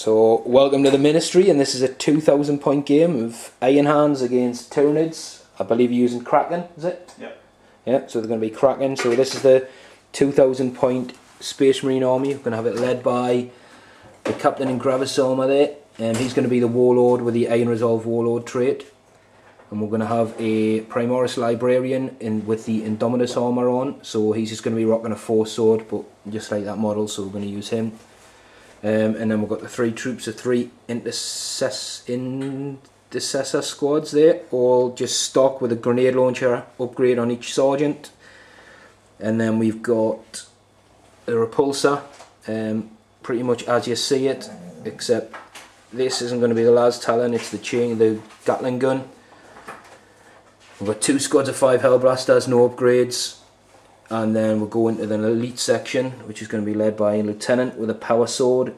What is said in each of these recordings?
So, welcome to the Ministry, and this is a 2,000 point game of Iron Hands against Tyranids. I believe you're using Kraken, is it? Yep. Yeah, so they're going to be Kraken. So this is the 2,000 point Space Marine army. We're going to have it led by the Captain in Gravis armour there. He's going to be the Warlord with the Iron Resolve Warlord trait. And we're going to have a Primaris Librarian with the Indominus armour on. So he's just going to be rocking a Force Sword, but just like that model, so we're going to use him. And then we've got the three troops of three intercessor squads there, all just stock with a grenade launcher upgrade on each sergeant. And then we've got a repulsor, pretty much as you see it, except this isn't going to be the Las Talon, it's the Gatling gun. We've got two squads of 5 Hellblasters, no upgrades. And then we'll go into the elite section, which is going to be led by a lieutenant with a power sword.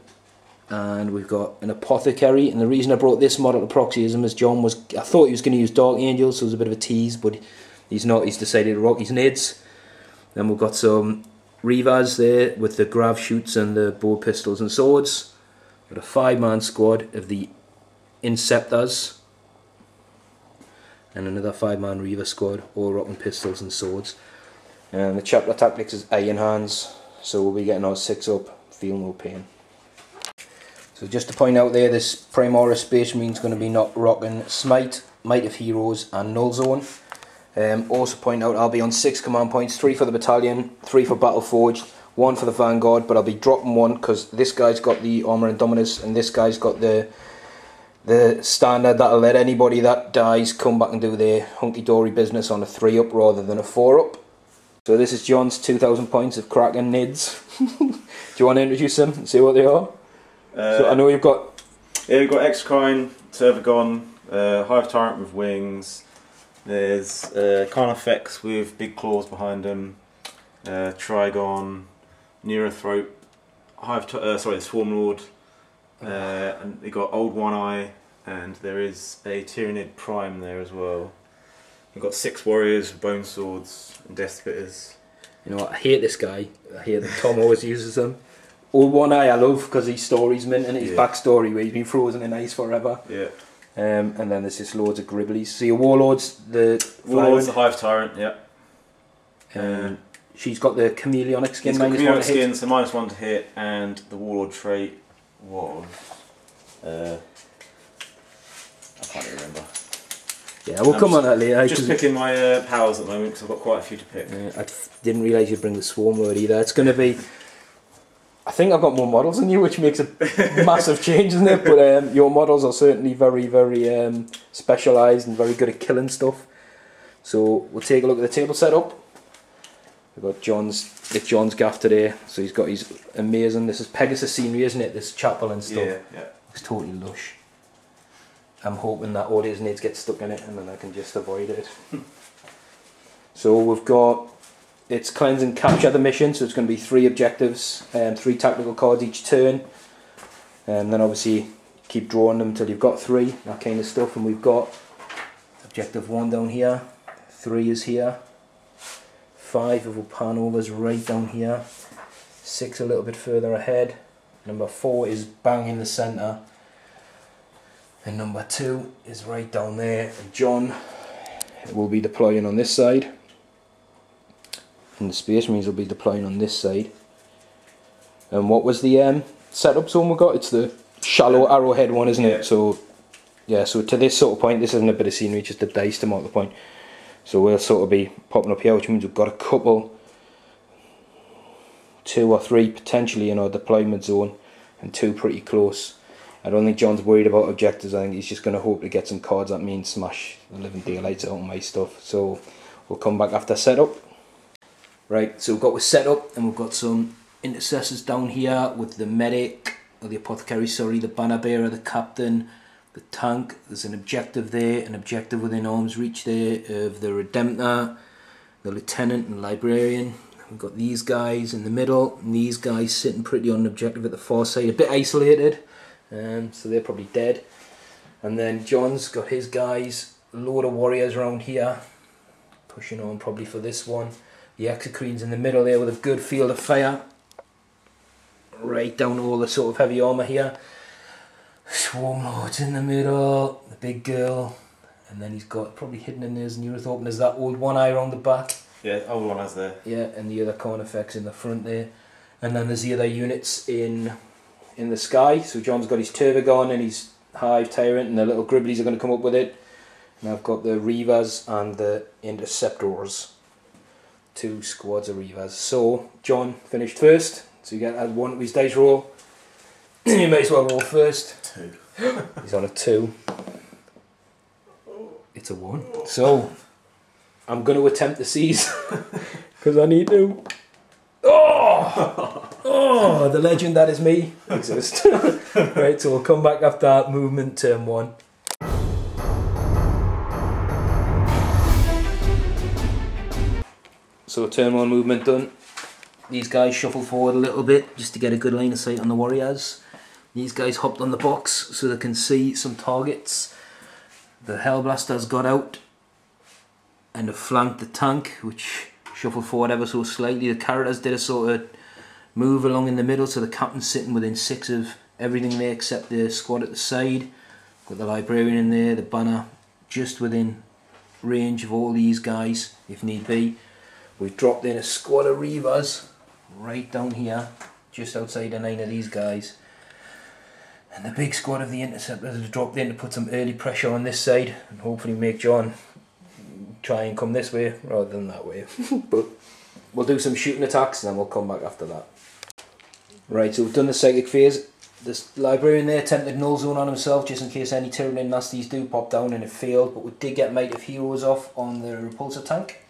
And we've got an apothecary. And the reason I brought this model to Proxyism is I thought he was going to use Dark Angels, so it was a bit of a tease, but he's not. He's decided to rock his nids. Then we've got some Reavers there with the grav shoots and the bow pistols and swords. We've got a 5-man squad of the Inceptors. And another 5-man Reaver squad, all rocking pistols and swords. And the chapter tactics is Iron Hands, so we'll be getting our 6 up, feel no pain. So just to point out there, this Primaris Space Marine is going to be not rocking Smite, Might of Heroes and Null Zone. Also point out I'll be on 6 command points, 3 for the battalion, 3 for Battleforged, 1 for the Vanguard, but I'll be dropping 1 because this guy's got the Armour Indominus and this guy's got the standard that'll let anybody that dies come back and do their hunky-dory business on a 3 up rather than a 4 up. So this is John's 2,000 points of Kraken nids. Do you want to introduce them and see what they are? So I know you've got... Yeah, we've got X-Crine, Tervagon, Hive Tyrant with wings. There's Carnifex with big claws behind them. Trigon, Neurothrope, the Swarm Lord. And we've got Old One Eye, and there is a Tyranid Prime there as well. We've got 6 warriors with bone swords and death spitters. You know what, I hate this guy. I hear that Tom always uses them. Old One Eye I love because his story's mint and his backstory where he's been frozen in ice forever. Yeah. And then there's just loads of gribblies. So your Warlord's the Hive Tyrant, yeah. She's got the chameleonic skin, He's got -1 chameleonic to hit. skin, so -1 to hit, and the Warlord trait was... I can't remember. Yeah, we'll come on that later. Just picking my powers at the moment because I've got quite a few to pick. I didn't realise you'd bring the Swarm Lord either. It's going to be... I think I've got more models than you, which makes a massive change, isn't it? But your models are certainly very, very specialised and very good at killing stuff. So we'll take a look at the table setup. We've got John's gaff today, so he's got his amazing... This is Pegasus scenery, isn't it? This chapel and stuff. Yeah, yeah. It's totally lush. I'm hoping that all his needs get stuck in it and then I can just avoid it. So we've got, it's cleanse and capture the mission, so it's going to be 3 objectives and 3 tactical cards each turn. And then obviously keep drawing them until you've got 3, that kind of stuff. And we've got objective 1 down here, 3 is here, 5 of Upanova's right down here, 6 a little bit further ahead, number 4 is bang in the centre. And number 2 is right down there, and John will be deploying on this side. And the Space Marines will be deploying on this side. And what was the setup zone we got? It's the shallow arrowhead one, isn't it? So, yeah, so to this sort of point, this isn't a bit of scenery, just a dice to mark the point. So we'll sort of be popping up here, which means we've got a couple, 2 or 3 potentially in our deployment zone, and 2 pretty close. I don't think John's worried about objectives. I think he's just going to hope to get some cards that mean smash the living daylights out of my stuff. So we'll come back after setup. Right, so we've got with setup, and we've got some intercessors down here with the medic, or the apothecary, sorry, the banner bearer, the captain, the tank. There's an objective there, an objective within arm's reach there of the Redemptor, the lieutenant and librarian. We've got these guys in the middle, and these guys sitting pretty on an objective at the far side, a bit isolated. So they're probably dead. And then John's got his guys, a load of warriors around here, pushing on probably for this one. The Exocrine's in the middle there with a good field of fire, right down all the sort of heavy armour here. Swarmlord's in the middle, the big girl, and then he's got, probably hidden in there as Neurothorpe, and there's that old one eye around the back. Yeah, old one has there. Yeah, and the other Carnifex in the front there. And then there's the other units in the sky. So John's got his Tervagon and his Hive Tyrant, and the little Gribblies are going to come up with it. And I've got the Reavers and the Interceptors. 2 squads of Reavers. So John finished first, so you get one of his dice roll. You may as well roll first. 2. He's on a 2. It's a 1. So I'm going to attempt to seize because I need to. Oh! Oh, the legend that is me exists. Right, so we'll come back after that movement, turn 1. So turn 1 movement done. These guys shuffle forward a little bit just to get a good line of sight on the warriors. These guys hopped on the box so they can see some targets. The Hellblasters got out and have flanked the tank, which shuffled forward ever so slightly. The characters did a sort of move along in the middle, so the captain's sitting within 6 of everything there except the squad at the side. Got the librarian in there, the banner just within range of all these guys if need be. We've dropped in a squad of Reavers right down here, just outside of 9 of these guys. And the big squad of the Interceptors have dropped in to put some early pressure on this side and hopefully make John try and come this way rather than that way. But we'll do some shooting attacks and then we'll come back after that. Right, so we've done the psychic phase. This librarian there attempted null zone on himself just in case any Tyranid nasties do pop down, and it failed, but we did get Might of Heroes off on the repulsor tank.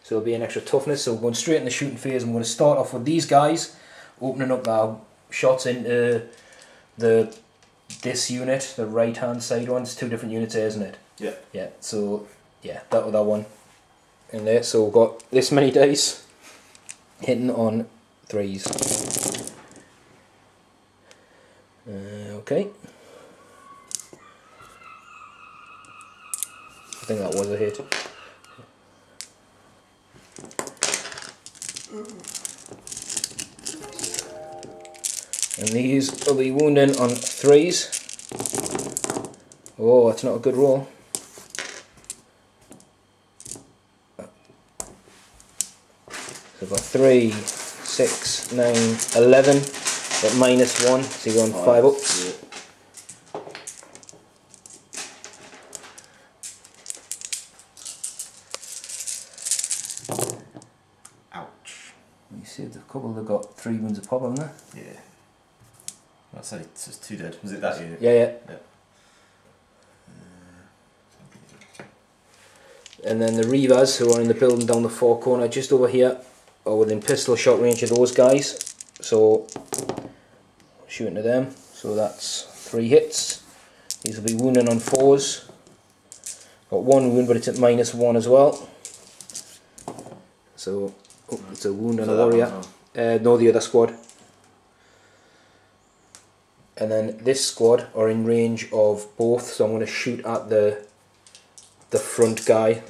So it'll be an extra toughness. So we're going straight in the shooting phase. I'm going to start off with these guys, opening up our shots into this unit, the right hand side one. It's 2 different units there, isn't it? Yeah. Yeah, so yeah, that one in there. So we've got this many dice hitting on 3s. Okay. I think that was a hit. And these will be wounding on 3s. Oh, that's not a good roll. So we've got 3, 6, 9, 11 at -1, so you're on 5 ups. Yeah. Ouch. You see the couple that got 3 wounds a pop, haven't they? Yeah. I'd say it's just 2 dead. Was it that unit? Yeah. Yeah. And then the Reavers, who are in the building down the far corner just over here, are within pistol shot range of those guys. So shooting to them. So that's 3 hits. These will be wounding on 4s. Got 1 wound, but it's at -1 as well. So it's a wound on a warrior. No, the other squad. And then this squad are in range of both, so I'm going to shoot at the front guy.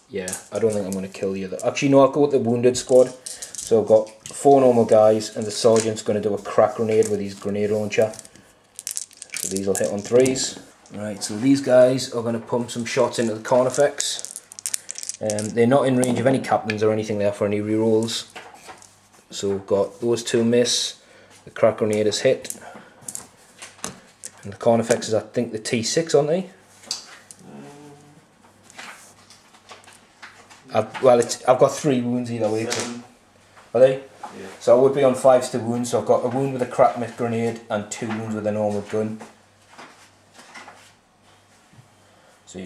Yeah, I don't think I'm going to kill the other. Actually, no, I'll go with the wounded squad. So I've got 4 normal guys, and the sergeant's going to do a crack grenade with his grenade launcher. So these will hit on 3s. Right, so these guys are going to pump some shots into the Carnifex. They're not in range of any captains or anything there for any rerolls. So we've got those 2 miss. The crack grenade is hit. And the Carnifex is, I think, the T6, aren't they? I've got 3 wounds either way. Are they? Yeah. So I would be on 5s to wounds. So I've got a wound with a crack grenade and 2 wounds with a normal gun. So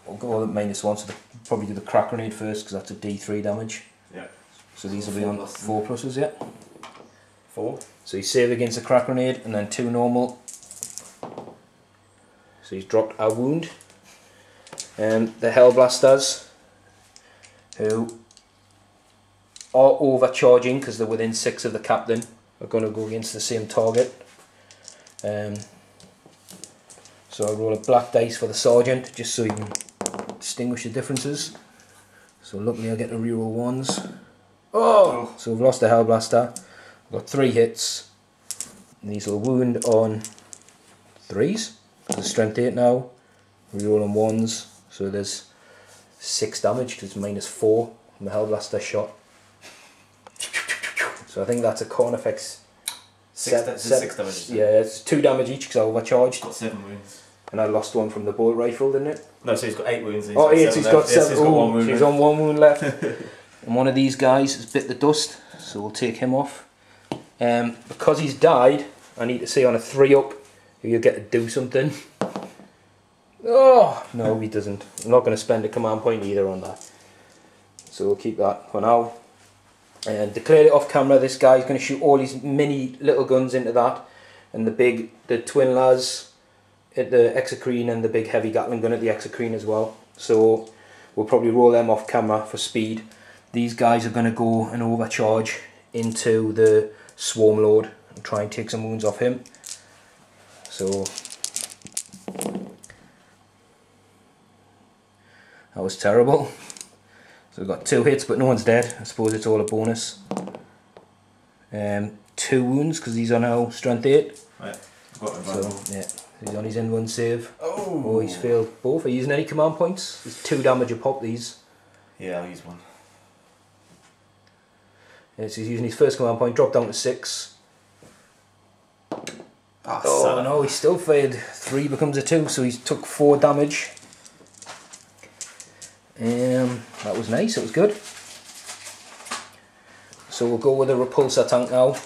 I'll go with -1. So probably do the crack grenade first because that's a D3 damage. Yeah. So these will be on 4 pluses, yeah. 4. So he's saved against a crack grenade and then 2 normal. So he's dropped a wound. The Hellblasters, who are overcharging because they're within 6 of the captain, are going to go against the same target. So I roll a black dice for the sergeant just so you can distinguish the differences. So luckily I get to reroll 1s. Oh! So we've lost the Hellblaster. I've got 3 hits. And these will wound on 3s. There's strength 8 now. Rerolling 1s. So there's 6 damage because it's -4 from the Hellblaster shot. So I think that's a Carnifex. 6 damage. Yeah, it's 2 damage each because I overcharged. Got 7 wounds. And I lost one from the bolt rifle, didn't it? No, so he's got 8 wounds. Oh, 8, he's got 7. He's got 1 wound. So he's on 1 wound left. And one of these guys has bit the dust, so we'll take him off. Because he's died, I need to say on a 3-up, you'll get to do something. Oh, no, he doesn't. I'm not going to spend a command point either on that. So we'll keep that for now. And declared it off camera, this guy's going to shoot all these mini little guns into that. And the twin las at the Exocrine and the big heavy Gatling gun at the Exocrine as well. So we'll probably roll them off camera for speed. These guys are going to go and overcharge into the Swarm Lord and try and take some wounds off him. So that was terrible. So we've got 2 hits but no one's dead. I suppose it's all a bonus. 2 wounds because these are now strength 8. Right, I've got so yeah, he's on his N1 save. Oh, he's failed both. Are you using any command points? There's 2 damage a pop these. Yeah, I'll use 1. Yes, he's using his first command point, dropped down to 6. Oh no, he still failed. 3 becomes a 2, so he's took 4 damage. That was nice, it was good. So we'll go with a repulsor tank now.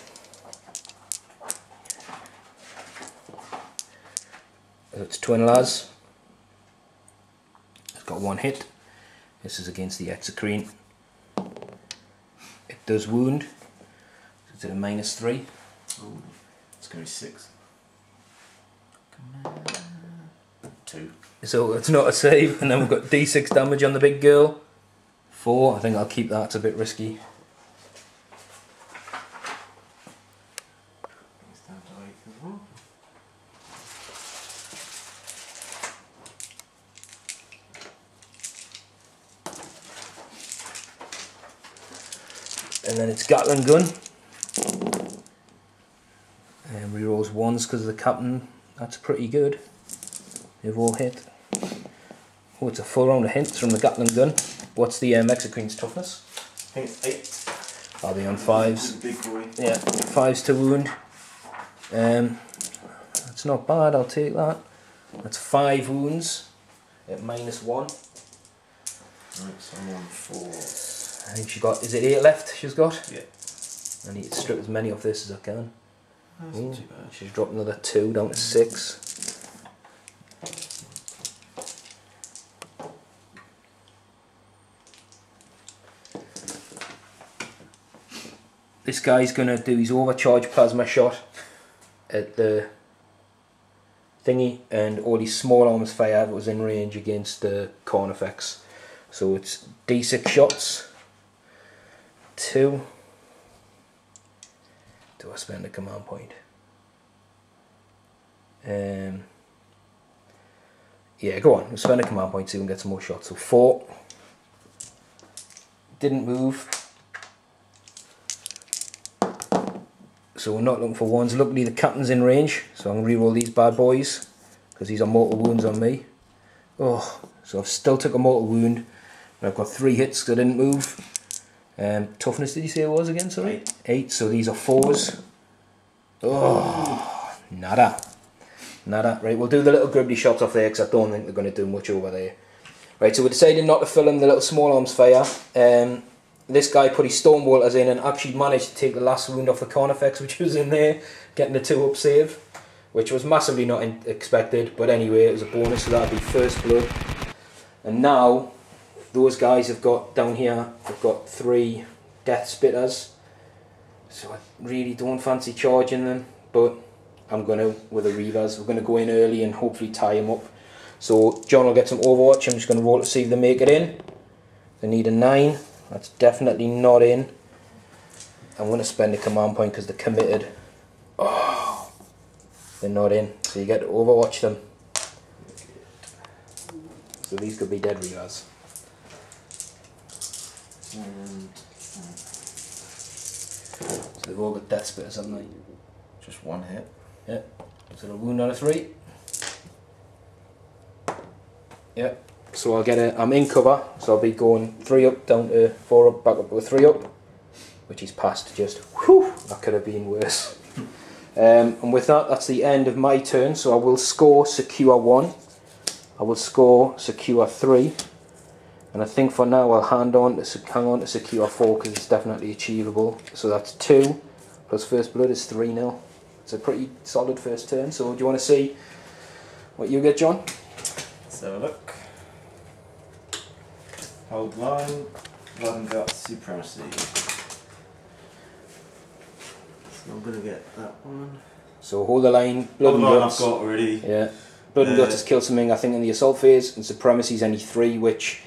It's twin las. It's got 1 hit. This is against the Exocrine. It does wound. It's at a -3. Ooh, it's going to be 6. 2. So it's not a save, and then we've got D6 damage on the big girl. 4. I think I'll keep that. It's a bit risky. And then it's Gatling gun. And rerolls 1s because of the captain. That's pretty good. They've all hit. Oh, it's a full round of hints from the Gatling gun. What's the Exocrine's toughness? I think it's 8. I'll be on 5s. Big boy. Yeah, 5s to wound. That's not bad, I'll take that. That's 5 wounds at -1. Right, so I'm on 4. I think she got, is it 8 left she's got? Yeah. I need to strip as many off this as I can. That's not too bad. She's dropped another 2 down to 6. This guy's going to do his overcharge plasma shot at the thingy, and all his small arms fire was in range against the Carnifex. So it's D6 shots. 2. Do I spend a command point? Yeah, go on. We'll spend a command point so we can get some more shots. So 4. Didn't move. So we're not looking for 1s. Luckily the captain's in range, so I'm going to reroll these bad boys because these are mortal wounds on me. Oh, so I've still took a mortal wound, and I've got 3 hits because I didn't move. Toughness, did you say it was again? Sorry, 8. 8. So these are 4s. Oh, nada. Right, we'll do the little gribbly shots off there because I don't think they're going to do much over there. Right, so we decided not to fill in the little small arms fire. This guy put his storm bolters in and actually managed to take the last wound off the Carnifex, which was in there, getting a 2-up save, which was massively not expected, but anyway, it was a bonus, so that'd be first blood. And now, those guys have got, down here, they've got 3 death spitters, so I really don't fancy charging them, but I'm going to, with the Reavers, we're going to go in early and hopefully tie him up. So John will get some Overwatch. I'm just going to roll to see if they make it in. They need a 9. That's definitely not in. I'm going to spend a command point because they're committed. Oh, they're not in. So you get to Overwatch them. So these could be dead Reavers. So they've all got death spitters, haven't they? Just 1 hit. Yeah. So a wound on a 3. Yeah. So I'll get I'm in cover, so I'll be going 3 up, down to 4 up, back up to 3 up, which is past just, whew, that could have been worse. And with that, that's the end of my turn, so I will score secure 1, I will score secure 3, and I think for now I'll hang on to secure 4 because it's definitely achievable. So that's 2, plus first blood is 3 now. It's a pretty solid first turn, so do you want to see what you get, John? Let's have a look. Hold line, blood and guts, supremacy. So I'm going to get that one. So hold the line, blood and guts. I've got already. Yeah, blood and guts has killed something I think in the assault phase, and supremacy is only 3, which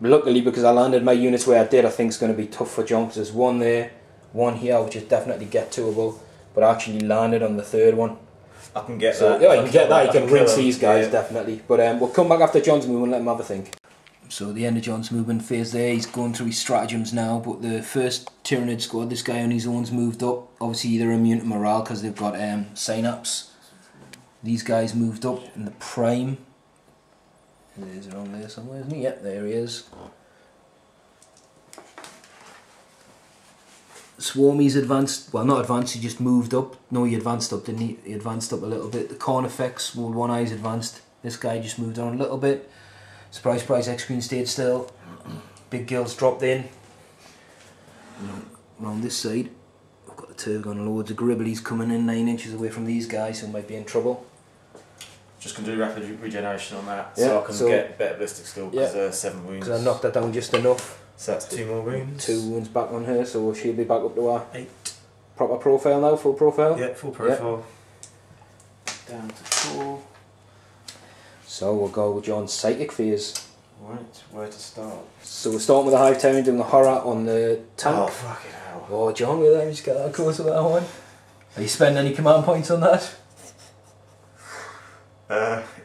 luckily because I landed my units where I did, I think is going to be tough for John because there's 1 there, 1 here, which is definitely get toable, but I actually landed on the 3rd one. I can get So, that. yeah, you can get that, you can rinse these guys, yeah. definitely. But we'll come back after John's move and let him have a think. So the end of John's movement phase there, he's going through his stratagems now, but the first Tyranid squad, this guy on his own's moved up. Obviously they're immune to morale because they've got synapse. These guys moved up in the prime. There's around there somewhere, isn't he? Yep, there he is. Swarmy's advanced, well not advanced, he just moved up. No, he advanced up, didn't he? He advanced up a little bit. The corn effects, well, One Eye's advanced. This guy just moved on a little bit. Surprise, surprise, X-Queen stayed still. Big Gil's dropped in. Around this side, I've got the Turgon, loads of Gribblies coming in 9 inches away from these guys, who might be in trouble. Just going to do rapid regeneration on that, Yeah, so I can get better ballistic skill because 7 wounds. Because I knocked that down just enough. So that's 2 more wounds. 2 wounds back on her, so she'll be back up to our 8. proper profile now, full profile. Yeah, full profile. Yeah. Down to 4. So we'll go with John's psychic phase. Right, where to start? So we're starting with the Hive Tyrant, doing the horror on the tank. Oh, fucking hell. Oh, John, will I just get that close with that one? Are you spending any command points on that?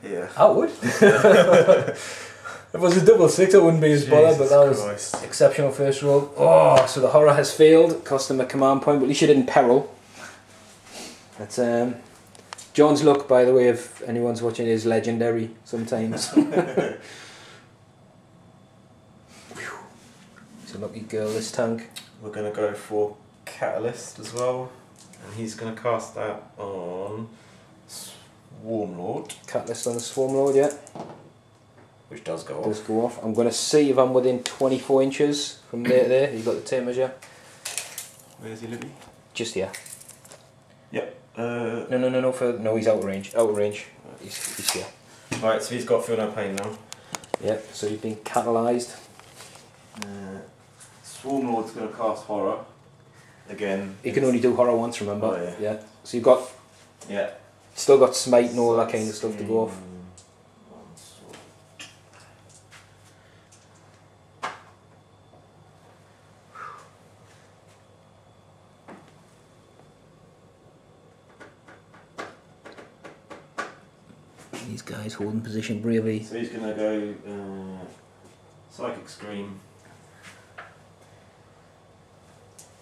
Yeah. I would. If it was a double 6, I wouldn't be as bothered, but that was exceptional first roll. Oh, so the horror has failed, cost him a command point, but at least you didn't peril. That's John's luck, by the way, if anyone's watching, is legendary sometimes. He's a lucky girl, this tank. We're going to go for Catalyst as well, and he's going to cast that on Swarmlord. Catalyst on the Swarmlord, yeah. Which does go off. Does go off. I'm going to see if I'm within 24 inches from there to there. You've got the tape measure. Where's he, Libby? Just here. Yep. No, further. No, he's out of range. Out of range. He's here. Right, so he's got Feel No Pain now. Yep, so he's been catalysed. Swarmlord's going to cast Horror. Again. He can only do horror once, remember? Oh, yeah. So you've got. Yeah. Still got smite and all that kind of stuff to go off. These guys holding position bravely. So he's going to go Psychic Scream.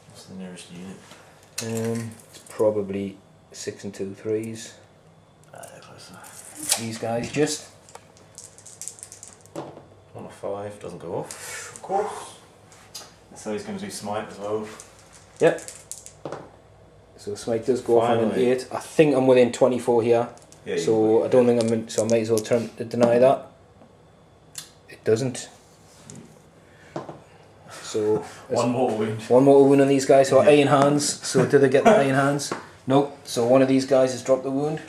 What's the nearest unit? It's probably 6 and 2 3s. They're closer. These guys just. On a 5, doesn't go off, of course. So he's going to do Smite as well. Yep. So smite does go off on an Finally. 8. I think I'm within 24 here. Yeah, So I don't think I'm in, so I might as well turn to deny that. It doesn't. So one more wound. One more wound on these guys. So iron hands. So do they get the iron hands? Nope. So one of these guys has dropped the wound.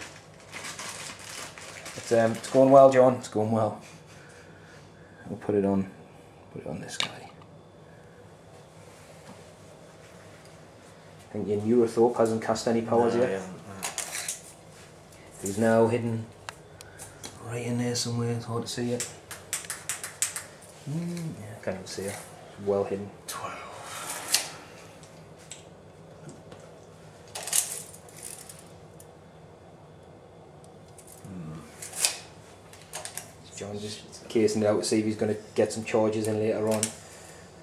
It's going well, John. It's going well. We'll put it on this guy. I think your Neurothorpe hasn't cast any powers yet. He's now hidden right in there somewhere. It's hard to see it. Yeah, I can't even see it. It's well hidden. 12. John just casing it out to see if he's going to get some charges in later on.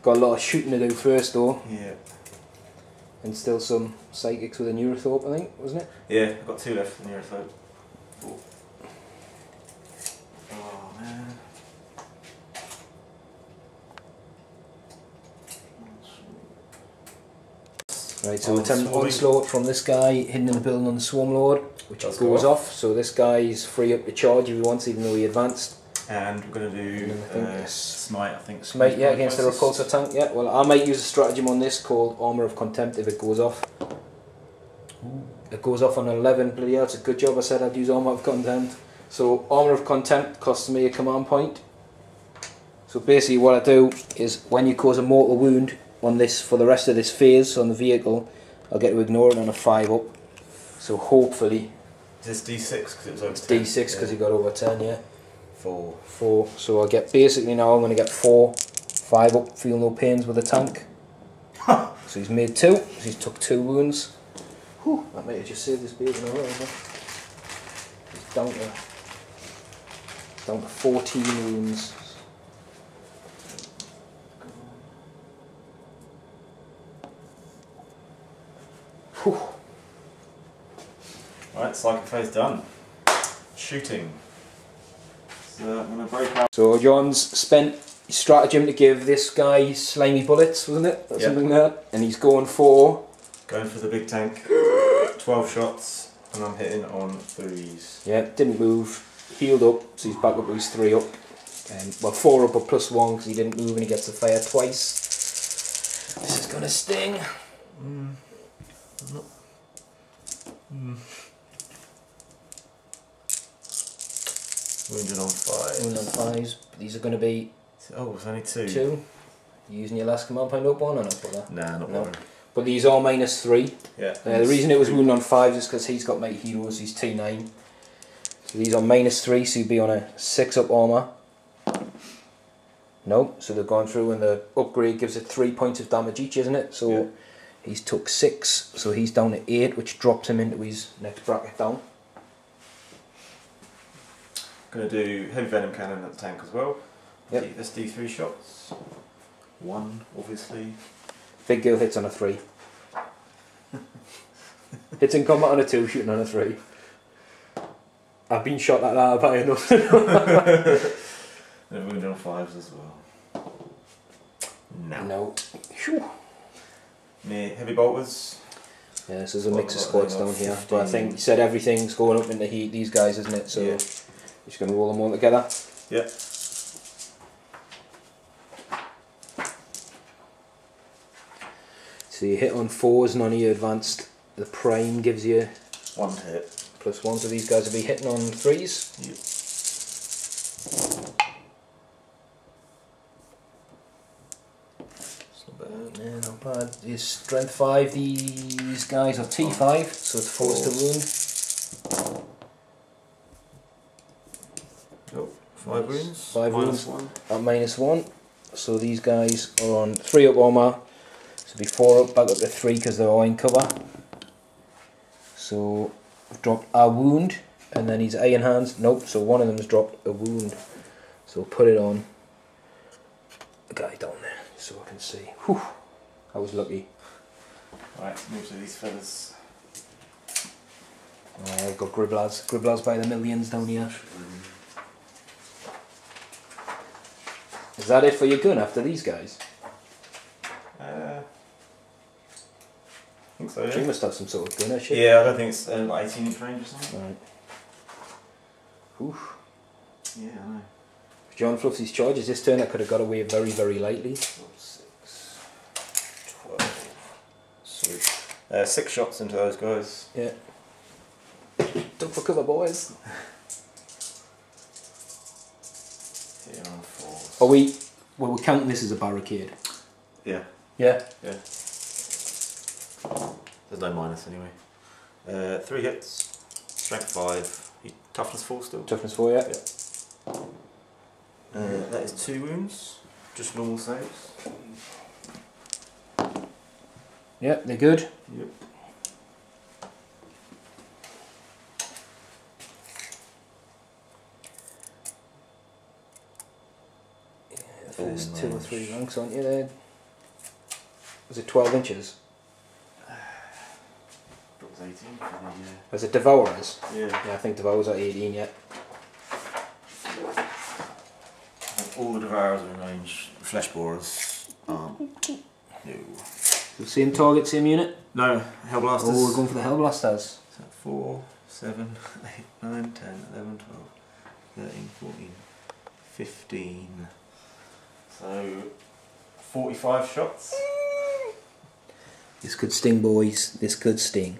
Got a lot of shooting to do first though. Yeah. And still some psychics with a Neurothorpe, I think, wasn't it? Yeah, I've got 2 left in the Neurothorpe. Oh man. Right, so it's an onslaught from this guy hidden in the building on the Swarm Lord, which goes off. So this guy's free up to charge if he wants, even though he advanced. And we're going to do smite, I think. Smite, yeah, against the repulsor tank, yeah. Well, I might use a stratagem on this called Armour of Contempt if it goes off. Ooh. It goes off on 11, bloody hell, it's a good job I said I'd use Armour of Contempt. So Armour of Contempt costs me a command point. So basically what I do is when you cause a mortal wound on this for the rest of this phase on the vehicle, I'll get to ignore it on a 5 up. So hopefully... Is this D6 because it was over 10? D6 because he got over 10, yeah. 4. 4. So I get basically now I'm going to get 4, 5 up, feel no pains with the tank. So he's made 2, so he's took 2 wounds. Whew, that might have just saved this baby now, isn't it? He's down to 14 wounds. Whew. Right, psychic phase done. Shooting. So I'm going to break out. So John's spent his stratagem to give this guy slimy bullets, wasn't it? Or something like that. And he's going for the big tank. 12 shots, and I'm hitting on 3s. Yeah, didn't move. Healed up, so he's back up to his 3 up. Well, 4 up or +1 because he didn't move and he gets to fire twice. This is going to sting. Wounded on 5. Wounded on 5s. These are going to be... Oh, it's only 2. 2. You using your last command point up one or not for that? Nah, not bothering. But these are -3. Yeah. The reason it was wounded on 5 is because he's got Mighty Heroes, he's T9. So these are -3, so you'd be on a 6 up armour. No, so they've gone through and the upgrade gives it 3 points of damage each, isn't it? So he's took 6, so he's down to 8, which drops him into his next bracket down. Going to do heavy venom cannon at the tank as well. Yep. That's D3 shots. 1, obviously. Big girl hits on a 3. Hits in combat on a 2, shooting on a 3. I've been shot like that by enough. And wounded on 5s as well. No. Whew. Near heavy bolters. Yeah, so there's a mix of squads down here. But I think you said everything's going up in the heat, these guys, isn't it? So you're just going to roll them all together. Yeah. So you hit on 4s, none of you advanced. The prime gives you 1 to hit. +1, so these guys will be hitting on 3s. Yep. It's not bad. Yeah, not bad. Is strength 5, these guys are T5, so it's 4s to wound. Oh, 5 wounds. 5 wounds -1. at -1. So these guys are on 3 up armour. So be 4 up, back up to 3 because they're all in cover. So we've dropped a wound, and then he's iron hands. Nope, so one of them has dropped a wound. So we'll put it on the guy down there so I can see. Whew, I was lucky. Right, move to these fellas. I've got Gribblers. Gribblers by the millions down here. Is that it for your gun after these guys? I think so, yeah. You must have some sort of gunner shit. Yeah, I don't think it's 18 inch range or something. Right. Oof. Yeah, I know. John fluffs his charges this turn. I could have got away very, very lightly. 6, 12. Sweet. 6 shots into those guys. Yeah. Don't for cover, boys. Hitting on 4s. Are we? Well, we're counting this as a barricade. Yeah. Yeah. Yeah. There's no minus anyway. 3 hits. Strength 5. Toughness 4 still. Toughness 4, yeah. That is 2 wounds. Just normal saves. Yeah, they're good. Yep. There's 2 or 3 ranks, aren't you there? Was it 12 inches? It was 18. Was it Devourers? Yeah. Yeah, I think Devourers are 18 yet. All the Devourers are in range. Flesh Borers aren't. No. So same target, same unit? No, Hellblasters. Oh, we're going for the Hellblasters. So 4, 7, 8, 9, 10, 11, 12, 13, 14, 15. So 45 shots. This could sting, boys. This could sting.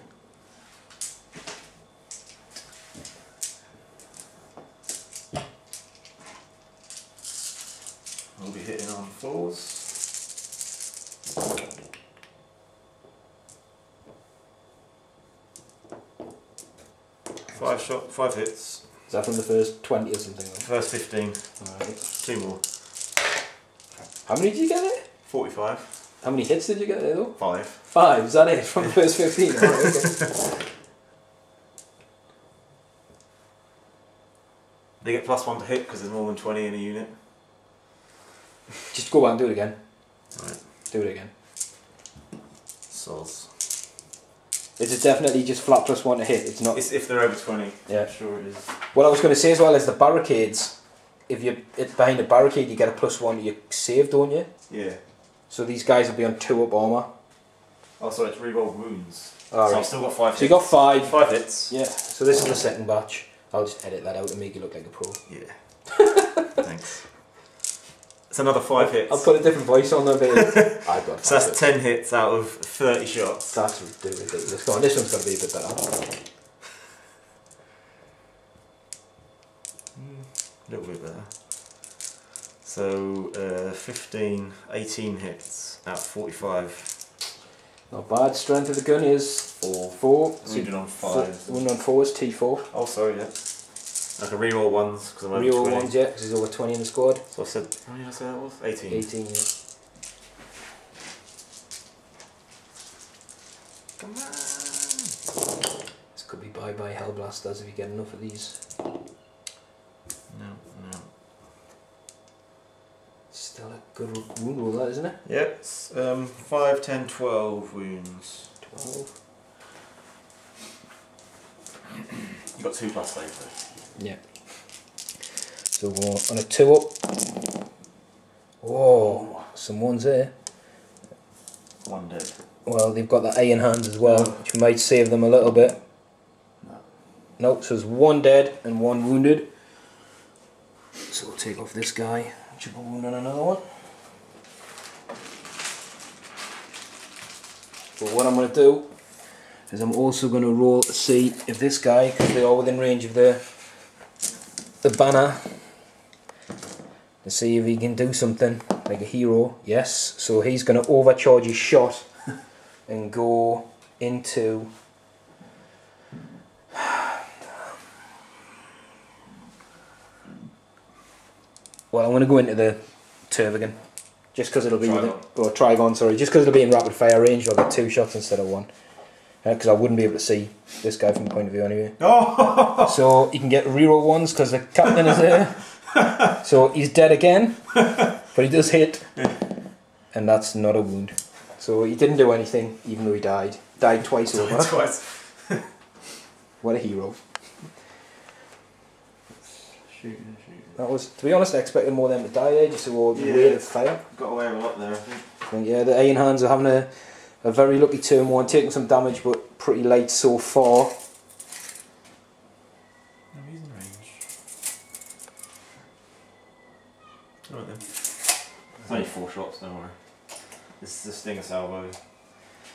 We'll be hitting on 4s. 5 hits. Is that from the first 20 or something? First 15. Alright. 2 more. How many did you get there? 45. How many hits did you get there though? 5. 5, is that it? From the first 15? Alright, okay. They get +1 to hit because there's more than 20 in a unit. Just go back and do it again. Right. Do it again. Soz. Is it definitely just flat +1 to hit? It's not. It's if they're over 20. Yeah. I'm sure it is. What I was going to say as well is the barricades. If you're behind a barricade, you get a +1 to your save, don't you? Yeah. So these guys will be on 2 up armour. Oh, sorry, it's reroll wounds. All so right. I've still got 5 hits. So you got 5. 5 hits. Yeah. So this is the second batch. I'll just edit that out and make you look like a pro. Yeah. Thanks. It's another 5 hits. I'll put a different voice on there, baby. I've got 5 So that's hits. 10 hits out of 30 shots. That's ridiculous. Go on, this one's got to be a bit better. A little bit better. So 15, 18 hits out of 45. Not bad. Strength of the gun is 4. Wounded on 5. Wounded on 4 is T4. Oh, sorry, yeah. I can reroll 1s because I'm over Real 20. ones, yeah, because he's over 20 in the squad. So I said, how many did I say that was? 18. 18, yeah. Come on! This could be bye-bye Hellblasters if you get enough of these. No. Still a good wound roll, that, isn't it? Yeah, it's 5, 10, 12 wounds. 12. You've got 2 plus save though. Yeah. So we're on a 2 up. Whoa, some ones there. 1 dead. Well, they've got the iron hands as well, which might save them a little bit. No. Nope, so there's 1 dead and 1 wounded. So we'll take off this guy. Triple wound on another one. But what I'm going to do is I'm also going to roll to see if this guy, because they are within range of the banner, to see if he can do something like a hero. Yes, so he's going to overcharge his shot and go into well, I'm going to go into the Turbigan just because it'll be Trigon, sorry, just because it'll be in rapid fire range. I'll get 2 shots instead of 1 because I wouldn't be able to see this guy from the point of view anyway. Oh! So you can get reroll 1s because the captain is there. So he's dead again, but he does hit, and that's not a wound. So he didn't do anything, even though he died. Died twice over. Twice. What a hero. Shooting. That was, to be honest, I expected more of them to die there, just to all the weight of fire. Got away with a lot there, I think. Yeah, the Iron Hands are having a very lucky turn 1, taking some damage, but pretty light so far. No, he's in range. Alright then. It's only 4 shots, don't worry. This is the Stinger Salvo.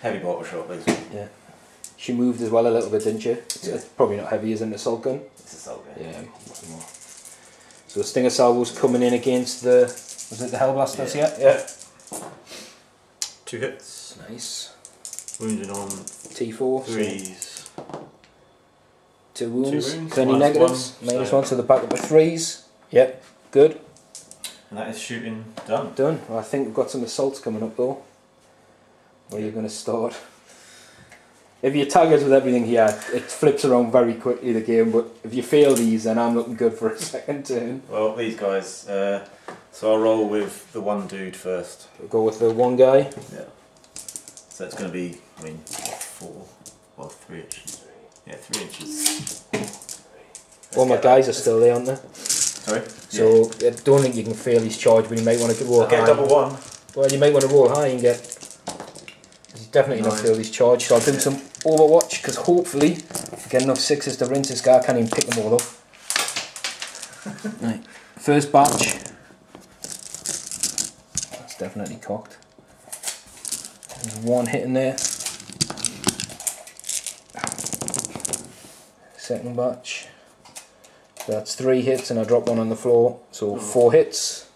Heavy bottle shot, basically. Yeah. She moved as well a little bit, didn't she? It's probably not heavy as an assault gun. It's a assault gun. Yeah, more. So Stinger Salvo's coming in against the, was it the Hellblasters? Yeah. 2 hits. Nice. Wounded on T4. 3s. 2 wounds. 2 wounds. Any -1, negatives? -1, so they're back up to 3s. Yep, good. And that is shooting done. Done. Well, I think we've got some assaults coming up though. Where you're going to start. If you target with everything here, it flips around very quickly the game, but if you fail these, then I'm looking good for a second turn. Well, these guys, so I'll roll with the 1 dude first. We'll go with the 1 guy. Yeah. So it's going to be, 4, well 3 inches. Yeah, 3 inches. All my guys are still there, aren't they? Sorry? So I don't think you can fail his charge, but you might want to roll I'll get high. a double 1. Well, you might want to roll high and get... definitely enough to fill these charge. So I'll do some Overwatch because hopefully I get enough 6s to rinse this guy. I can't even pick them all up. Right, first batch. That's definitely cocked. There's one hit in there. Second batch. So that's 3 hits and I drop one on the floor. So 4 hits.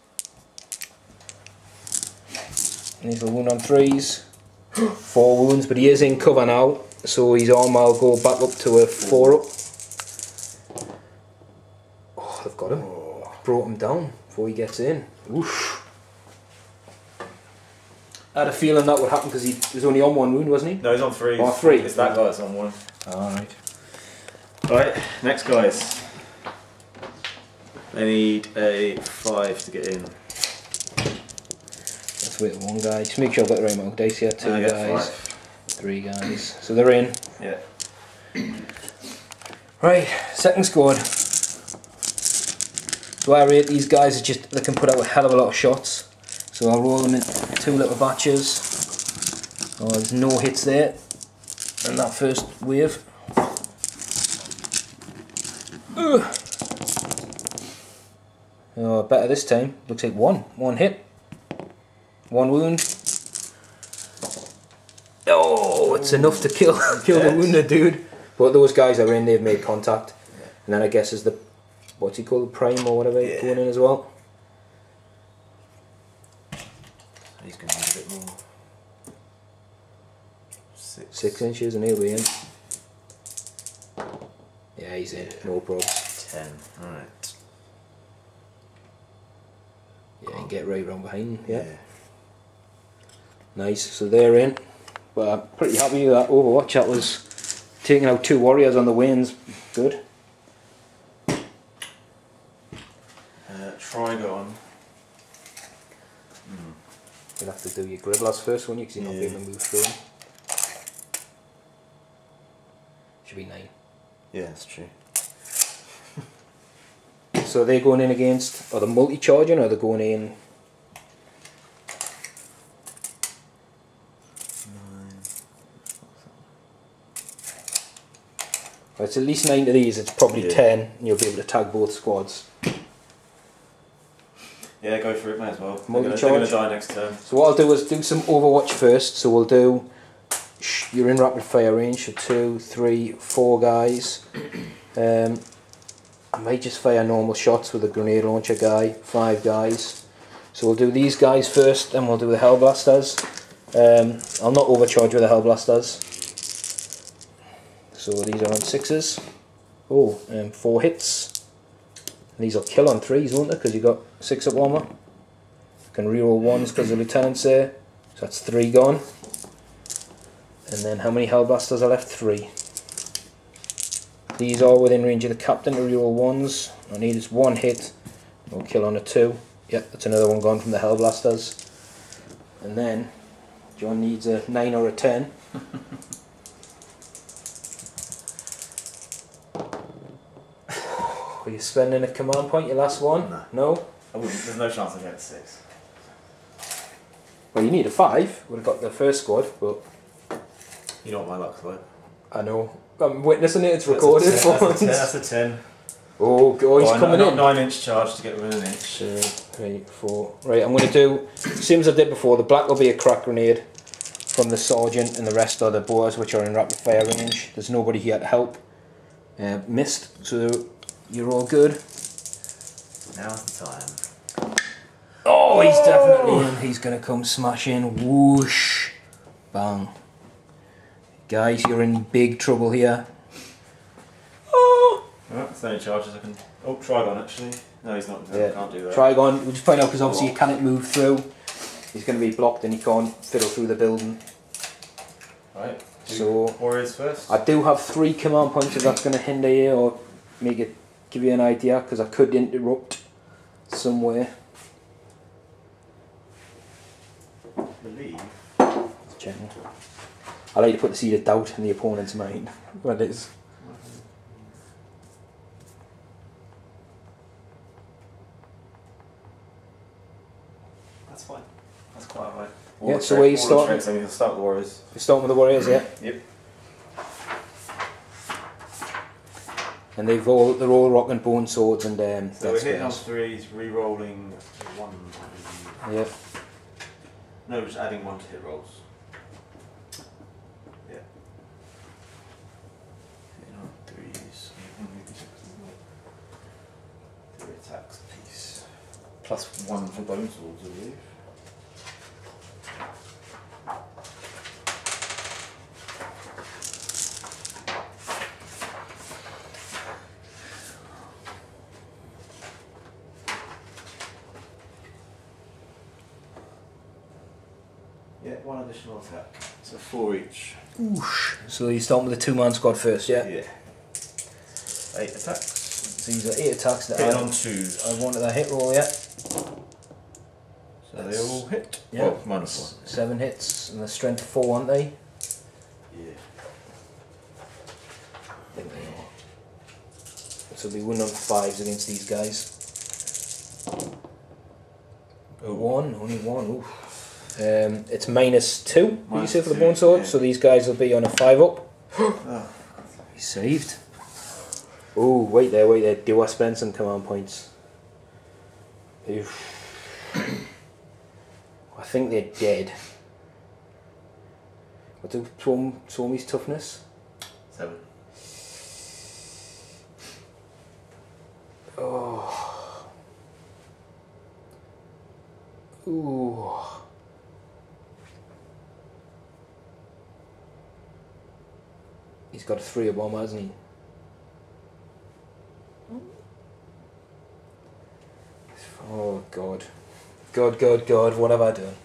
And he's a wound on 3s. 4 wounds, but he is in cover now. So his armor will go back up to a 4 up. Oh, they've got him. Brought him down before he gets in. Whoosh. I had a feeling that would happen because he was only on 1 wound, wasn't he? No, he's on 3. Oh, 3. It's that guy that's on 1. Alright. Right, next guys. They need a 5 to get in. Let's wait for 1 guy. Just make sure I've got the right amount of dice here. 2 guys. 5. 3 guys. So they're in. Yeah. Right, second squad. So I rate these guys are just, they can put out a hell of a lot of shots. So I'll roll them in 2 little batches. Oh, there's no hits there. And that first wave. Ugh. Oh, better this time. Looks like 1 hit. 1 wound. Oh, it's enough to kill the wounded dude. But those guys are in, they've made contact. And then I guess is the, what's he called, the prime or whatever, going in as well. He's going to need a bit more. 6 inches and he'll be in. Yeah, he's in, no probs. 10, alright. Yeah, you can get right round behind him, yeah. Nice, so they're in. But I'm pretty happy with that Overwatch. That was taking out 2 warriors on the wings. Good. Trigon. You'll have to do your Gribblers first, won't you? Because you're not able to move through them. Should be 9. Yeah, that's true. So they're going in against, are they multi-charging or are they going in? 9. Well, it's at least 9 of these, it's probably 10 and you'll be able to tag both squads. Yeah, go for it, may as well. Multi-charge. They're going to die next turn. So what I'll do is do some Overwatch first. So we'll do, you're in rapid fire range, so 2, 3, 4 guys. I might just fire normal shots with a grenade launcher guy, 5 guys. So we'll do these guys first, and we'll do the Hellblasters. I'll not overcharge with the Hellblasters. So these are on 6s. Oh, 4 hits. And these will kill on 3s, won't they? Because you've got 6 up armor. You can reroll 1s because the lieutenant's there. So that's 3 gone. And then how many Hellblasters are left? 3. These are within range of the captain to reroll 1s. I need is 1 hit. No kill on a 2. Yep, that's another one gone from the Hellblasters. And then John needs a 9 or a 10. Are you spending a command point, your last one? No? I wouldn't. There's no chance I get a 6. Well, you need a 5. Would have got the first squad, but You know what my luck's like. I know. I'm witnessing it. It's recorded. That's a 10. Oh, he's coming in. 9-inch charge to get within an inch. 2, 3, 4. Right, I'm going to do same as I did before. The black will be a crack grenade from the sergeant, and the rest are the boars, which are in rapid fire range. There's nobody here to help. Missed, so you're all good. Now's the time. Oh, he's definitely in. He's going to come smashing. Whoosh. Bang. Guys, you're in big trouble here. Oh! Right, that's the only charges I can... Oh, Trigon actually. No, he's not. Yeah. Can't do that. Trigon, we'll just point out because obviously you can't move through. He's going to be blocked and he can't fiddle through the building. Right. So Warriors first. I do have 3 command points if that's going to hinder you or make it give you an idea, because I could interrupt somewhere. I believe. Checking. I like to put the seed of doubt in the opponent's mind. Well, it is. That's fine. That's quite alright. Yeah, so where you starting? So we'll start with the warriors. You're starting with the warriors, yeah? Yep. And they're all rocking bone swords and so we're hitting on 3s, re-rolling 1. Yep. No, just adding 1 to hit rolls. Yeah. Hitting on 3s. 3 attacks apiece. Plus 1 for bone swords, I believe. Yeah, 1 additional attack. So 4 each. Oosh. So you start with the 2-man squad first, yeah? Yeah. 8 attacks. So these are 8 attacks that Hitting on 2s. I wanted a hit roll, yeah? So they all hit? Yeah. Well, minus 1. 7 hits, and the strength 4, aren't they? Yeah. I think they are. So we win on 5s against these guys. Oh. 1, only 1, oof. It's -2, did you say, for the -2, bone sword? yeah. So these guys will be on a 5 up. Oh. He's saved. Oh, wait there. Do I spend some command points? Oof. I think they're dead. What's Swarmy's toughness? 7. Oh. Ooh. He's got a 3 up armor, hasn't he? Oh God. God, what have I done?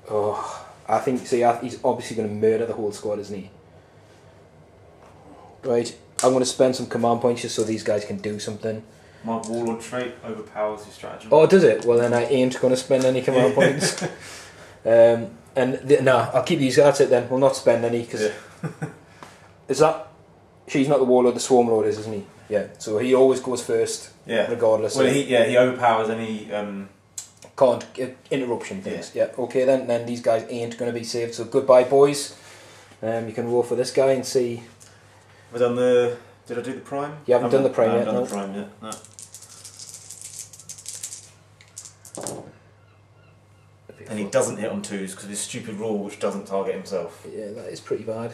Oh, I think, see, he's obviously going to murder the whole squad, isn't he? Right, I'm going to spend some command points just so these guys can do something. My warlord trait overpowers your stratagem. Oh, does it? Well, then I ain't going to spend any command points. No, I'll keep these. That's it then. We'll not spend any because is that she's not the warlord, the swarm lord is, isn't he? Yeah. So he always goes first. Yeah. Regardless. Well, he overpowers any can't interruption things. Yeah. Okay, then these guys ain't going to be saved. So goodbye, boys. You can roll for this guy and see. Have I done the? Did I do the prime? You haven't done the prime yet. I haven't No. done the prime yet. No. And he doesn't hit on 2s because of his stupid rule, which doesn't target himself. Yeah, that is pretty bad.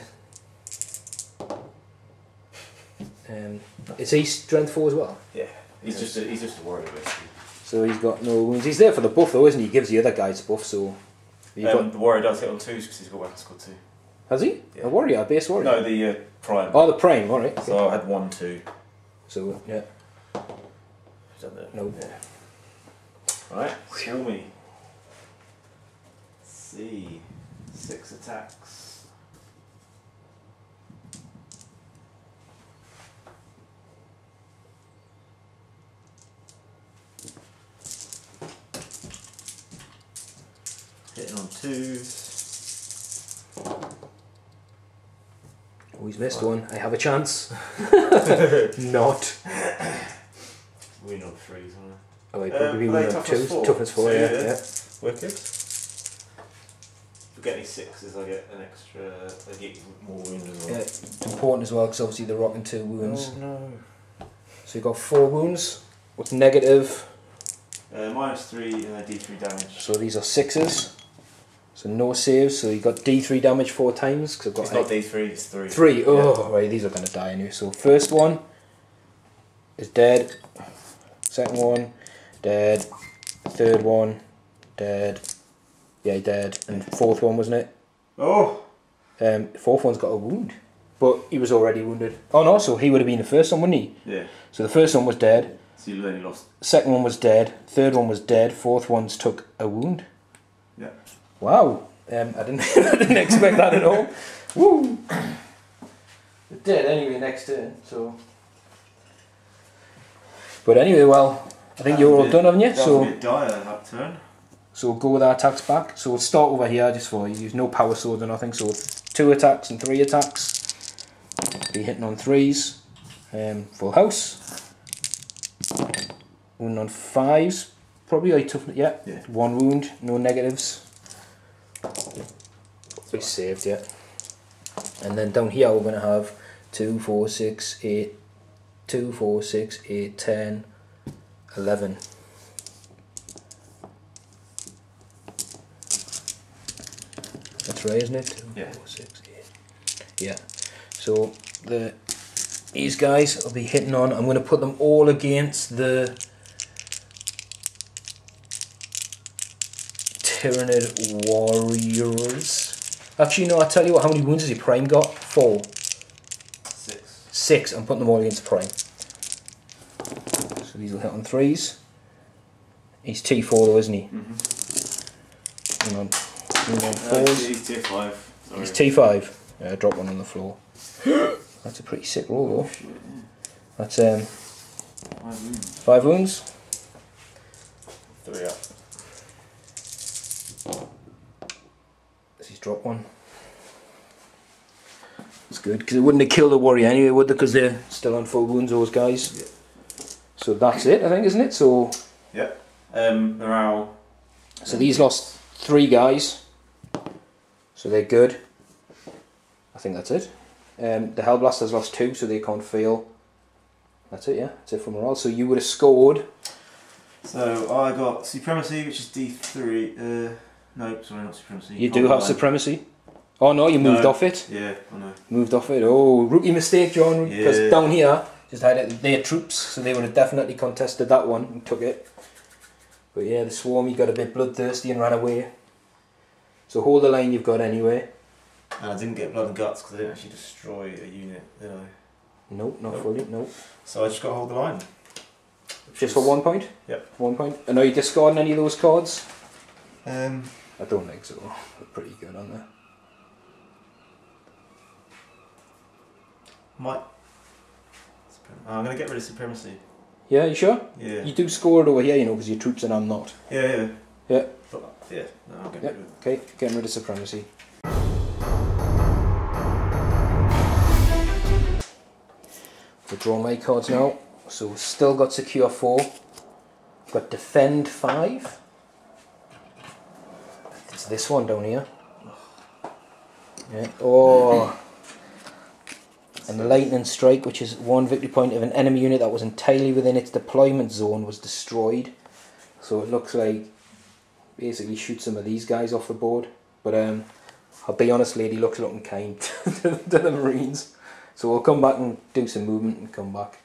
Is he strength 4 as well? Yeah, he's just a warrior basically. So he's got no wounds. He's there for the buff though, isn't he? He gives the other guys buff. So the warrior does hit on 2s because he's got weapon score 2. Has he? Yeah. A warrior, a base warrior? No, the prime. Oh, the prime. All right. So I had 1, 2. So yeah. Who's done that? No. Yeah. Right, Swarmy. Let's see. 6 attacks. Hitting on 2s. Oh, he's missed one. I have a chance. Not. Win on 3s, aren't I? Oh, he probably win on 2s. 4. Toughness 4, yeah. Wicked. If you get any 6s, I get an extra. I get more wounds as well. Yeah, it's important as well because obviously they're rocking 2 wounds. Oh no. So you've got 4 wounds. What's negative? -3 and a D3 damage. So these are 6s. So no saves. So you got D3 damage 4 times. Cause I've got It's not D3, it's 3. 3. Oh, right. These are going to die anyway. So first one is dead. Second one, dead. Third one, dead. Yeah, dead. And fourth one, wasn't it? Oh! Fourth one's got a wound. But he was already wounded. Oh no, so he would have been the first one, wouldn't he? Yeah. So the first one was dead. So you only lost. Second one was dead. Third one was dead. Fourth one's took a wound. Yeah. Wow. I didn't I didn't expect that at all. Woo! They're dead anyway next turn, so. But anyway, well, I think you're all done, haven't you? So a bit dire that turn. So we'll go with our attacks back. So we'll start over here just for you. Use no power swords or nothing. So 2 attacks and 3 attacks. Be hitting on 3s. Full house. Wound on 5s. Probably like tough. Yeah. 1 wound. No negatives. But he's saved, yeah. And then down here we're going to have 2, 4, 6, 8, 2, 4, 6, 8, 10, 11. That's right, isn't it? 2, yeah. 4, 6, 8. Yeah. So these guys will be hitting on. I'm going to put them all against the Tyranid warriors. Actually, no, I'll tell you what, how many wounds has your Prime got? 4. 6. 6. I'm putting them all against Prime. So these will hit on 3s. He's T4 though, isn't he? Mm-hmm. On 4s. He's Tier 5. Sorry. He's T5. Yeah, drop one on the floor. That's a pretty sick roll though. Oh, shit, yeah. That's 5 wounds. 5 wounds. 3 up. He's dropped one. It's good, because it wouldn't have killed the warrior anyway, would they? Because they're still on full wounds, those guys. Yeah. So that's it, I think, isn't it? So yeah. Morale. So these lost 3 guys. So they're good. I think that's it. The Hellblasters lost 2, so they can't fail. That's it, yeah. That's it for morale. So you would have scored. So I got Supremacy, which is D3. No, sorry, not Supremacy. You do have Supremacy. Oh no, you moved off it. Yeah, I know. Moved off it. Oh, rookie mistake, John. Because Yeah. down here, just had it. They had troops, so they would have definitely contested that one and took it. But yeah, the Swarm, you got a bit bloodthirsty and ran away. So hold the line you've got anyway. And I didn't get Blood and Guts because I didn't actually destroy a unit, did I? Nope, not fully, nope. So I just got to hold the line. Just for 1 point? Yep. 1 point. And are you discarding any of those cards? Um, I don't think so. They're pretty good, aren't they? might. I'm going to get rid of Supremacy. Yeah, you sure? Yeah. You do score it over here, you know, because your troops and I'm not. Yeah. Yeah. But, yeah, no, I'll get Yeah. rid of it. Okay, getting rid of Supremacy. We'll draw my cards now. So we've still got Secure 4. Got Defend 5. It's this one down here. Yeah. Oh. And the Lightning Strike, which is 1 victory point of an enemy unit that was entirely within its deployment zone, was destroyed. So it looks like basically shoot some of these guys off the board. But I'll be honest, lady, looks looking kind to the Marines. So we'll come back and do some movement and come back.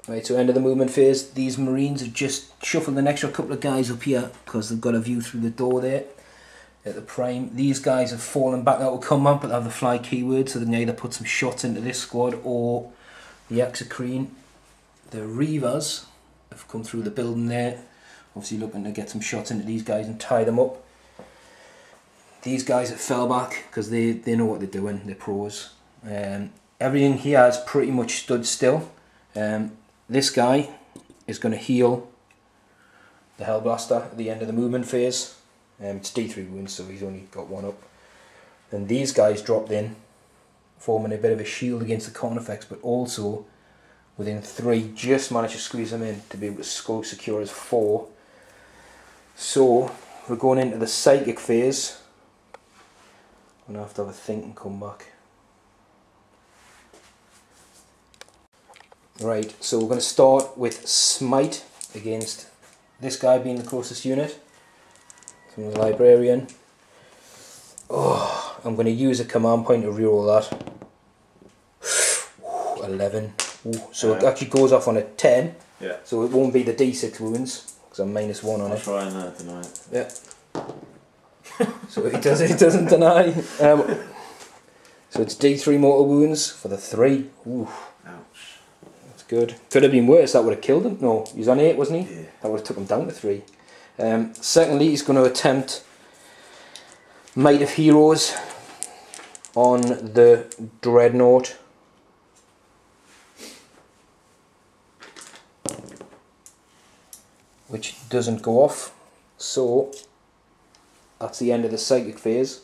Right, so end of the movement phase. These Marines have just shuffled an extra couple of guys up here because they've got a view through the door there at the Prime. These guys have fallen back out of combat, but they have the fly keyword, so they can either put some shots into this squad or the Exocrine. The Reavers have come through the building there, obviously looking to get some shots into these guys and tie them up. These guys have fell back because they know what they're doing, they're pros. Everything here has pretty much stood still. This guy is going to heal the Hellblaster at the end of the movement phase. It's D3 wounds, so he's only got 1 up. And these guys dropped in, forming a bit of a shield against the con effects, but also within 3, just managed to squeeze them in to be able to score secure as 4. So we're going into the psychic phase. I'm going to have a think and come back. Right, so we're going to start with Smite against this guy being the closest unit. So the Librarian. Oh, I'm going to use a command point to reroll that. 11. Ooh, so it actually goes off on a 10. Yeah. So it won't be the D6 wounds because I'm -1 on I'll it. try and deny it. Yeah. So it doesn't deny. So it's D3 mortal wounds for the 3. Ooh. Ouch. That's good. Could have been worse. That would have killed him. No, he was on 8, wasn't he? Yeah. That would have took him down to 3. Secondly, he's going to attempt Might of Heroes on the Dreadnought. Which doesn't go off. So that's the end of the psychic phase.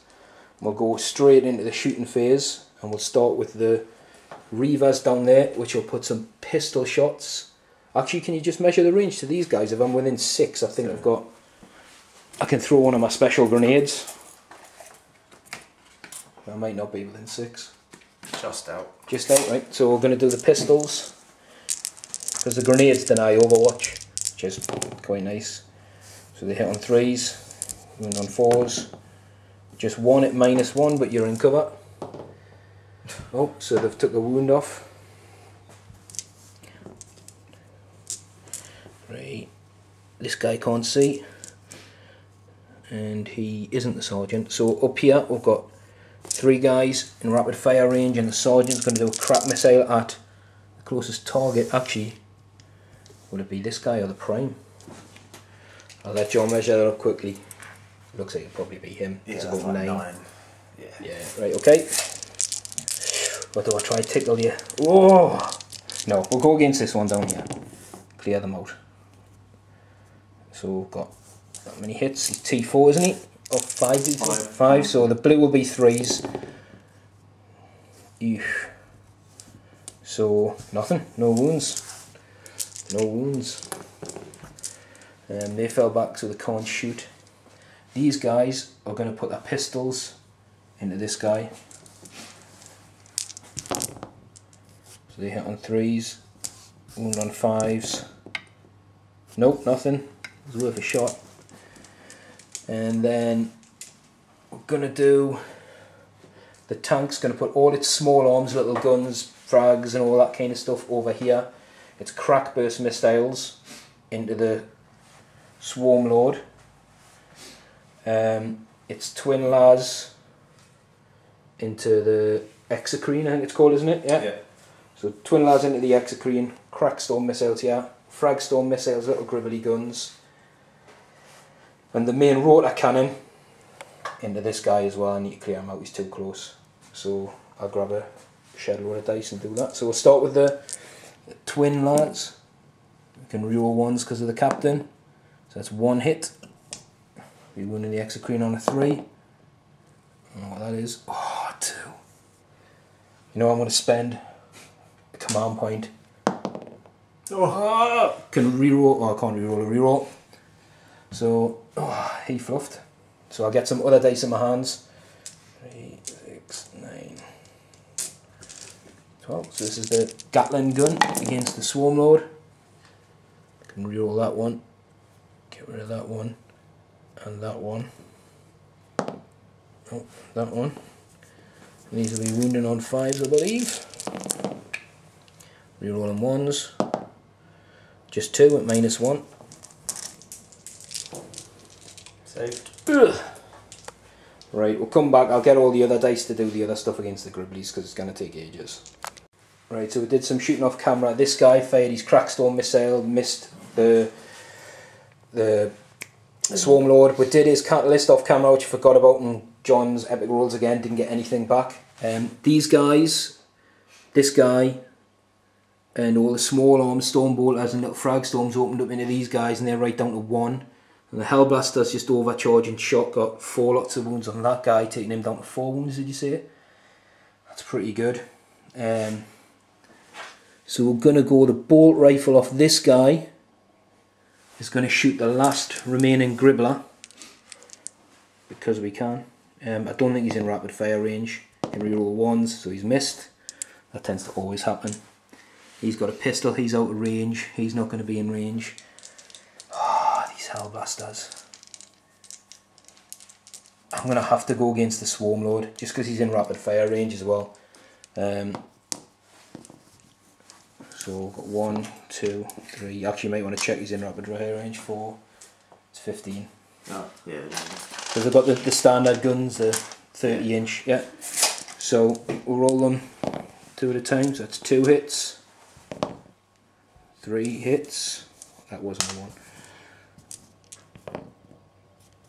We'll go straight into the shooting phase, and we'll start with the Reavers down there, which will put some pistol shots. Actually, can you just measure the range to these guys? If I'm within 6, I think I can throw one of my special grenades. I might not be within 6. Just out. Just out, right? So we're going to do the pistols. Because the grenades deny overwatch, which is quite nice. So they hit on 3s, wound on 4s. Just 1 at -1, but you're in cover. Oh, so they've took a wound off. Right. This guy can't see. And he isn't the sergeant. So up here we've got 3 guys in rapid fire range, and the sergeant's going to do a crack missile at the closest target. Actually, would it be this guy or the prime? I'll let John measure that up quickly. Looks like it'll probably be him. Yeah, it's about about 9. Yeah, right, okay. What do I try to tickle you? Oh! No, we'll go against this one down here. Clear them out. So we've got that many hits. He's T4, isn't he? Or 5, did you say? 5, so the blue will be 3s. Eesh. So, nothing. No wounds. No wounds. They fell back so they can't shoot. These guys are going to put their pistols into this guy. So they hit on 3s, wound on 5s. Nope, nothing. It was worth a shot. And then we're going to do, the tank's going to put all its small arms, little guns, frags and all that kind of stuff over here. It's crack burst missiles into the swarm lord. It's twin las into the exocrine, I think it's called, isn't it? Yeah. So twin las into the exocrine, crack storm missiles here, frag storm missiles, little gribbly guns, and the main rotor cannon into this guy as well. I need to clear him out, he's too close. So I'll grab a shed load of dice and do that. So we'll start with the twin lads. We can reroll 1s because of the captain. So that's 1 hit. We win in the exocrine on a 3. I don't know what that is. Oh, 2. You know, I'm going to spend a command point. Oh, can reroll. Oh, I can't reroll a reroll. So, he fluffed. So I'll get some other dice in my hands. 3, 6, 9, 12. So this is the Gatling gun against the Swarm Lord. I can reroll that one. Get rid of that one. And that one. Oh, that one. And these will be wounding on 5s, I believe. Rerolling 1s. Just 2 at -1. Saved. Ugh. Right, we'll come back. I'll get all the other dice to do the other stuff against the Gribblies because it's going to take ages. Right, so we did some shooting off camera. This guy fired his crackstorm missile, missed the Swarm Lord, but did his catalyst off camera, which I forgot about in John's epic rolls again. Didn't get anything back. These guys, this guy, and all the small arms storm bolters and little frag storms opened up into these guys, and they're right down to 1. And the Hellblaster's just overcharging shot, got 4 lots of wounds on that guy, taking him down to 4 wounds, did you say? That's pretty good. So we're going to go the bolt rifle off this guy. Is going to shoot the last remaining Gribbler. Because we can. I don't think he's in rapid fire range. Can reroll 1s, so he's missed. That tends to always happen. He's got a pistol, he's out of range. He's not going to be in range. These Hellblasters. I'm going to have to go against the Swarm Lord, just because he's in rapid fire range as well. So we've got 1, 2, 3. You actually might want to check he's in rapid fire range. 4. It's 15. Oh, yeah. Because they've got the standard guns, the 30-inch. Yeah. So we'll roll them 2 at a time. So that's 2 hits. 3 hits. That wasn't the one.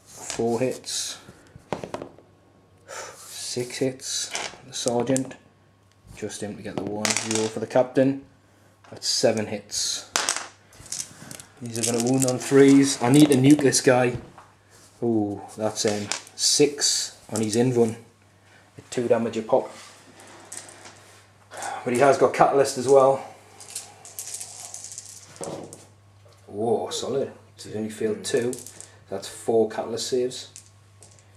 4 hits. 6 hits. The sergeant. Just him to get the 1. 0 for the captain. That's 7 hits. These are going to wound on 3s. I need to nuke this guy. Oh, that's 6 on his invuln. With 2 damage a pop. But he has got catalyst as well. Whoa, solid. So he's only failed 2. That's 4 catalyst saves.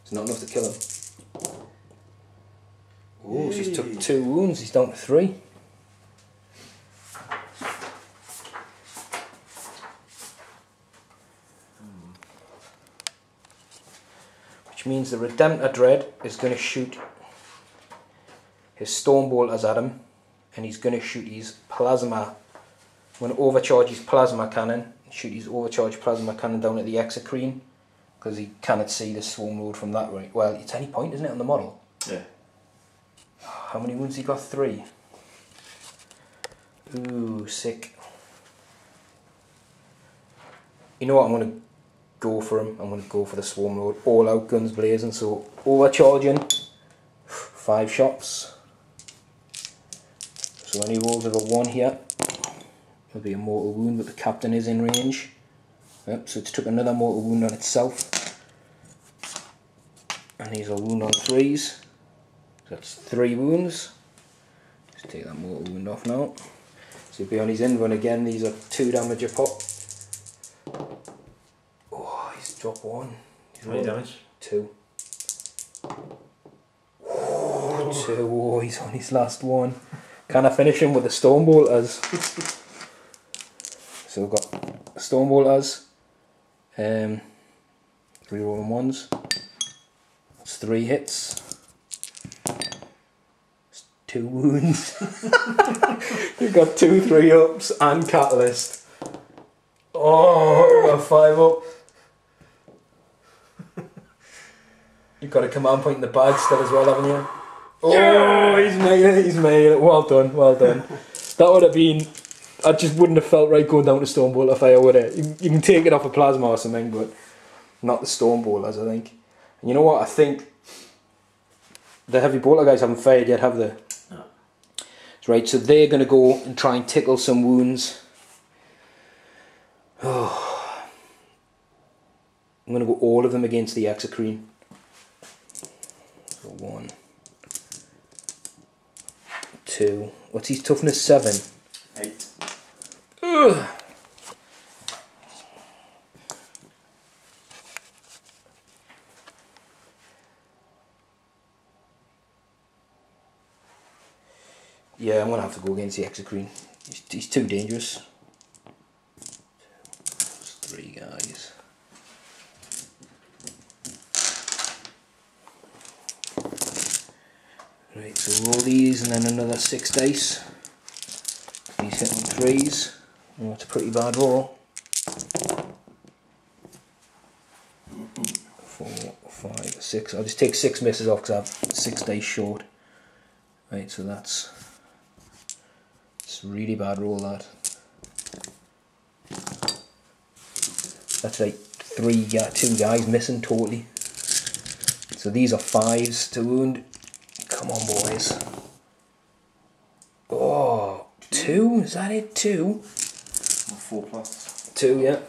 It's not enough to kill him. Oh, so he's took 2 wounds, he's down to 3. Which means the Redemptor Dread is going to shoot his Storm Bolters at him, and he's going to shoot his plasma. I'm going to overcharge his plasma cannon, shoot his overcharged plasma cannon down at the Exocrine, because he cannot see the Swarm Lord from that way. Well, it's any point, isn't it, on the model? Yeah. How many wounds he got? 3. Ooh, sick. You know what, I'm going to go for him. I'm going to go for the Swarm Lord. All out, guns blazing, so overcharging. 5 shots. So when he rolls with a 1 here, it'll be a mortal wound, but the captain is in range. Yep, so it's took another mortal wound on itself. And he's a wound on 3s. That's 3 wounds. Just take that mortal wound off now. So he'll be on his end run again. These are 2 damage a pop. Oh, he's dropped 1. How many damage? 2. Oh, 2. Oh, he's on his last one. Can I finish him with the Storm Bolters? So we've got Storm Bolters. 3 rolling 1s. That's 3 hits. 2 wounds. You've got 2 3-ups and Catalyst. Oh, you've got 5 up. You've got a command point in the bag still as well, haven't you? Oh, yeah! He's made it. Well done, well done. That would have been... I just wouldn't have felt right going down to Storm Bolter fire, would it? You can take it off a plasma or something, but not the Storm Bolters, I think. And you know what? I think the heavy bolter guys haven't fired yet, have they? No. Right, so they're going to go and try and tickle some wounds. Oh. I'm going to go all of them against the Exocrine. So 1, 2. What's his toughness? 7. 8. Ugh. Yeah, I'm going to have to go against the Exocrine. He's too dangerous. There's 3 guys. Right, so roll these and then another 6 dice. These hit on 3s. Oh, that's a pretty bad roll. 4, 5, 6. I'll just take 6 misses off because I have 6 dice short. Right, so that's... It's a really bad roll, that. That's like 2 guys missing totally. So these are 5s to wound. Come on, boys. Oh, 2? Is that it? 2? 4 plus. 2, yeah.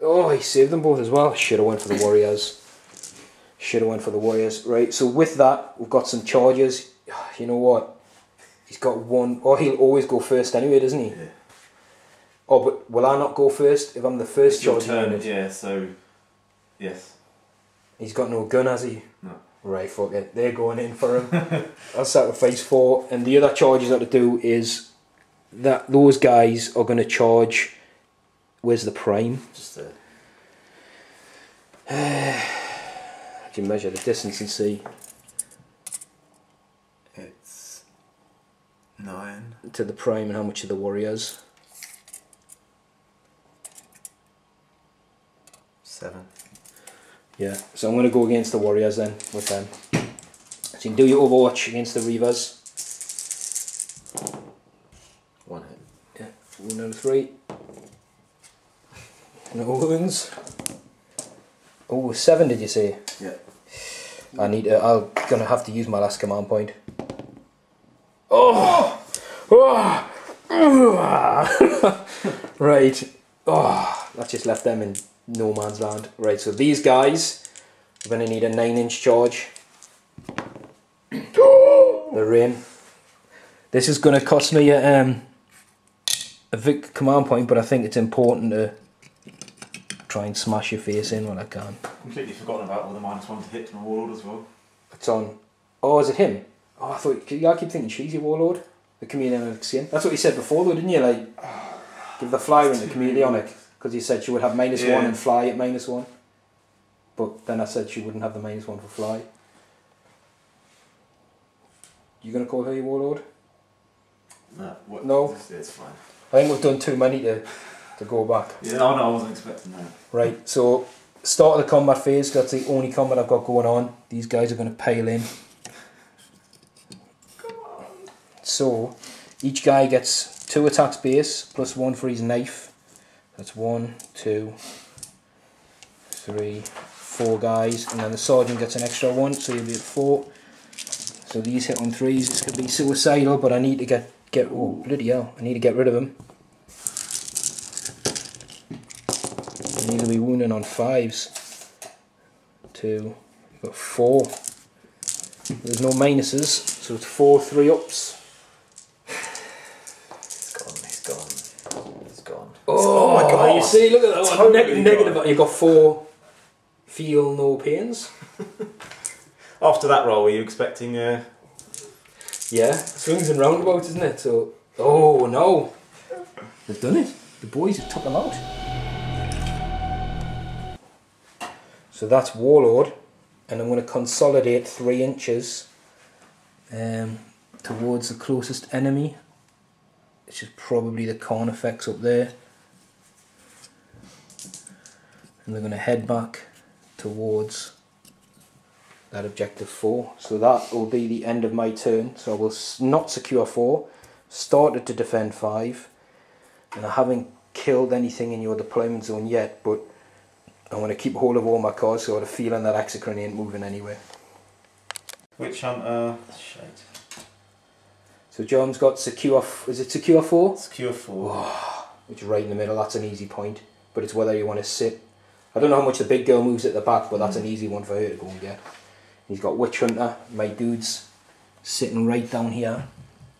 Oh, he saved them both as well. Should have went for the Warriors. Should have went for the Warriors. Right, so with that, we've got some charges. You know what? He's got 1. Oh, he'll always go first anyway, doesn't he? Yeah. Oh, but will I not go first if I'm the first charge unit? Yeah, so... Yes. He's got no gun, has he? No. Right, fuck it. They're going in for him. I'll sacrifice 4. And the other charges I have to do is that those guys are going to charge... Where's the prime? Just there. I can measure the distance and see. It's 9. To the prime and how much are the Warriors? 7. Yeah, so I'm going to go against the Warriors then, with them. So you can do your Overwatch against the Reavers. 1 hit. Yeah, wound out of 3. No wounds. Oh, 7 did you say? Yeah. I'm gonna have to use my last command point. Oh! Oh! Right. Oh, that just left them in no man's land. Right, so these guys are going to need a 9-inch charge. They're in. This is going to cost me a command point, but I think it's important to try and smash your face in when I can. Completely forgotten about all the -1 to hit from a warlord as well. It's on. Oh, is it him? Oh, I keep thinking she's your warlord. The chameleon skin. That's what you said before though, didn't you? Like, give the flyer in the chameleonic. Because you said she would have -1 and fly at -1. But then I said she wouldn't have the -1 for fly. You going to call her your warlord? No? It's fine. I think we've done too many to go back. Yeah, no, I wasn't expecting that. Right, so start of the combat phase, that's the only combat I've got going on. These guys are going to pile in. Come on. So, each guy gets 2 attacks base, +1 for his knife. That's 1, 2, 3, 4 guys, and then the sergeant gets an extra 1, so you'll be at 4. So these hit on 3s, this could be suicidal, but I need to get oh bloody hell, I need to get rid of him. I need to be wounding on 5s. 2, we've got 4. There's no minuses, so it's 4 3-ups. It's gone. Oh my god, you see, look at that one. Negative. You've got 4 feel no pains. After that roll, were you expecting Yeah, swings and roundabouts, isn't it? So, oh no, they've done it. The boys have took them out. So that's Warlord, and I'm going to consolidate 3 inches towards the closest enemy, which is probably the Carnifex up there. And they're going to head back towards that objective 4. So that will be the end of my turn. So I will not secure 4, started to defend 5, and I haven't killed anything in your deployment zone yet, but I'm going to keep hold of all my cards, so I have a feeling that Exocrine ain't moving anywhere. Witch Hunter? Shite. So John's got secure, is it secure 4? Secure 4. Oh, which is right in the middle, that's an easy point. But it's whether you want to sit. I don't know how much the big girl moves at the back, but that's an easy one for her to go and get. He's got Witch Hunter, my dude's sitting right down here.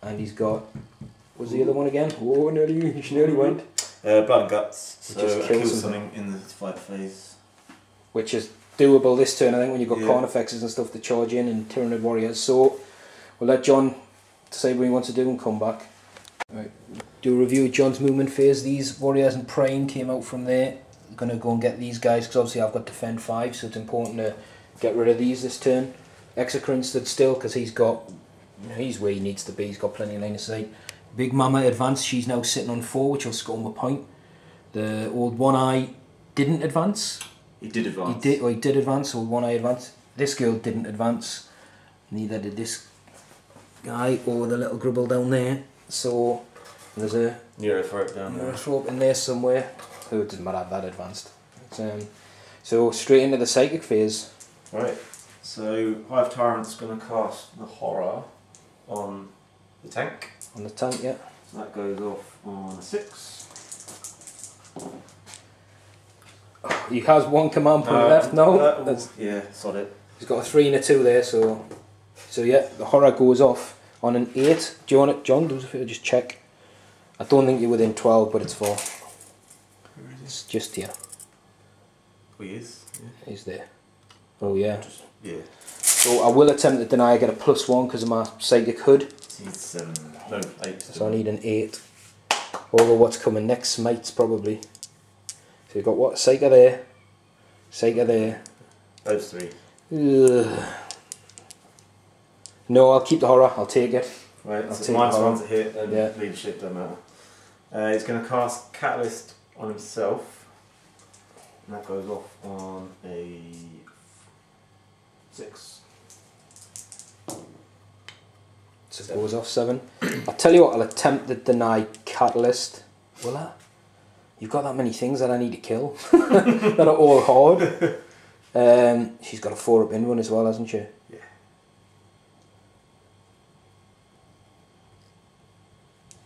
And he's got, what's the other one again? Oh, she nearly went. Blood and Guts, so just kill kills something in the fight phase. Which is doable this turn, I think, when you've got Yeah. Carnifexes and stuff to charge in and Tyranid warriors. So we'll let John decide what he wants to do and come back. Right. Do a review of John's movement phase. These warriors and Prime came out from there. I'm going to go and get these guys because obviously I've got defend 5, so it's important to get rid of these this turn. Exocrine stood still because he's where he needs to be. He's got plenty of line of sight. Big Mama advanced. She's now sitting on 4, which will score him a point. The old One Eye didn't advance. He did advance. He did advance. Old One Eye advanced. This girl didn't advance. Neither did this guy or the little grubble down there. So there's a Neurothrope down there. Neurothrope in there somewhere. Oh, it doesn't matter that advanced. So straight into the psychic phase. Right. So Hive Tyrant's going to cast the Horror on the tank. On the tank, yeah. So that goes off on a 6. He has 1 command point left. No, yeah, solid. He's got a 3 and a 2 there. So yeah, the Horror goes off on an 8. Do you want it, John? Do us a favor, just check. I don't think you're within 12, but it's 4. It's just here. Oh, he is. Yeah. He's there. Oh yeah. Yeah. So I will attempt to deny. I get a +1 because of my psychic hood. He's 7. No, 8. So I need an 8. Although what's coming next, smites probably. So you've got what? Psyker there. Psyker there. Those 3. Ugh. No, I'll keep the Horror. I'll take it. Right, I'll so take -1 to hit and yeah. leadership don't matter. He's going to cast Catalyst on himself. And that goes off on a 6. So it goes off 7. I'll tell you what, I'll attempt to deny Catalyst. Will I? You've got that many things that I need to kill. That are all hard. She's got a 4-up in one as well, hasn't she? Yeah.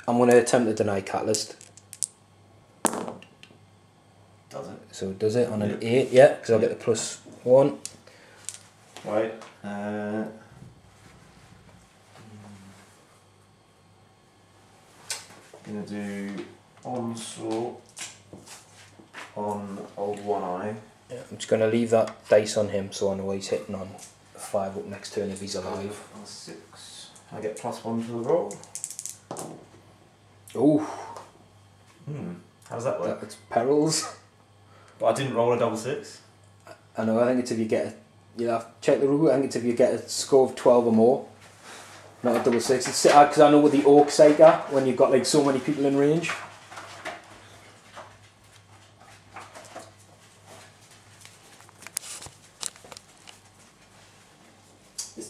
I'm going to attempt to deny Catalyst. Does it? So does it on an 8? Yeah, because I'll get the +1. Right. Gonna do onslaught on old One Eye. Yeah, I'm just going to leave that dice on him so I know he's hitting on 5 up next turn if he's alive. On 6. I get +1 to the roll. Oh. How does that work? That's perils. But I didn't roll a double 6. I know, I think it's if you get a, you have to check the rule, I think it's if you get a score of 12 or more. Not a double 6. It's because I know with the orc sake when you've got like so many people in range.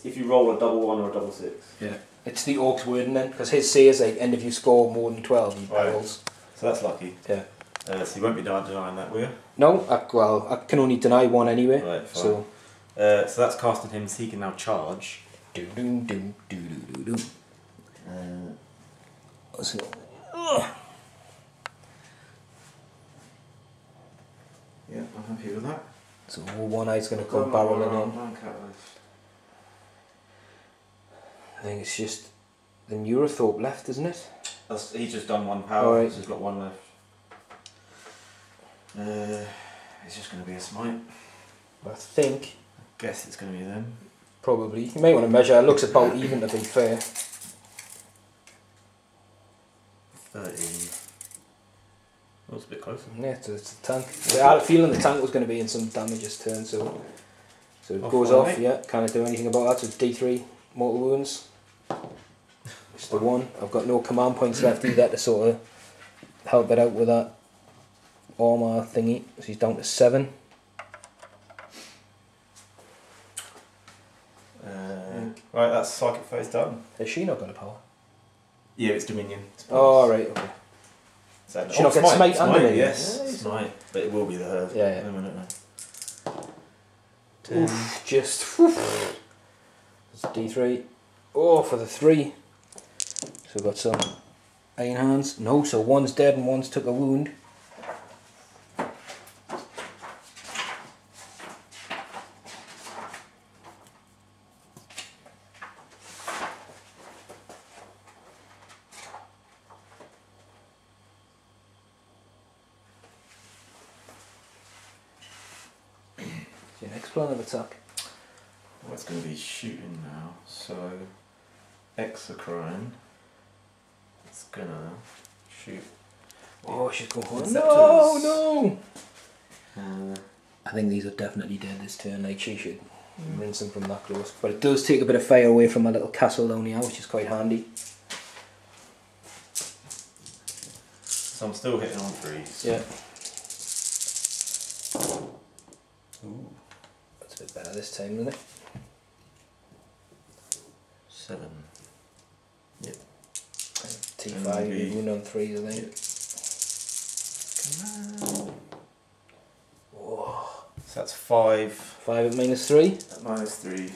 If you roll a double 1 or a double 6. Yeah. It's the orc's wording then, because his says like, and if you score more than 12, he perils. So that's lucky. Yeah. So you won't be denying that, will you? No, I can only deny one anyway. Right, fine. So that's casting him, so he can now charge. Do do do do do do. So, yeah, I'm happy with that. so one eye's going to come barreling in. I think it's just the Neurothorpe left, isn't it? He's just done 1 power, right. so he's got 1 left. It's just going to be a smite. I think. Guess it's going to be them. Probably. You may want to measure. It looks about even to be fair. 13. That was a bit closer. Yeah, it's a tank. I had a feeling the tank was going to be in some damage this turn, so it goes off. Yeah, can't do anything about that. So it's D3 mortal wounds. It's the 1. I've got no command points left either to sort of help it out with that armor thingy. So he's down to 7. Right, that's psychic phase done. Has she not got a power? Yeah, it's Dominion. Oh, right, okay. So, she not get smite and Dominion? Yes, smite, but it will be the hers. Yeah, yeah. No, no, no. Oof, just. Oof. It's D3. Oh, for the 3. So we've got some iron hands. No, so one's dead and one's took a wound. Your next plan of attack. Well, it's going to be shooting now, so Exocrine is going to shoot. Oh, she's going for it. Receptors. No, no! I think these are definitely dead this turn, like she should rinse them from that close. But it does take a bit of fire away from my little castle down here, which is quite handy. So I'm still hitting on 3s. Yeah. Ooh. That's a bit better this time, isn't it? 7. Yep. T5, you win on 3s, I think. Come on. Whoa. So that's 5. 5 at -3. At -3.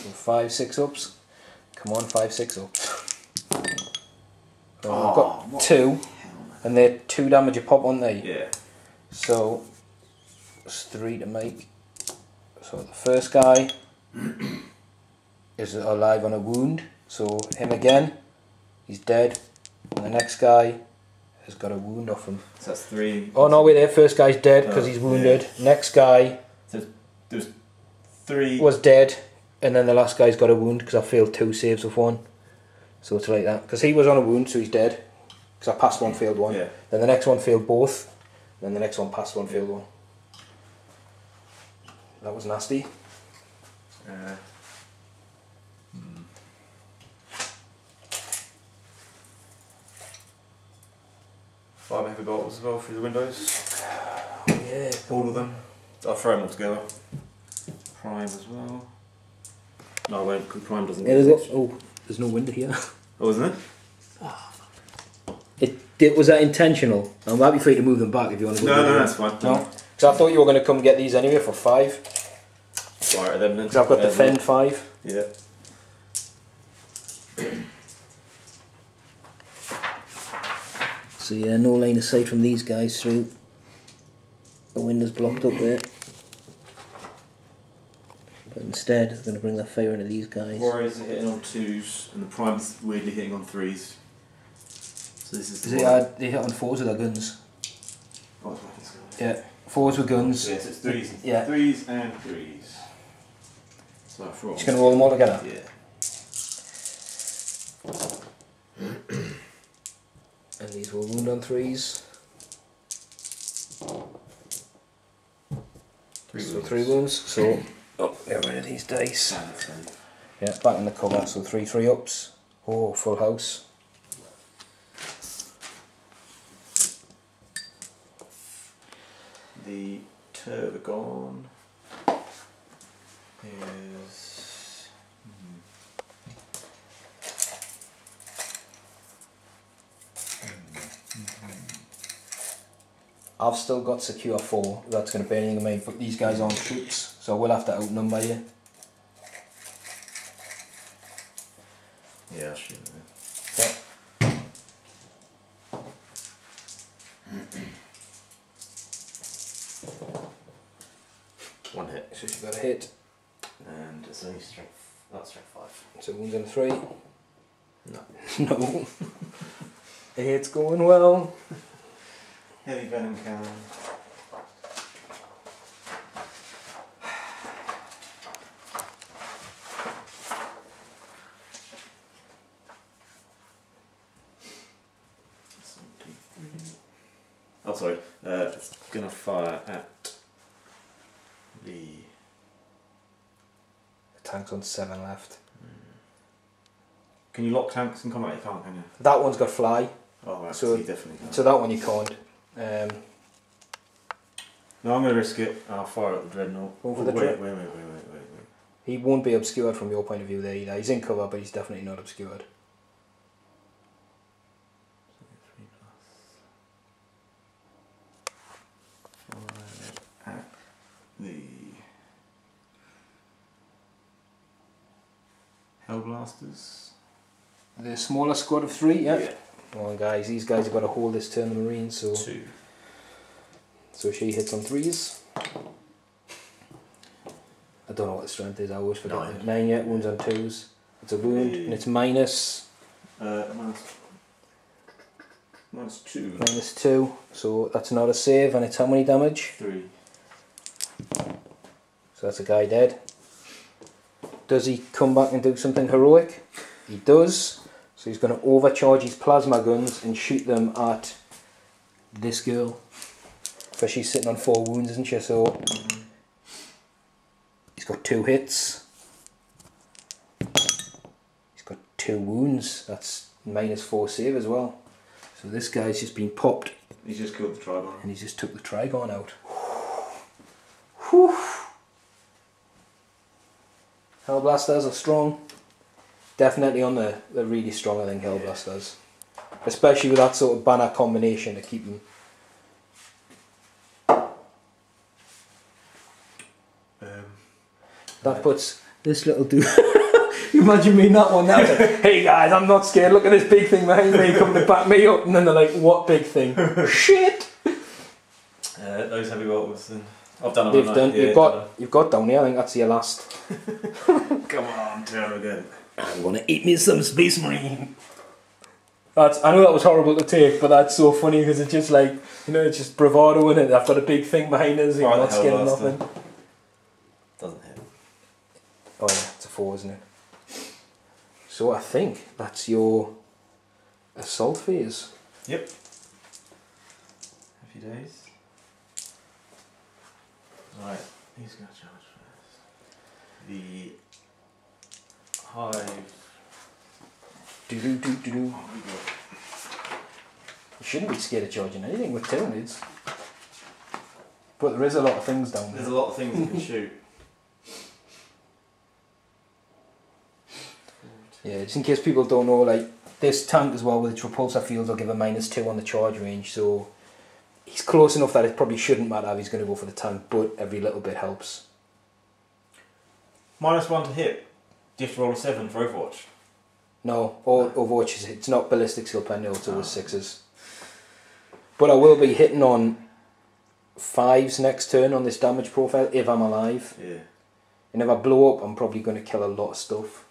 And 5 6-ups. Come on, 5 6-ups. Oh, I've got 2, and they're 2 damage a pop, aren't they? Yeah. So it's 3 to make. So the first guy is alive on a wound, so him again, he's dead. And the next guy has got a wound off him. So that's 3. Oh no, wait there, first guy's dead because he's wounded. Yeah. Next guy So there's 3. was dead, and then the last guy's got a wound because I failed 2 saves with 1. So it's like that. Because he was on a wound, so he's dead. Because I passed 1, failed 1. Yeah. Then the next one failed both. Then the next one passed 1, failed 1. That was nasty. Five heavy bolts as well through the windows. Yeah. All of them. I'll throw them all together. Prime as well. No, I won't, because Prime doesn't Yeah, get there's no window here. Oh, isn't it? Was that intentional? I'm happy for you to move them back if you want to go. No, that's fine. No? Because I thought you were going to come get these anyway for 5. Alright then. Because I've got defend 5. Yeah. So yeah, no line of sight from these guys through. The window's blocked up there. But instead, I'm going to bring that fire into these guys. Warriors are hitting on 2s, and the Prime's weirdly hitting on 3s. So this is the They hit on 4s with their guns. Oh, it's weapons guys. Yeah, 4s with guns. Yes, it's 3s. Yeah. 3s and 3s. So for all. Just going to roll them all together? Yeah. And these will wound on 3s. So 3 wounds. So, oh, get rid of these dice. Yeah, back in the cover. So 3 3-ups. Oh, full house. The Turvagon is... I've still got secure 4. That's going to be anything to me, but these guys aren't troops, so we'll have to outnumber you. Yeah, I should. Yeah. One hit. So she's got a hit. And it's only strength. That's strength 5. So wounds on 3. No. No. The hit's going well. Heavy venom cannon. Oh, sorry. It's gonna fire at the Tank's on 7 left. Can you lock tanks in combat? You can't, can you? That one's got fly. Oh, right. So You definitely can. So that one you can't. No, I'm going to risk it. I'll fire at the Dreadnought. Go for the wait. He won't be obscured from your point of view there either. He's in cover, but he's definitely not obscured. 3 plus 5 at the Hellblasters. The smaller squad of 3, yeah. Come on, guys. These guys have got to hold this turn, the Marines. So 2. So she hits on 3s. I don't know what the strength is. I always forget. 9. 9, yeah. Wounds on 2s. It's a wound, and it's minus. Minus 2. Minus 2. So that's not a save, and it's how many damage? 3. So that's a guy dead. Does he come back and do something heroic? He does. So he's going to overcharge his plasma guns and shoot them at this girl. Because she's sitting on 4 wounds, isn't she? So he's got 2 hits. He's got 2 wounds. That's minus 4 save as well. So this guy's just been popped. He's just killed the Trigon. And he's just took the Trigon out. Whew. Hellblasters are strong. Definitely on the really strong, I think, Hellblasters. Especially with that sort of banner combination to keep them. That puts this little dude. You imagine me in that one now. Like, hey guys, I'm not scared. Look at this big thing behind me coming to back me up. And then they're like, what big thing? Shit! Those heavy bolters. I've done They've them. done. Yeah, You've got down here. I think that's your last. Come on, turn again. I'm gonna eat me some Space Marine. I know that was horrible to take, but that's so funny because it's just like, you know, it's just bravado in it. I've got a big thing behind us. You're not scared of nothing. Doesn't hit. Oh yeah, it's a 4, isn't it? So I think that's your assault phase. Yep. A few days. Right, who's going to charge first? The Hive. You shouldn't be scared of charging anything with Tyranids. But there is a lot of things down there. There's a lot of things you can shoot. Yeah, just in case people don't know, like this tank as well with its repulsor fields will give a -2 on the charge range, so he's close enough that it probably shouldn't matter if he's going to go for the tank, but every little bit helps. -1 to hit. Do you have to roll a 7 for Overwatch? No, Overwatch is, it's not ballistic skill penalty, it's always 6s. But I will be hitting on 5s next turn on this damage profile if I'm alive. Yeah. And if I blow up, I'm probably going to kill a lot of stuff.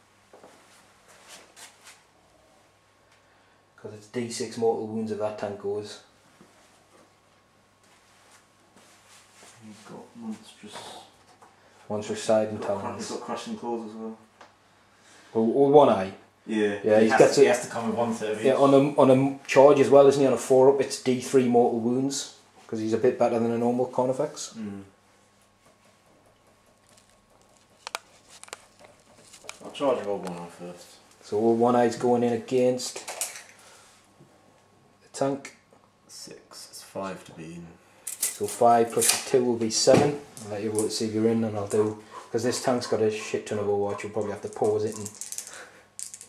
Because it's D6 mortal wounds if that tank goes. You've got monstrous Monstrous side and He's talons. got crushing claws as well. Or one eye. Yeah, he has to come with 1/3 each. Yeah, on a charge as well, isn't he? On a 4-up, it's D3 mortal wounds because he's a bit better than a normal Carnifex. I'll charge your old one first. So all one eye's going in against the tank. 6. It's 5 to be in. So 5 plus 2 will be 7. I'll let you see if you're in, and I'll do, because this tank's got a shit ton of overwatch. You'll probably have to pause it and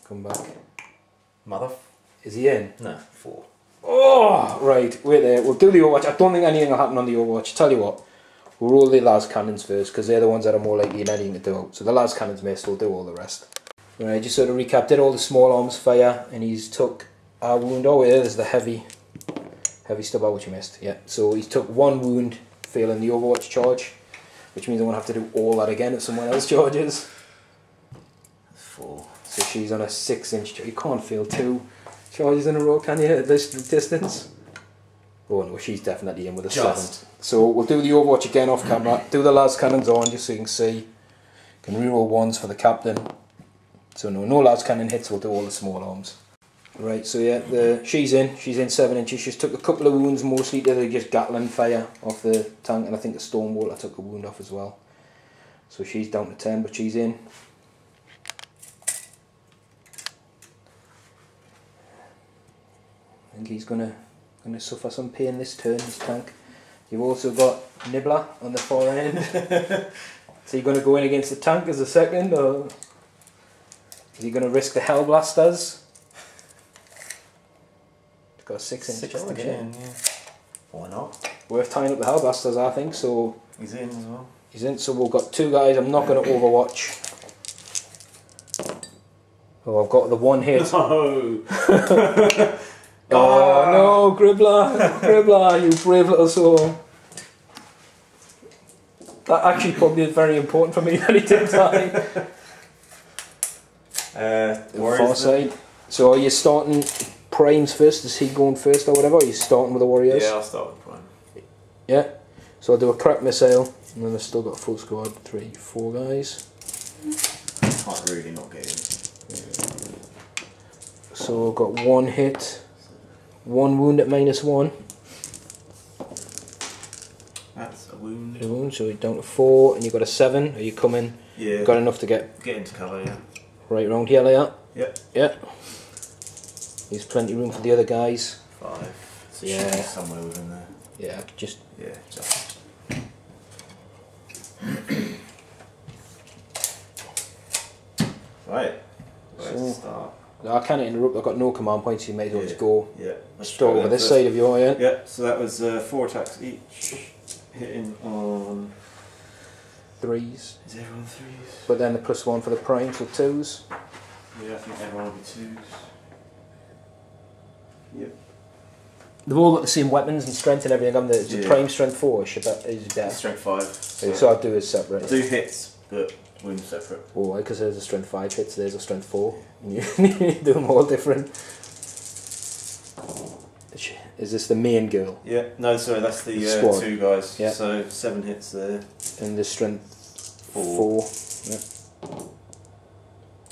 come back. Mother. Is he in? No, 4. Oh, right, wait there. We'll do the overwatch. I don't think anything will happen on the overwatch. Tell you what, we'll roll the las cannons first because they're the ones that are more likely than anything to do out. So the las cannons missed, we'll do all the rest. Right, just sort of recap, did all the small arms fire, and he's took a wound. Oh, yeah, there's the heavy stuff out which you missed. Yeah, so he's took 1 wound failing the overwatch charge, which means I'm going to have to do all that again if someone else charges. 4. So she's on a 6-inch. You can't fail 2 charges in a row, can you, at this distance? Oh no, she's definitely in with a 7. So we'll do the overwatch again off camera. Do the las cannons on just so you can see. You can reroll 1s for the captain. So no las cannon hits, we'll do all the small arms. Right, so yeah, she's in 7 inches. She's took a couple of wounds, mostly to the just Gatling fire off the tank, and I think the Stormwater took a wound off as well. So she's down to 10, but she's in. I think he's gonna suffer some pain this turn, this tank. You've also got Nibbler on the far end. So you're gonna go in against the tank as a second, or is he gonna risk the Hellblasters? He's got a 6-inch charge, again, yeah. Why not? Worth tying up the Hellblasters, I think. So he's in as well. He's in. So we've got 2 guys. I'm not gonna overwatch. Oh, I've got the 1 hit. No. Oh no, Gribbler, you brave little soul. That actually probably is very important for me that he did die. Far side. So are you starting Primes first? Is he going first or whatever? Are you starting with the Warriors? Yeah, I'll start with Prime. Yeah. So I'll do a crack missile, and then I've still got a full squad, 3, 4 guys. Can't really not get in. So I've got 1 hit. 1 wound at -1. That's a wound. A wound, so you're down to 4, and you've got a 7. Are you coming? Yeah. Got enough to get into cover, yeah. right round here, like that? Yep. Yeah. There's plenty of room for the other guys. 5. So yeah. should be somewhere within there. Yeah, just. Yeah, just. Right. Let's start. I can't interrupt, I've got no command points, so you may as well just go. Yeah. Start over this side of your iron. Yeah, so that was 4 attacks each, hitting on 3s. Is everyone 3s? But then the +1 for the primes with 2s. Yeah, I think everyone will be 2s. Yep. They've all got the same weapons and strength and everything, haven't they? It's a prime strength 4, should that is better. Strength 5. So I'll do is separate. I do hits, but wounds separate. Oh, because there's a strength 5 hits, there's a strength 4. And you do them all different. Is this the main girl? Yeah, no, sorry, that's the 2 guys. Yeah. So 7 hits there. And the strength 4. Yeah.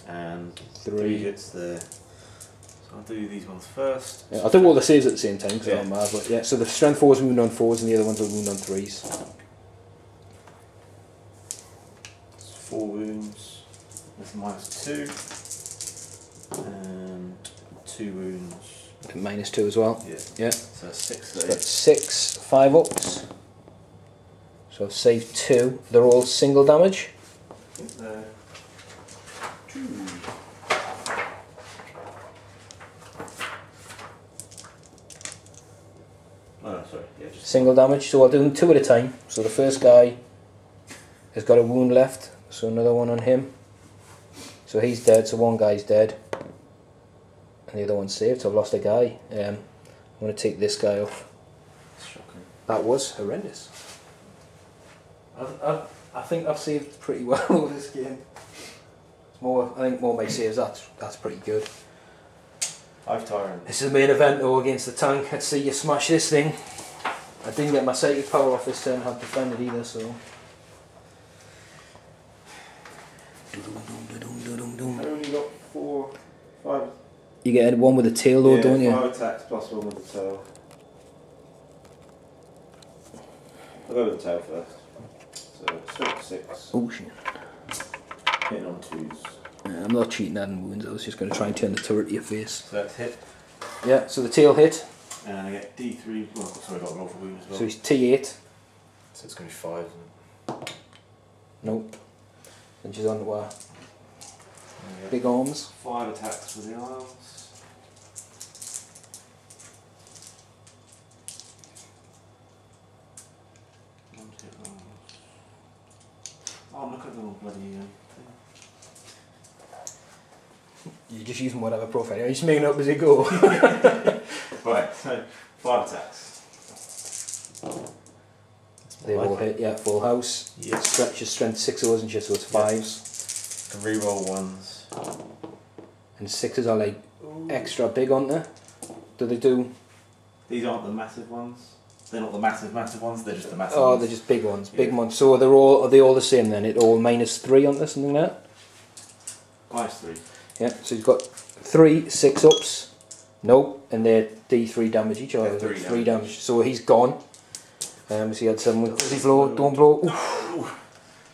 And 3 hits there. So I'll do these ones first. Yeah, I'll do all the saves at the same time because I don't matter. But yeah, so the strength 4 is wound on 4s and the other ones are wound on 3s. It's 4 wounds. That's -2. And 2 wounds. -2 as well. Yeah. Yeah. So 6 there. So that's 6, 5 ups. So I've saved 2. They're all single damage. I think they're 2. Oh, sorry. Yeah, just single damage. So I'll do them 2 at a time. So the first guy has got a wound left. So another one on him. So he's dead. So one guy's dead. And the other one's saved, so I've lost a guy. I'm going to take this guy off. Shocking. That was horrendous. I think I've saved pretty well over this game. I think more my saves, that's pretty good. Hive Tyranids. This is the main event though against the tank. Let's see you smash this thing. I didn't get my psychic power off this turn, I haven't defended either, so. I only got 4 You get one with a tail though, don't you? 5 attacks plus 1 with the tail. I'll go with the tail first. So strength 6. Oh shit. Hitting on 2s. I'm not cheating adding wounds, I was just going to try and turn the turret to your face. So that's hit. Yeah, so the tail hit. And I get D3, well, sorry, I got a roll for wound as well. So he's T8. So it's going to be 5, isn't it? Nope. And she's on the big arms. 5 attacks with the arms. Oh, look at the little bloody thing. You're just using whatever profile. You're just making it up as you go. Right, so 5 attacks. They all hit, yeah, full house. Yep. Stretch is strength 6 wasn't she, so it's 5s. And reroll 1s. And 6s are like extra big, aren't they? Do they do? These aren't the massive ones. They're not the massive ones, they're just the massive Oh, ones. they're just big ones, big ones. So are they all the same then? It all -3 on this, something like that? -3. Yeah, so you've got 3 6-ups. Nope, and they're D3 damage each, or 3 damage. So he's gone. So he had some with he blow, don't blow.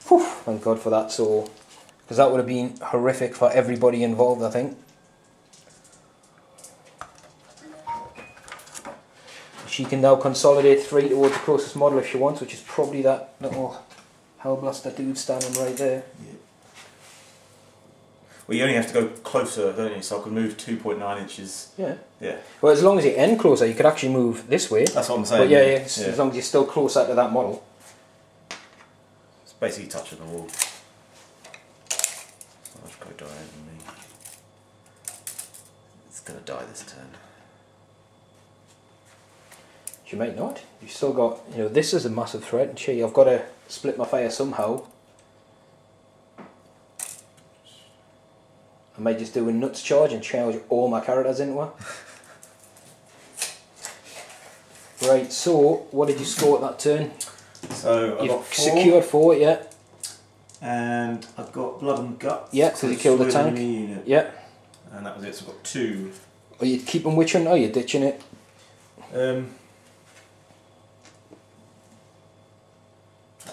Whew, thank God for that. So, because that would have been horrific for everybody involved, I think. She can now consolidate 3 towards the closest model if she wants, which is probably that little Hellblaster dude standing right there. Yeah. Well, you only have to go closer, don't you? So I can move 2.9 inches. Yeah. Yeah. Well, as long as you end closer, you could actually move this way. That's what I'm saying. But yeah, as long as you're still closer to that model. It's basically touching the wall. So I'll just go diagonally. It's going to die this turn. She might not. You've still got, you know, this is a massive threat. And I've got to split my fire somehow. I might just do a nuts charge and charge all my characters into her. Right, so what did you score at that turn? So I got 4. Secured 4, yeah. And I've got blood and guts. Yeah, because you killed the tank. Unit. Yeah. And that was it, so I've got 2. Are you keeping witch hunt or are you ditching it?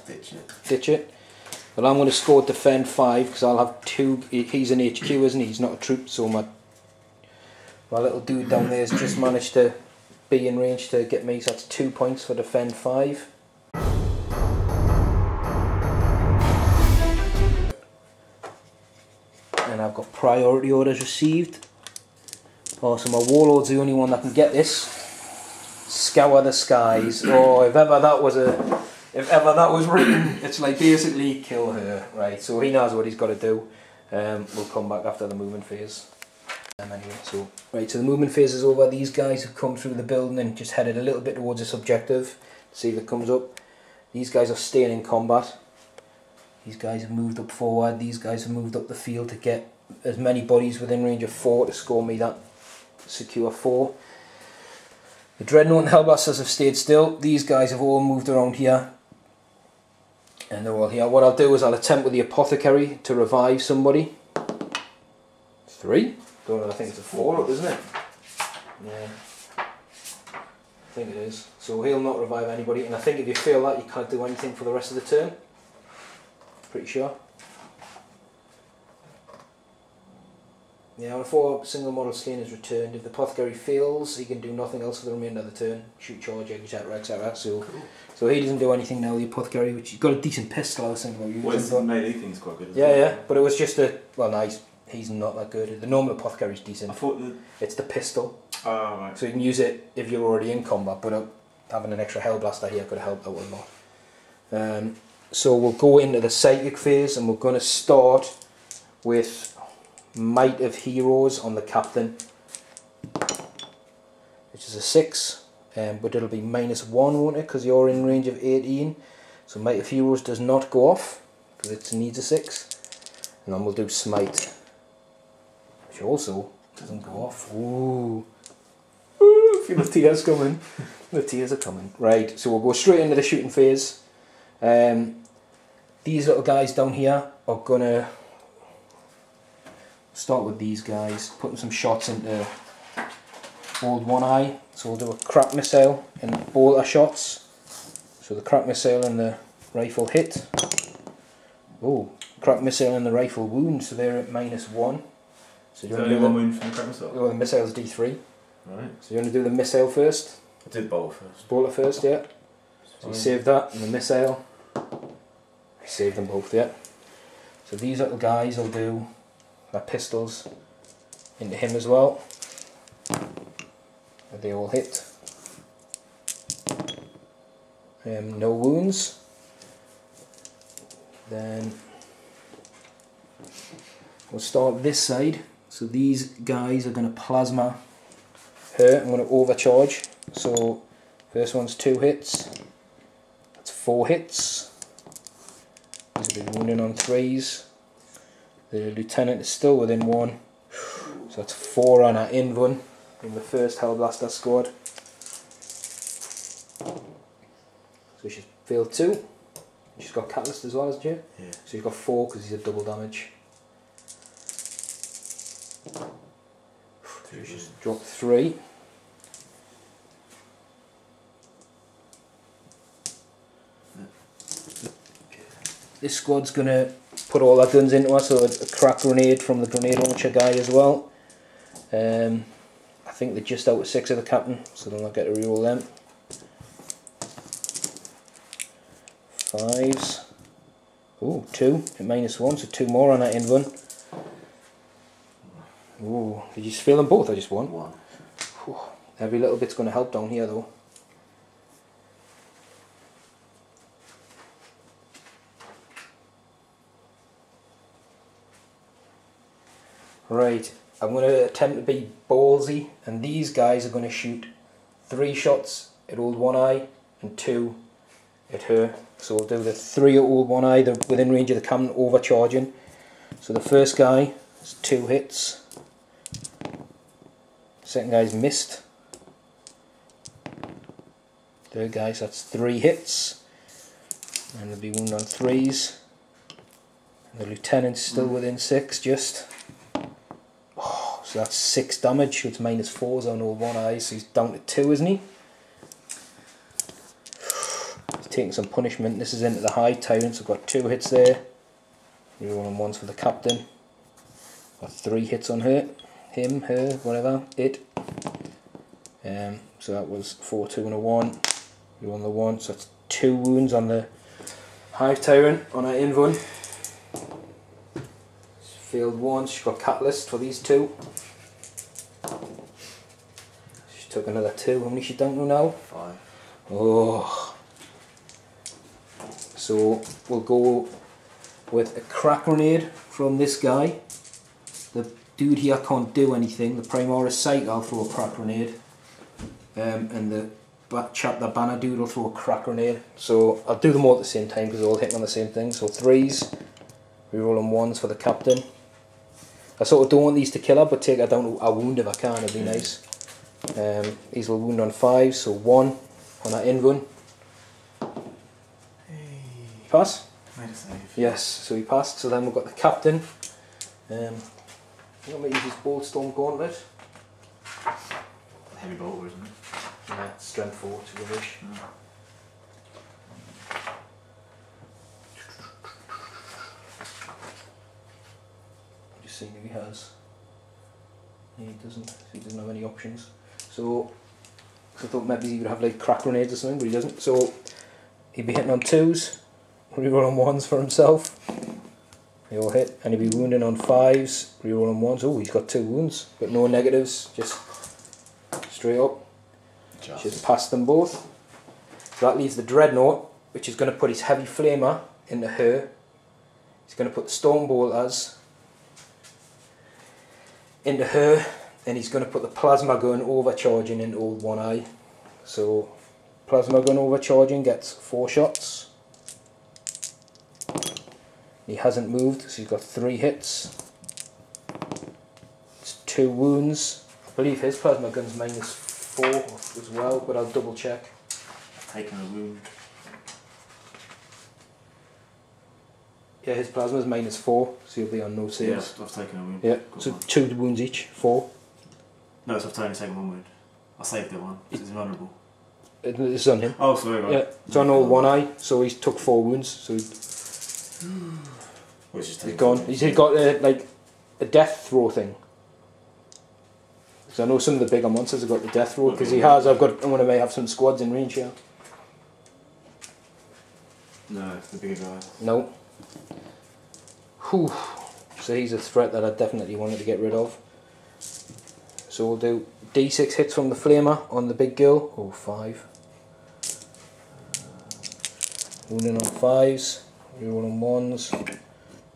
Ditch it. Ditch it. Well, I'm going to score defend 5 because I'll have 2. He's an HQ, isn't he? He's not a troop, so my little dude down there has just managed to be in range to get me, so that's 2 points for defend 5. And I've got priority orders received. Oh, so my warlord's the only one that can get this. Scour the skies. Oh, if ever that was written, it's like basically kill her, right? So he knows what he's got to do. We'll come back after the movement phase. Anyway, so right, so the movement phase is over. These guys have come through the building and just headed a little bit towards this objective. See if it comes up. These guys are staying in combat. These guys have moved up forward. These guys have moved up the field to get as many bodies within range of 4 to score me that secure 4. The Dreadnought and Hellblasters have stayed still. These guys have all moved around here. And they're all here. What I'll do is I'll attempt with the Apothecary to revive somebody. 3? Don't know, I think it's a 4 up, isn't it? Yeah. I think it is. So he'll not revive anybody, and I think if you fail that you can't do anything for the rest of the turn. Pretty sure. Yeah, when a 4 single model slain is returned, if the Apothecary fails, he can do nothing else for the remainder of the turn. Shoot, charge, etc, etc. So, cool. So he doesn't do anything now, the Apothecary, which he's got a decent pistol, I was thinking about using. Well, the melee thing's quite good, yeah, yeah, but it was just a, well, nice. He's not that good. The normal Apothecary's decent. I thought it's the pistol. Oh, right. So you can use it if you're already in combat, but having an extra Hellblaster here could help out a lot. So we'll go into the Psychic phase, and we're going to start with Might of Heroes on the Captain, which is a 6, but it'll be -1, won't it, because you're in range of 18. So Might of Heroes does not go off, because it needs a 6. And then we'll do Smite, which also doesn't go off. Ooh. Ooh, feel the tears coming. The tears are coming. Right, so we'll go straight into the shooting phase. These little guys down here are gonna Start with these guys, putting some shots into old One Eye. So we'll do a crack missile and bolter shots. So the crack missile and the rifle hit. Oh, crack missile and the rifle wound, so they're at -1. So you only one wound from the crack missile? Oh, the missile's D3. Right. So you want to do the missile first? I did bolter first. Bolter first, yeah. So you saved that, and the missile. I saved them both, yeah. So these little guys will do their pistols into him as well. And they all hit. No wounds. Then we'll start this side. So these guys are going to plasma her. I'm going to overcharge. So first one's 2 hits. That's 4 hits. These will be wounding on 3s. The lieutenant is still within 1. So that's 4 on our invuln in the first Hellblaster squad. So she's failed 2. She's got catalyst as well, hasn't she? Yeah. So he's got 4 because he's a double damage. So she's dropped 3. This squad's going to put all our guns into us, so a crack grenade from the grenade launcher guy as well. I think they're just out of 6 of the captain, so they'll not get to reroll them. 5s. Oh, 2 at -1, so 2 more on that invuln. Oh, did you just feel them both or just one? One. Whew. Every little bit's going to help down here though. Right, I'm going to attempt to be ballsy, and these guys are going to shoot 3 shots at old One Eye and 2 at her. So we'll do the 3 at old One Eye, they're within range of the cannon, overcharging. So the first guy is 2 hits. Second guy's missed. Third guy's that's 3 hits. And they'll be wounded on 3s. And the lieutenant's still within 6 just. Oh, so that's 6 damage, so it's -4s on old One Eye, so he's down to 2, isn't he? He's taking some punishment. This is into the Hive Tyrants, so I've got 2 hits there. Rerolling 1s for the captain. Got 3 hits on her. Him, her, whatever, it. So that was 4, 2 and a 1. You won the 1, so that's 2 wounds on the Hive Tyrant on our invuln. She's failed 1, she's got catalyst for these 2. She took another 2, how many she down to now? 5. Oh. So we'll go with a crack grenade from this guy. The dude here can't do anything. The Primaris Psych, I'll throw a crack grenade. And the chap, the banner dude, will throw a crack grenade. So I'll do them all at the same time because they're all hitting on the same thing. So 3s, rerolling 1s for the captain. I sort of don't want these to kill her, but take her down to a wound if I can, it'd be nice. These will wound on 5s, so 1 on that invuln. Hey. Pass? Made a save. Yes, so he passed. So then we've got the captain. I'm going to use his Bolt Storm Gauntlet. Heavy bolter, isn't it? Yeah, strength 4 to rubbish. Just seeing if he has. Yeah, he doesn't. He doesn't have any options. So I thought maybe he would have like crack grenades or something, but he doesn't. So he'd be hitting on 2s, reroll on 1s for himself. They all hit, and he'd be wounding on 5s, reroll on 1s. Oh, he's got 2 wounds, but no negatives, just straight up. Just passed them both. So that leaves the Dreadnought, which is going to put his heavy flamer into her. He's going to put the Storm Bolters into her, and he's going to put the Plasma Gun overcharging into old One Eye. So Plasma Gun overcharging gets 4 shots. He hasn't moved, so he's got 3 hits. It's 2 wounds. I believe his Plasma Gun's -4 as well, but I'll double check. Taking a wound. Yeah, his plasma's -4, so he'll be on no saves. Yeah, I've taken a wound. Yeah, so 2 wounds each, 4. No, so I've only taken 1 wound. I saved the one, because it's vulnerable. It's on him. Oh, sorry, right. Yeah, it's on all 1 eye, so he's took 4 wounds. So he's gone. He's got like a death throw thing. Because I know some of the bigger monsters have got the death throw. Because he has. I'm going to have some squads in range here. No, it's the bigger guy. No. Whew. So he's a threat that I definitely wanted to get rid of. So we'll do D6 hits from the flamer on the big girl. Oh, 5. Wounding on 5s. Reroll on 1s.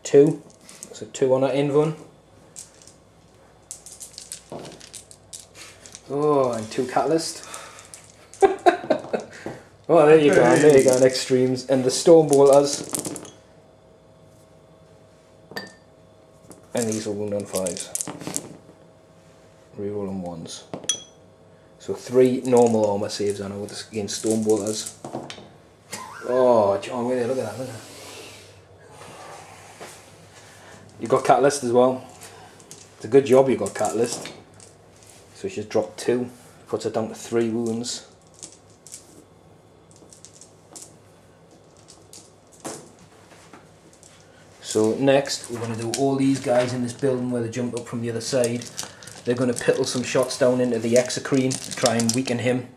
2. So 2 on that invuln. Oh, and 2 catalyst. Oh, there you go. There you go. Extremes and the storm bolters. And these will wound on 5s. Reroll on 1s. So 3 normal armor saves on against storm bolters. Oh, John, look at that. Look at that. You got catalyst as well. It's a good job you got catalyst. So she's dropped 2, puts her down to 3 wounds. So next we're going to do all these guys in this building where they jumped up from the other side. They're going to pittle some shots down into the exocrine to try and weaken him.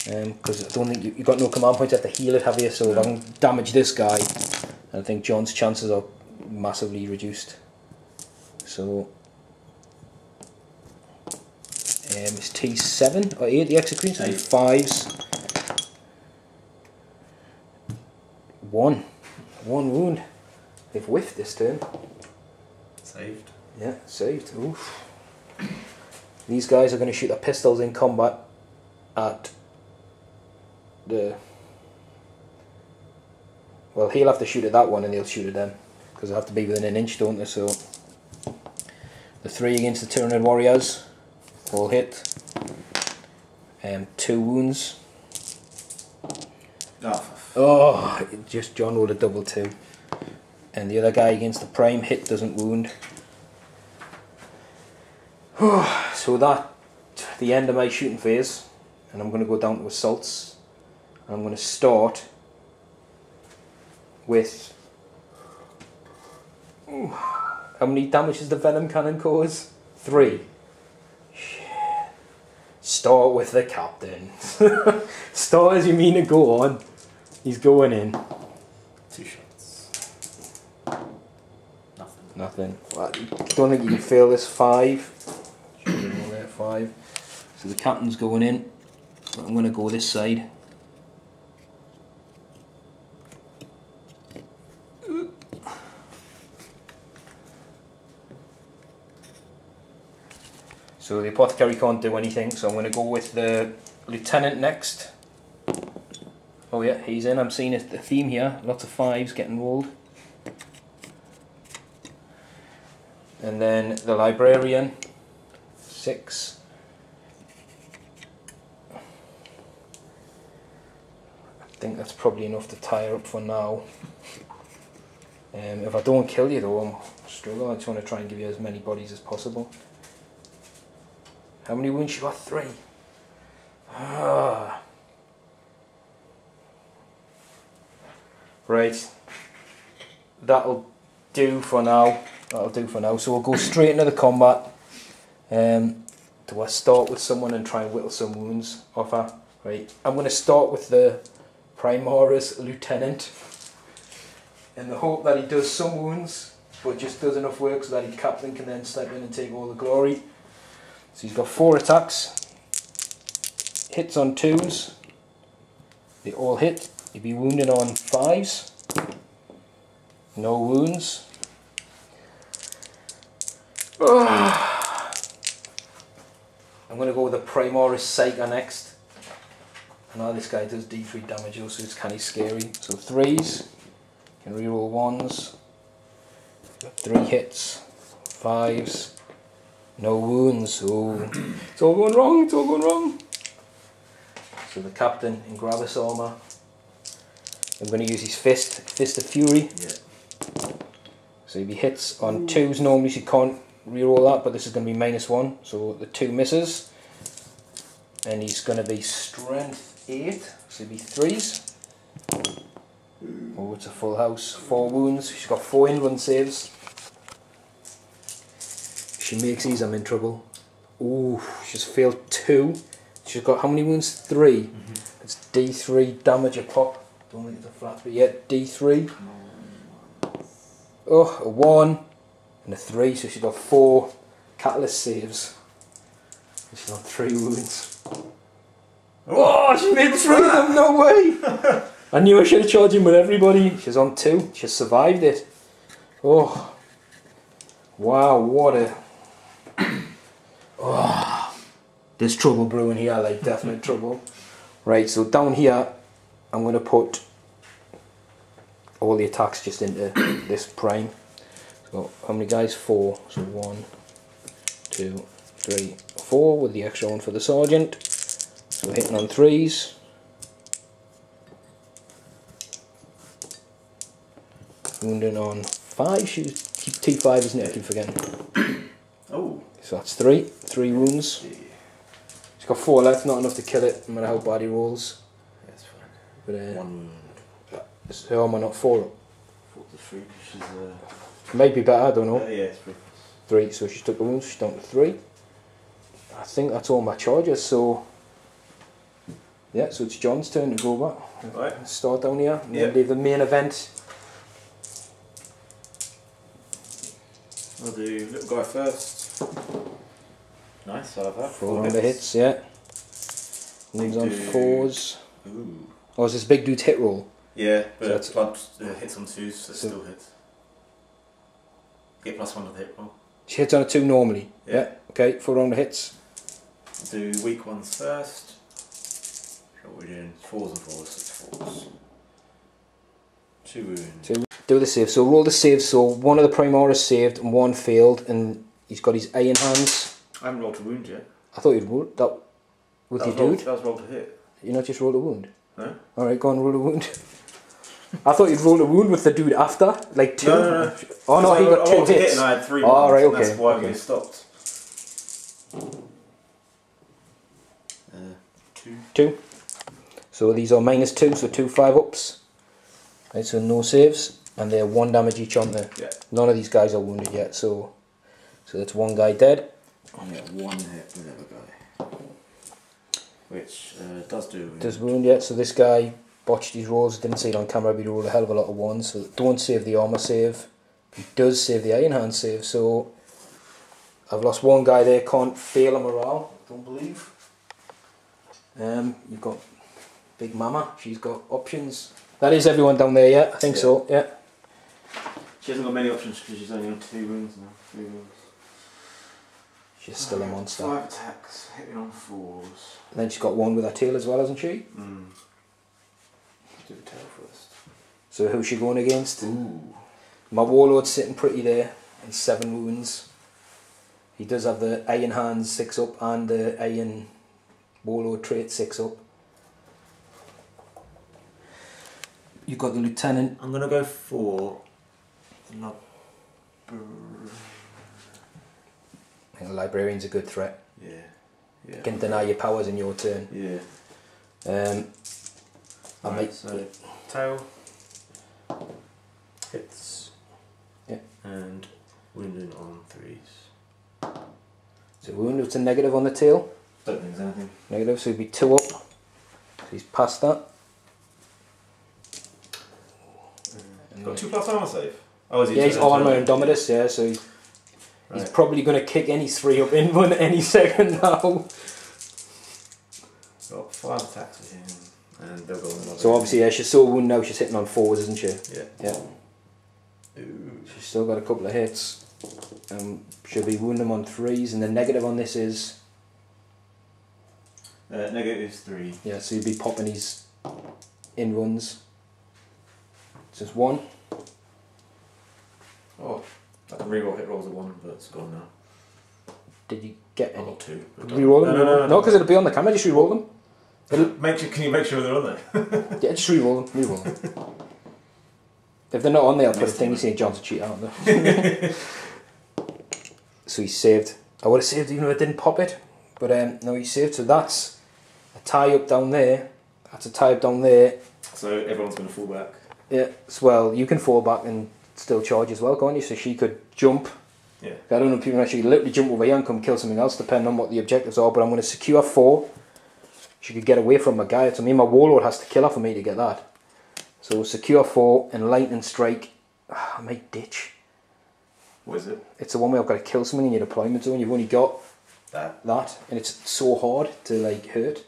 Because I don't think you've got no command points, you have to heal it, have you? So if I can damage this guy, I think John's chances are massively reduced. So it's T7 or 8 the exocrine, so 5s. 1 wound. They've whiffed this turn. Saved. Yeah, saved. Oof. These guys are going to shoot their pistols in combat at the... Well, he'll have to shoot at that one and they'll shoot at them. Because they have to be within an inch, don't they? So the 3 against the Tyranid warriors. All hit. 2 wounds. Oh, just John rolled a double 2. And the other guy against the prime hit doesn't wound. So that the end of my shooting phase, and I'm going to go down to assaults. And I'm going to start with how many damage does the venom cannon cause? 3. Shit. Start with the captain. Start as you mean to go on. He's going in. 2 shots. Nothing. Well, I don't think you can fail this. 5. 5. So the captain's going in. But I'm going to go this side. So the apothecary can't do anything, so I'm going to go with the lieutenant next. Oh yeah, he's in. I'm seeing the theme here. Lots of 5s getting rolled. And then the librarian, 6. I think that's probably enough to tie her up for now. If I don't kill you though, I'm struggling. I just want to try and give you as many bodies as possible. How many wounds you got? 3. Ah. Right. That'll do for now. So we'll go straight into the combat. Do I start with someone and try and whittle some wounds off her? Right. I'm going to start with the Primaris lieutenant, in the hope that he does some wounds, but just does enough work so that his captain can then step in and take all the glory. So he's got 4 attacks. Hits on 2s. They all hit. He'd be wounded on 5s. No wounds. I'm going to go with the Primaris Psyker next. Now this guy does D3 damage also, it's kind of scary. So 3s. Can reroll 1s. Got 3 hits. 5s. No wounds. Oh, it's all going wrong. It's all going wrong. So the captain in Gravis armor. I'm going to use his fist of fury. Yeah. So if he hits on 2s normally, so you can't reroll that, but this is going to be -1, so the 2 misses. And he's going to be strength 8, so it'll be 3s. Oh, it's a full house. 4 wounds. She's got 4 in-run saves. If she makes these, I'm in trouble. Ooh, she's failed 2. She's got how many wounds? 3. It's D3 damage a pop. Don't think it's a flat 3 yet. D3. Oh, a 1 and a 3, so she's got 4 catalyst saves. And she's on 3 wounds. Oh, she made 3 of them, no way! I knew I should have charged him with everybody. She's on 2, she survived it. Oh, wow, what a... Oh, there's trouble brewing here, like definite trouble. Right, so down here, I'm going to put all the attacks just into this prime. So how many guys? 4. So 1, 2, 3, 4 with the extra one for the sergeant. So hitting on 3s. Wounding on 5. She's T5, isn't it? I keep forgetting. Oh. So that's 3 wounds. She's got 4 left, not enough to kill it, no matter how bad he rolls. Yeah, that's fine. But 1 wound. Is her armor not 4? 4 to 3, she's Might be better, I don't know. yeah, it's 3. 3, so she took the wounds, she's down to 3. I think that's all my charges, so... Yeah, so it's John's turn to go back. Right. Start down here, and then leave the main event. I'll do little guy first. Nice, I love that. 4 round of hits, yeah. Wounds on 4s. Ooh. Oh, is this big dude's hit roll? Yeah, So but blood hits on 2s, so it still hits. Get +1 to the hit roll. She hits on a 2 normally. Yeah. Okay, 4 round of hits. Do weak ones first. What we're doing, 4s and 4s, 6 4s. 2 wounds. 2. Do the save. So roll the save. So one of the Primaris saved and 1 failed, and he's got his iron hands. I haven't rolled a wound yet. I thought you'd roll that with your dude. That was rolled to hit. You not just rolled a wound? No? Alright, go on, roll a wound. I thought you'd roll a wound with the dude after, like 2. No. Oh no, he got 2 hits. Hit and I had 3 wounds, right, okay. That's why we stopped. 2. So these are -2, so 2 5-ups. Right, so no saves, and they're 1 damage each on there. Yeah. None of these guys are wounded yet, so that's 1 guy dead. I get 1 hit with the other guy. Which does do a wound. Does wound yet, so this guy botched his rolls, didn't see it on camera, but he rolled a hell of a lot of 1s, so don't save the armour save. He does save the iron hand save, so I've lost 1 guy there, can't fail a morale, don't believe. You've got Big Mama, she's got options. That is everyone down there, yeah? I think so, yeah. She hasn't got many options because she's only on 2 wounds now. 3 wounds. She's still a monster. 5 attacks, hitting on 4s. And then she's got 1 with her tail as well, hasn't she? Do the tail first. So who's she going against? Ooh. My Warlord's sitting pretty there, and 7 wounds. He does have the Iron Hands 6-up and the Iron Warlord trait 6-up. You've got the Lieutenant. I'm going to go for... I think the Librarian's a good threat. Yeah. You can deny your powers in your turn. Yeah. I might... So, tail. Hits. Yeah. And wounding on 3s. So wound, it's a negative on the tail. Don't think there's anything. Negative, so he'd be 2 up. So he's past that. Got 2+ armour save. Oh, is he? Yeah, he's armour and Dominus, yeah, so he's probably going to kick any 3-up in one any second now. Got 5 attacks with him, and they'll go on another. So obviously, yeah, she's still wound now, she's hitting on 4s, isn't she? Yeah. Ooh. She's still got a couple of hits. She'll be wounding him on 3s, and the negative on this is... negative is 3. Yeah, so he'd be popping his in-runs. Just 1. Oh, I can reroll hit rolls of 1, but it's gone now. Did you get any? 2. Reroll them? No, because it'll be on the camera, just reroll them. Can you make sure they're on there? Yeah, just reroll them. If they're not on there, I'll put a thing saying John's a cheater, aren't they? So he saved. I would have saved even if I didn't pop it. But no, he saved. So that's a tie up down there. That's a tie up down there. So everyone's going to fall back. Yeah, so, well, you can fall back and still charge as well, can't you? So she could jump. Yeah. I don't know if people actually literally jump over here and come kill something else, depending on what the objectives are. But I'm going to secure 4. She could get away from my guy. So my warlord has to kill her for me to get that. So secure 4 and lightning strike. I might ditch. What is it? It's the one where I've got to kill something in your deployment zone. You've only got that, and it's so hard to like hurt.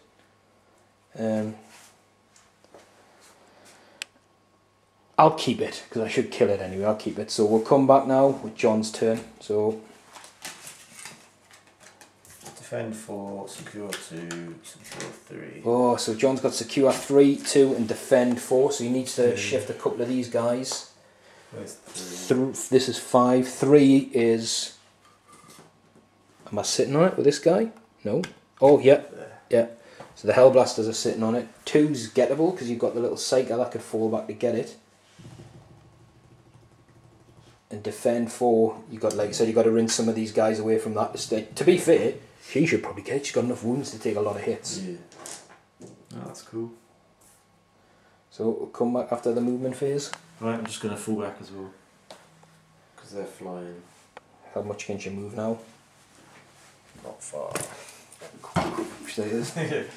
I'll keep it because I should kill it anyway. I'll keep it. So we'll come back now with John's turn. So defend 4, secure 2, secure 3. Oh, so John's got secure 3, 2, and defend 4. So he needs to shift a couple of these guys. Where's 3? This is 5. 3 is. Am I sitting on it with this guy? No. Oh, yeah. Yeah. So the Hellblasters are sitting on it. 2's gettable because you've got the little psyker that could fall back to get it. And defend 4, you got, like I said, you got to rinse some of these guys away from that estate. To be fair, she should probably get it. She's got enough wounds to take a lot of hits. Yeah. Oh, that's cool. So we'll come back after the movement phase. Right, I'm just going to fall back as well. Because they're flying. How much can she move now? Not far. She is. 8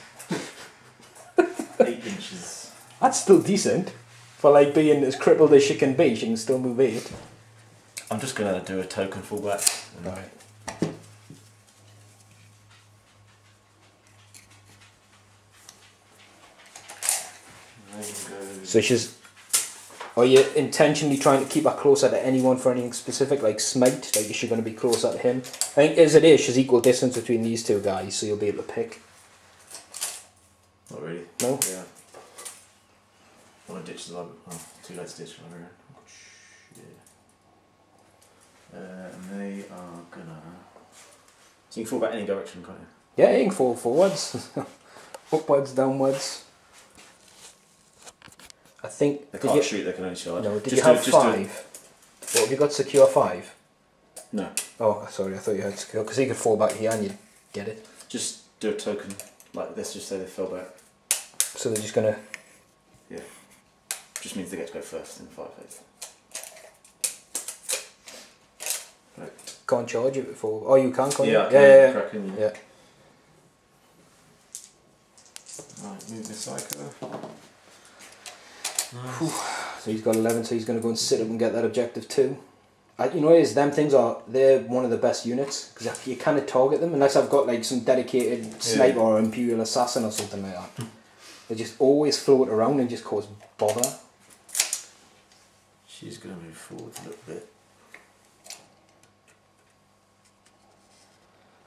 inches. That's still decent. For like being as crippled as she can be, she can still move 8. I'm just going to do a token fallback. Right. So she's. Are you intentionally trying to keep her closer to anyone for anything specific, like smite? Like, is she going to be closer to him? I think as it is, she's equal distance between these two guys, so you'll be able to pick. Not really. No? Yeah. I want to ditch the log. Oh, too late to ditch the log around. Yeah. And they are gonna. So you can fall back any direction, can't you? Yeah, you can fall forwards, upwards, downwards. I think. They can't shoot, they can only charge. No, did you have 5? What have you got? Secure 5? No. Oh, sorry, I thought you had secure, because he could fall back here and you'd get it. Just do a token, like let's just say they fell back. So they're just gonna. Yeah. Just means they get to go first in 5 phase. Right. Can't charge it before. Oh, you can, can't you? Yeah, Yeah. Kraken, Yeah. Right, move the psycho. Nice. So he's got 11, so he's going to go and sit up and get that objective too. You know, them things they're one of the best units because you kind of target them unless I've got like some dedicated sniper or Imperial assassin or something like that. They just always float around and just cause bother. She's going to move forward a little bit.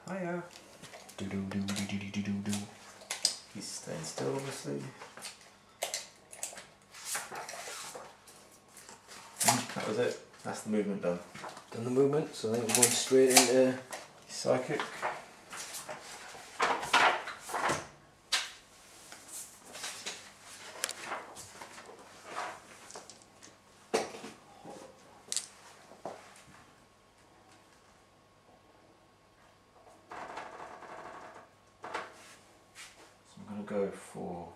Hiya. Do do do do do do do do. He's staying still, obviously. That was it. That's the movement done. Done the movement, so I think we're going straight into psychic. So I'm going to go for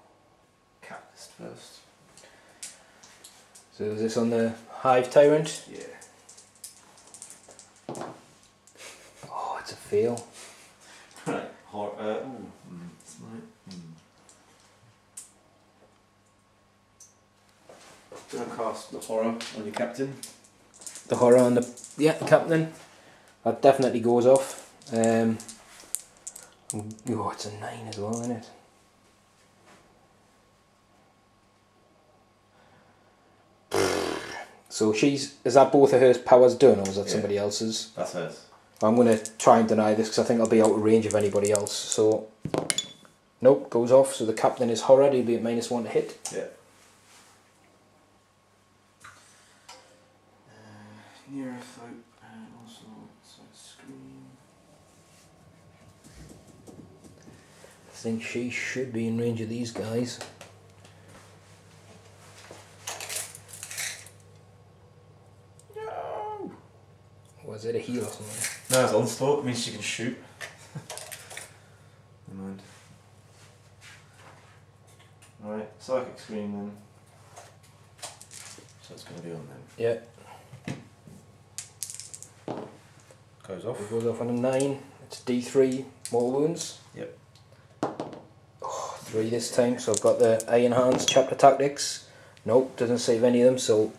Catalyst first. So is this on the Hive Tyrant? Yeah. Oh, it's a fail. Right. Smite. Gonna cast the horror on your captain. The horror on the captain. That definitely goes off. Oh, it's a 9 as well, isn't it? So is that both of her powers done, or is that somebody else's? That's hers. I'm going to try and deny this because I think I'll be out of range of anybody else. So, nope, goes off. So the captain is horror, he'll be at -1 to hit. Yeah. Neurophobe and also screen. I think she should be in range of these guys. Is it a heal or something? No, it's onslaught, means she can shoot. Never mind. Right, psychic screen then. So it's going to be on then. Yeah. Goes off. It goes off on a 9. It's D3 mortal wounds. Yep. Oh, 3 this time, so I've got the Iron Hands chapter tactics. Nope, doesn't save any of them, so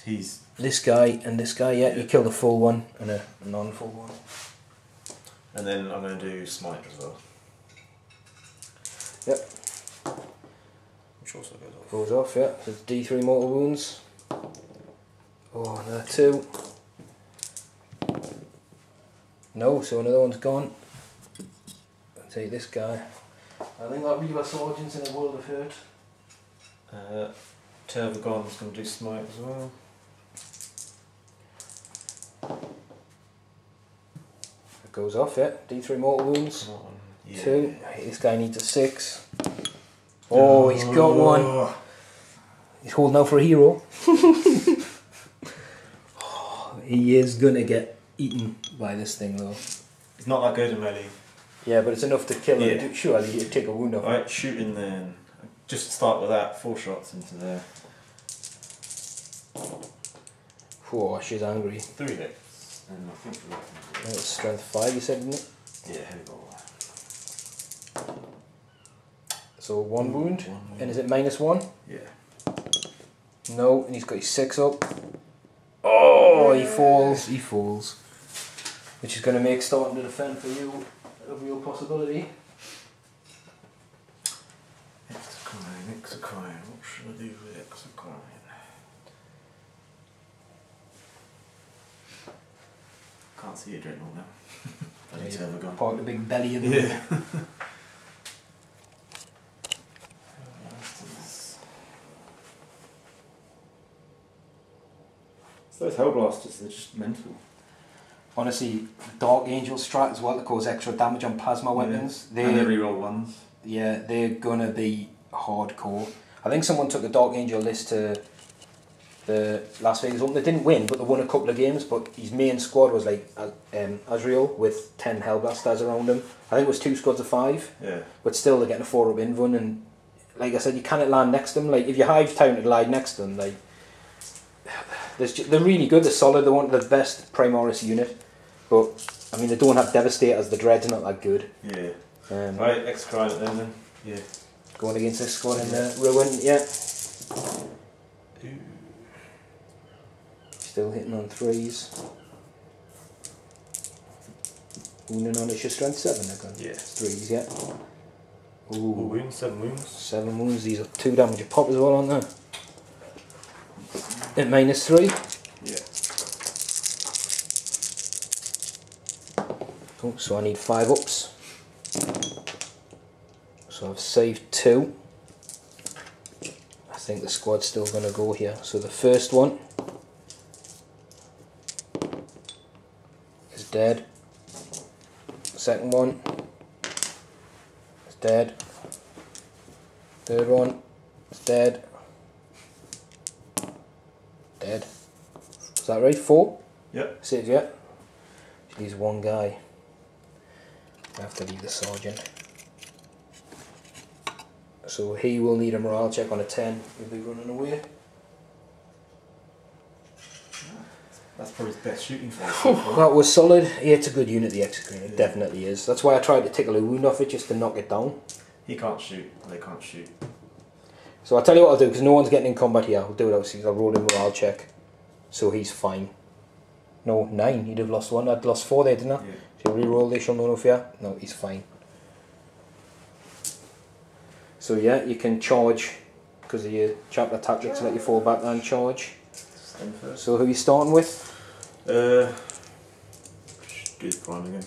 He's this guy and this guy, yeah, you kill the full one and a non-full one. and then I'm going to do smite as well. Yep. Which also goes off. Goes off, yeah. So it's D3 mortal wounds. Oh, another 2. No, so another one's gone. I'll take this guy. I think that Reaver Sergeant's in a world of hurt. Tervagon's going to do smite as well. It goes off, yeah. D3 mortal wounds. Yeah. 2. This guy needs a 6. Oh, he's got one. He's holding out for a hero. Oh, he is gonna get eaten by this thing though. He's not that good in melee. Yeah, but it's enough to kill him. Yeah. Surely you take a wound off him. Right, shooting then. Just start with that. 4 shots into there. Oh, she's angry. 3 hits. And I think we're That's strength 5, you said, didn't it? yeah, heavy ball. So 1 wound. One wound. And is it -1? Yeah. No, and he's got his 6 up. Oh, he falls. He falls. Which is going to make starting to defend for you a real possibility. Exocrine. What should I do with Exocrine? Can't see your dreadnought now. I need to have a gun. Part of the big belly of the Yeah. Those Hellblasters, they're just mental. Honestly, Dark Angel strat as well to cause extra damage on plasma weapons. Yeah. And they reroll ones. Yeah, they're gonna be hardcore. I think someone took the Dark Angel list to the Las Vegas Open. They didn't win, but they won a couple of games. But his main squad was like Azrael with 10 Hellblasters around him. I think it was 2 squads of 5. Yeah. But still, they're getting a 4-up invuln, and like I said, you cannot land next to them. Like if your Hive Tyranids lie next to them, like they're really good. They're solid. They're one of the best Primaris unit. But I mean, they don't have Devastators. The Dread's not that good. Yeah. Right, Exocrine at them then. Yeah. Going against this squad in the Ruin, yeah. Ooh. Still hitting on 3s. Wounding on, it's your strength 7, they're going. Yeah. 3s, yeah. Ooh. Ooh, wounds, 7 wounds. 7 wounds, these are 2 damage a pop as well, aren't they? At -3. Yeah. Oh, so I need 5 ups. So I've saved 2. I think the squad's still going to go here. So the first one is dead. The second one is dead. Third one is dead. Dead. Is that right? 4? Yep. Saves, yeah. She leaves 1 guy. I have to leave the sergeant. So he will need a morale check on a 10. He'll be running away. That's probably his best shooting force. That was solid. Yeah, it's a good unit, the Exocrine. It definitely is. That's why I tried to tickle a wound off it just to knock it down. He can't shoot. They can't shoot. So I'll tell you what I'll do, because no one's getting in combat here. I'll do it obviously. I'll roll a morale check. So he's fine. No, 9. He'd have lost 1. I'd lost 4 there, didn't I? Yeah. So re-roll this, you'll know no fear. No, he's fine. So yeah, you can charge because of your chapter tactics, let you fall back and charge. So who are you starting with? Do the prime again.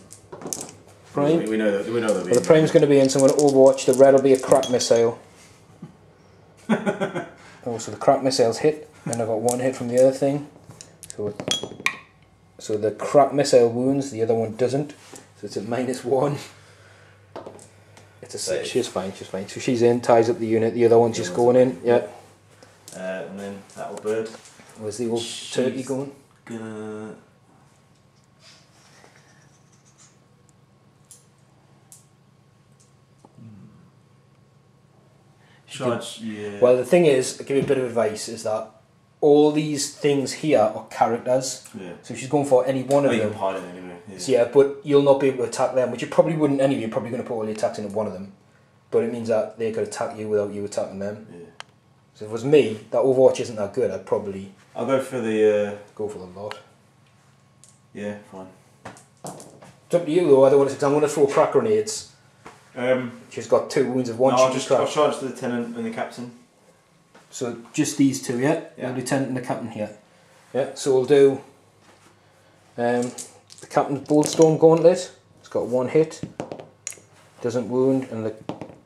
Prime? We know that. We know that. Well, the prime's going to be in, so I'm going to Overwatch. The red will be a crack missile. Oh, so the crack missile's hit, and I've got 1 hit from the other thing. So the crack missile wounds, the other one doesn't. So it's at -1. It's a 6. She's fine, she's fine. So she's in, ties up the unit, the other one's just going in, yeah. And then that little bird. Where's the old turkey going? Gonna Charge, yeah. Well, the thing is, I'll give you a bit of advice, is that all these things here are characters. Yeah. So she's going for any one of them. You can hide it anyway. Yeah. So yeah, but you'll not be able to attack them, which you probably wouldn't anyway. You're probably going to put all your attacks into one of them. But it means that they could attack you without you attacking them. Yeah. So if it was me, that Overwatch isn't that good, I'd probably... I'll go for the... Go for the lot. Yeah, fine. It's up to you though, I don't want to... Because I'm going to throw Krakenades. She's got 2 wounds of 1. No, I'll charge the lieutenant and the captain. So just these 2, yeah? Yeah. The lieutenant and the captain here. Yeah, so we'll do... the captain's Boltstone Gauntlet. It's got 1 hit. Doesn't wound, and the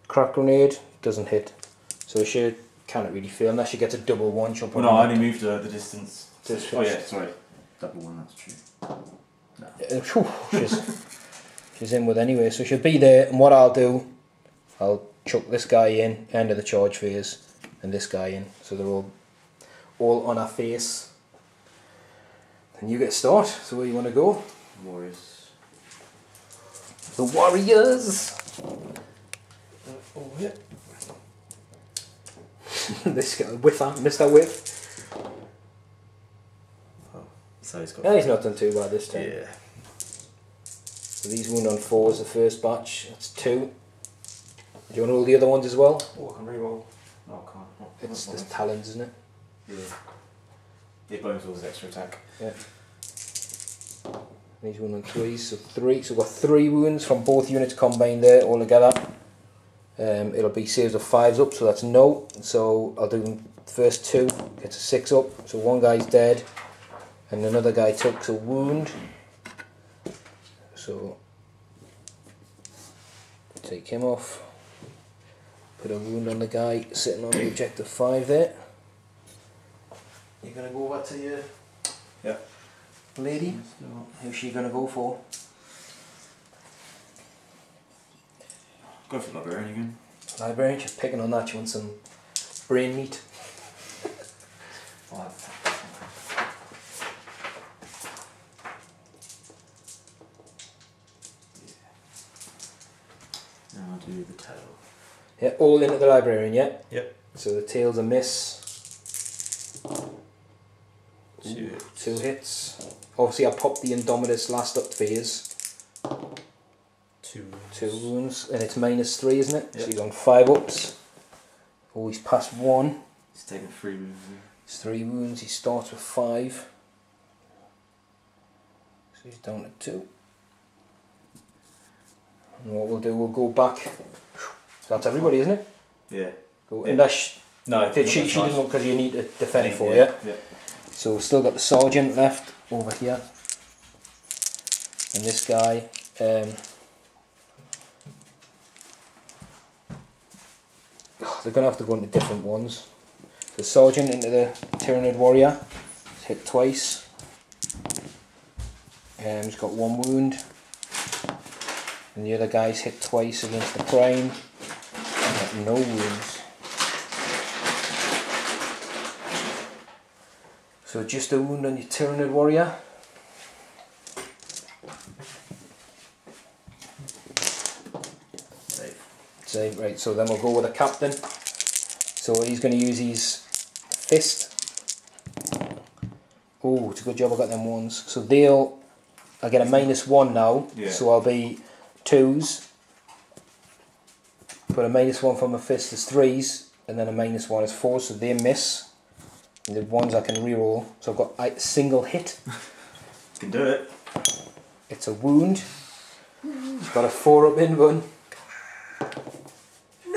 crack grenade doesn't hit. So she can't really fail unless she gets a double 1. She'll well, no, I only moved the distance. Just oh yeah, sorry. Double 1, that's true. No. She's in with anyway, so she'll be there. And what I'll do, I'll chuck this guy in, end of the charge phase, and this guy in. So they're all on our face. And you get a start. So where you want to go? Warriors. The Warriors! Oh, yeah. This guy, whiff that, Mr. Whiff. Oh, so he's got... Yeah, he's not done too bad this time. Yeah. So these wound on 4 is the first batch. That's 2. Do you want all the other ones as well? Oh, I can reroll. No, I can't. It's the talons, isn't it? Yeah. It bones all his extra attack. Yeah. These wound on 3, so 3. So we've got 3 wounds from both units combined there all together. It'll be saves of 5s up, so that's no. So I'll do the first 2, gets a 6 up. So one guy's dead, and another guy took a wound. So take him off. Put a wound on the guy sitting on the objective 5 there. You're gonna go over to your lady. Who's she gonna go for? Go for librarian again. Librarian, she's picking on that. She wants some brain meat. 5. Now I'll do the tail. Yeah, all into the librarian, yeah? Yep. So the tail's a miss. 2 hits. Obviously I popped the Indomitus last up phase. 2 2 wounds, and it's -3, isn't it? Yep. So he's on 5 ups. Oh, he's past 1. He's taking 3 wounds. It's 3 wounds, he starts with 5. So he's down to 2. And what we'll do, we'll go back. So that's everybody, isn't it? Yeah. Go, Yeah. unless No, she doesn't, because you need to defend for, yeah. yeah? So we've still got the sergeant left over here. And this guy. They're going to have to go into different ones. The sergeant into the Tyranid warrior. He's hit twice. He's got 1 wound. And the other guy's hit twice against the prime. Got no wounds. So just a wound on your Tyranid warrior. Save, right, so then we'll go with a captain. So he's going to use his fist. Oh, it's a good job I got them ones. So I'll get a -1 now. Yeah. So I'll be 2s. But a -1 from a fist is 3s. And then a -1 is 4s, so they miss. And the ones I can reroll. So I've got a single hit. You can do it. It's a wound. She's got a 4 up in one.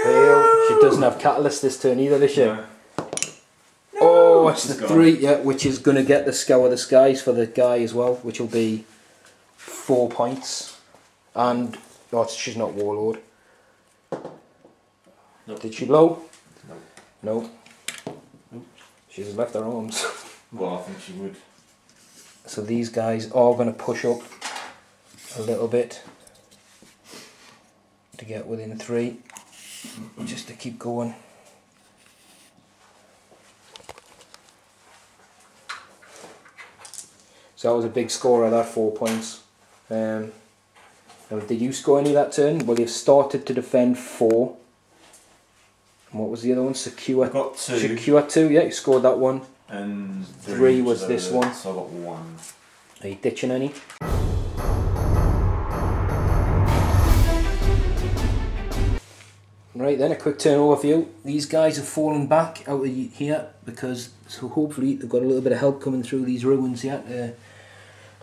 Fail. She doesn't have catalyst this turn either this year. No. Oh, it's She's the gone. 3, yeah, which is going to get the Scour the Skies for the guy as well, which will be 4 points. And she's not Warlord. Nope. Did she blow? No. No. She's left her arms. Well, I think she would. So these guys are going to push up a little bit to get within 3, just to keep going. So that was a big score of that, 4 points. Now, did you score any that turn? Well, you've started to defend 4. And what was the other one? Secure. I got 2. Secure 2, yeah, you scored that one. And 3 was this one. So I got 1. Are you ditching any? Right then, a quick turn overview. These guys have fallen back out of here because, so hopefully they've got a little bit of help coming through these ruins here to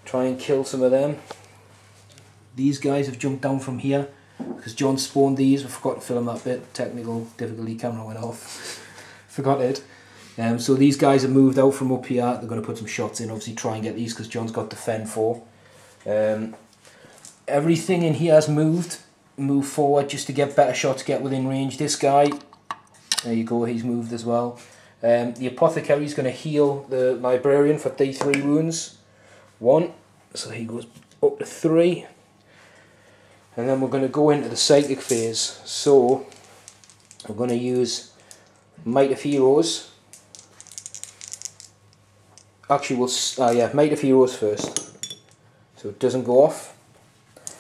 try and kill some of them. These guys have jumped down from here because John spawned these. I forgot to film that bit. Technical difficulty, camera went off. Forgot it. So these guys have moved out from up here. They're going to put some shots in, obviously try and get these because John's got defend 4. Everything in here has moved forward just to get better shots, get within range. This guy, there you go, he's moved as well. The apothecary is going to heal the librarian for D3 wounds. 1, so he goes up to 3. And then we're going to go into the psychic phase. So we're going to use Might of Heroes. Actually, Might of Heroes first, so it doesn't go off.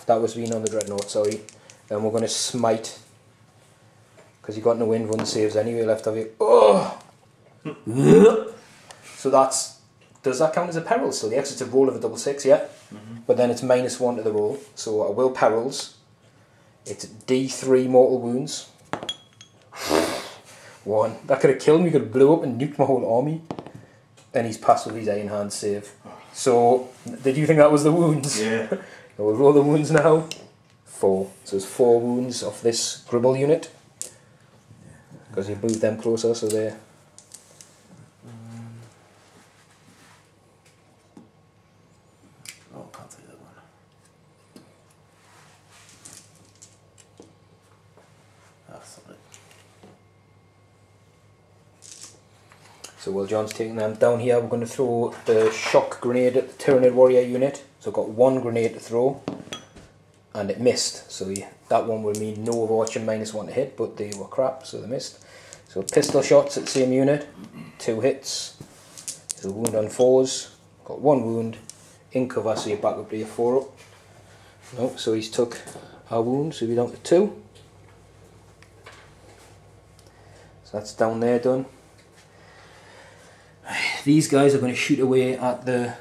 That was being on the Dreadnought, sorry. Then we're going to Smite, because you've got no wind run saves anyway left of you. Oh! So that's, does that count as a peril? So the exit's a roll of a double 6, yeah? But then it's -1 to the roll, so I will perils. It's D3 mortal wounds. 1. That could have killed me, could have blew up and nuked my whole army. And he's passed with his Iron Hand save. So, did you think that was the wounds? Yeah. We'll roll the wounds now. 4. So there's 4 wounds off this Gribble unit. Because you moved them closer, so they're... Oh, I can't take that one. That's solid. So while John's taking them down here, we're going to throw the shock grenade at the Tyranid warrior unit. So I've got 1 grenade to throw, and it missed. So that one will mean no Overwatch and -1 to hit, but they were crap, so they missed. So pistol shots at the same unit, 2 hits. So wound on 4s, got 1 wound, in cover, so you're back up to your 4 up. No, so he's took our wound, so we're down to 2. So that's down there done. These guys are going to shoot away at the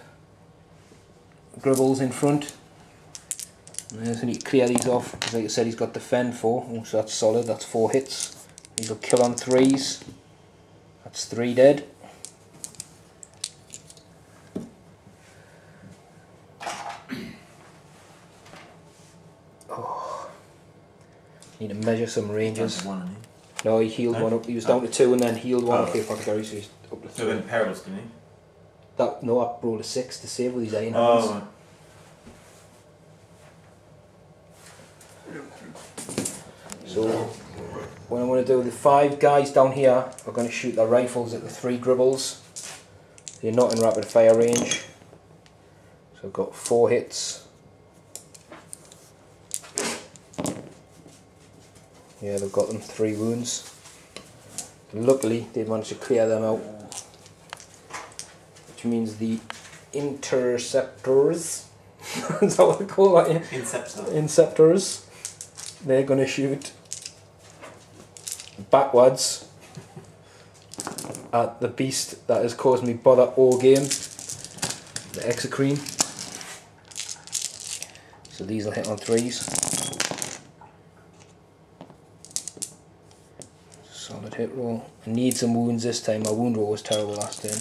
Gribbles in front. And so I need to clear these off, because like I said, he's got defend 4, oh, so that's solid, that's 4 hits. These will kill on 3s, that's 3 dead. Oh. Need to measure some ranges. No, he healed 1 up, he was down to 2 and then healed 1 up here for the so he's up to 3. So then perils, didn't he? No, I rolled a 6 to save with his Iron Hands. Oh. So what I'm going to do, the 5 guys down here are going to shoot their rifles at the 3 Gribbles. They're not in rapid fire range. So I've got 4 hits. Yeah, they've got them 3 wounds. Luckily they managed to clear them out. Which means the interceptors, is that what they call that? Yeah? Inceptors. They're going to shoot backwards at the beast that has caused me bother all game, the Exocrine. So these will hit on 3s. Solid hit roll. I need some wounds this time. My wound roll was terrible last time.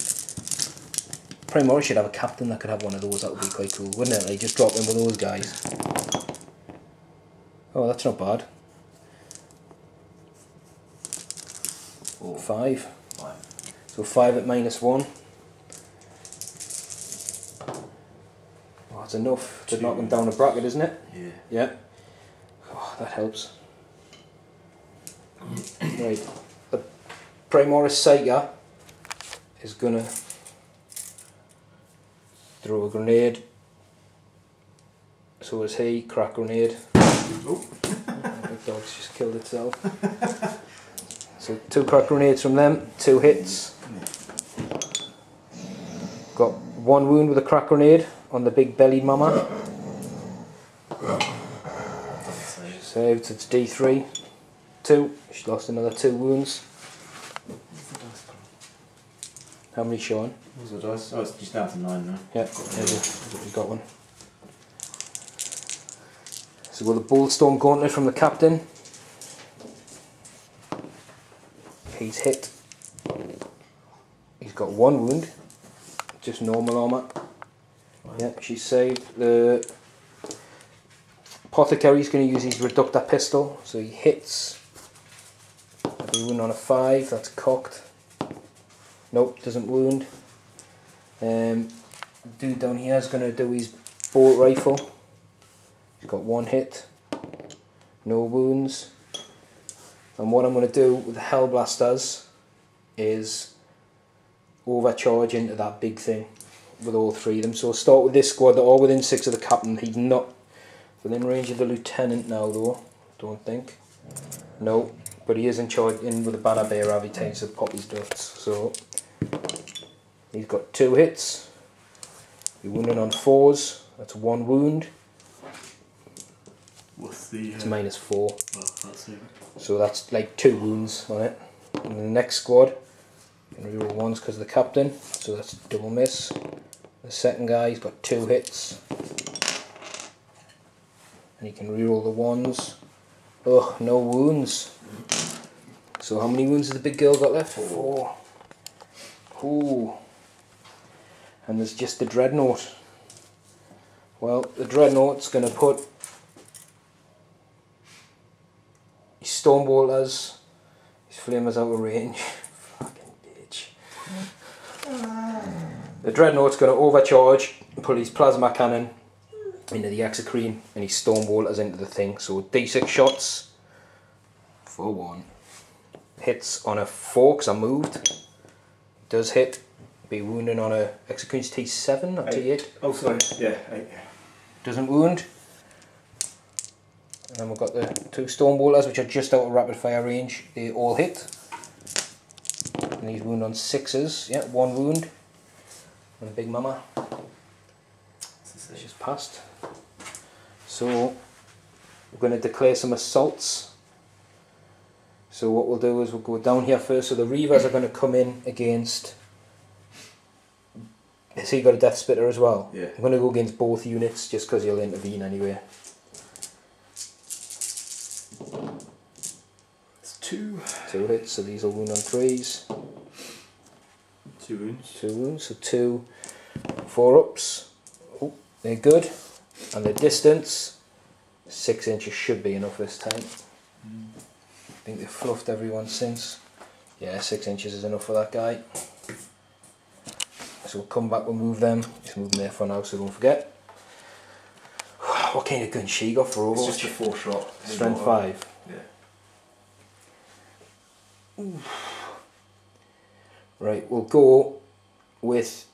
Primaris should have a captain that could have one of those. That would be quite cool, wouldn't it? Like just drop in with those guys. Oh, that's not bad. 5. So 5 at -1. Oh, that's enough to knock them down a bracket, isn't it? Yeah. Yeah. Oh, that helps. Right. The Primaris Psyker is gonna throw a grenade. So is he. Crack grenade. Oh. The dog's just killed itself. So 2 crack grenades from them, 2 hits. Got 1 wound with a crack grenade on the big bellied mama. Saved, so it's D3. 2. She lost another 2 wounds. How many, Sean? What's the dice? Oh, it's just down to 9 now. Yeah, we got one. So we've got the Boltstorm Gauntlet from the captain. He's hit. He's got 1 wound. Just normal armour. Wow. Yeah, she's saved. The Apothecary's going to use his Reductor Pistol. So he hits. Every wound on a 5, that's cocked. Nope, doesn't wound. Dude down here is going to do his bolt rifle. He's got 1 hit, no wounds. And what I'm going to do with the Hellblasters is overcharge into that big thing with all 3 of them. So I'll start with this squad. They're all within 6 of the captain. He's not within range of the lieutenant now though, don't think. No, but he is in charge in with the banner bearer every time to pop his dots. So he's got 2 hits. He's wounded on 4s. That's 1 wound. What's the? It's -4. Well, that's it. So that's like 2 wounds on it. And the next squad, can reroll 1s because of the captain. So that's double miss. The second guy, he's got 2 hits. And he can reroll the 1s. Oh, no wounds. So how many wounds has the big girl got left? 4. Ooh. And there's just the Dreadnought. Well, the Dreadnought's going to put his Stormbolters, his Flamers out of range. Fucking bitch. The Dreadnought's going to overcharge and put his Plasma Cannon into the Exocrine and his Stormbolters into the thing. So D6 shots for 1. Hits on a 4 because I moved. Does hit. Be wounding on a Exocrine's T7 or T8. Oh, sorry. Yeah, 8. Doesn't wound. And then we've got the 2 Stormbolters which are just out of rapid fire range. They all hit. And he's wounded on 6s. Yeah, 1 wound. And a big mama. It's just passed. So we're going to declare some assaults. So what we'll do is we'll go down here first. So the Reavers are going to come in against. Has he got a Death Spitter as well? Yeah. I'm going to go against both units just because he'll intervene anyway. It's 2. 2 hits, so these will wound on 3s. 2 wounds. 2 wounds, so 2 4-ups. Oh, they're good. And the distance, 6 inches should be enough this time. I think they've fluffed everyone since. Yeah, 6 inches is enough for that guy. So we'll come back, we'll move them. Just move them there for now so don't forget. What kind of gun she got for Overwatch? It's just a 4-shot. Strength 5. Yeah. Ooh. Right, we'll go with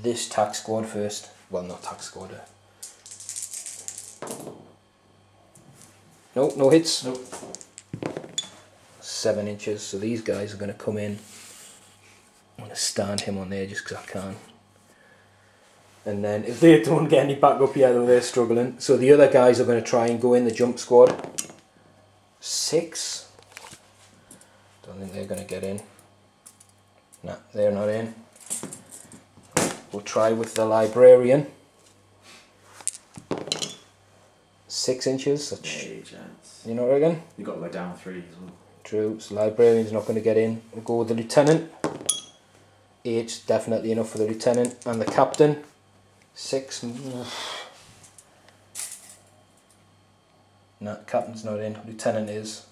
this tac squad first. Well, not tac squad. Nope, no hits. Nope. 7 inches, so these guys are going to come in. I'm going to stand him on there just because I can. And then if they don't get any back up here, though, they're struggling. So the other guys are going to try and go in the jump squad. 6. Don't think they're going to get in. Nah, they're not in. We'll try with the Librarian. 6 inches. That's chance. You know what I reckon? You got to go down 3 as well. True. So Librarian's not going to get in. We'll go with the Lieutenant. 8's definitely enough for the Lieutenant. And the Captain. 6. No, Captain's not in. Lieutenant is.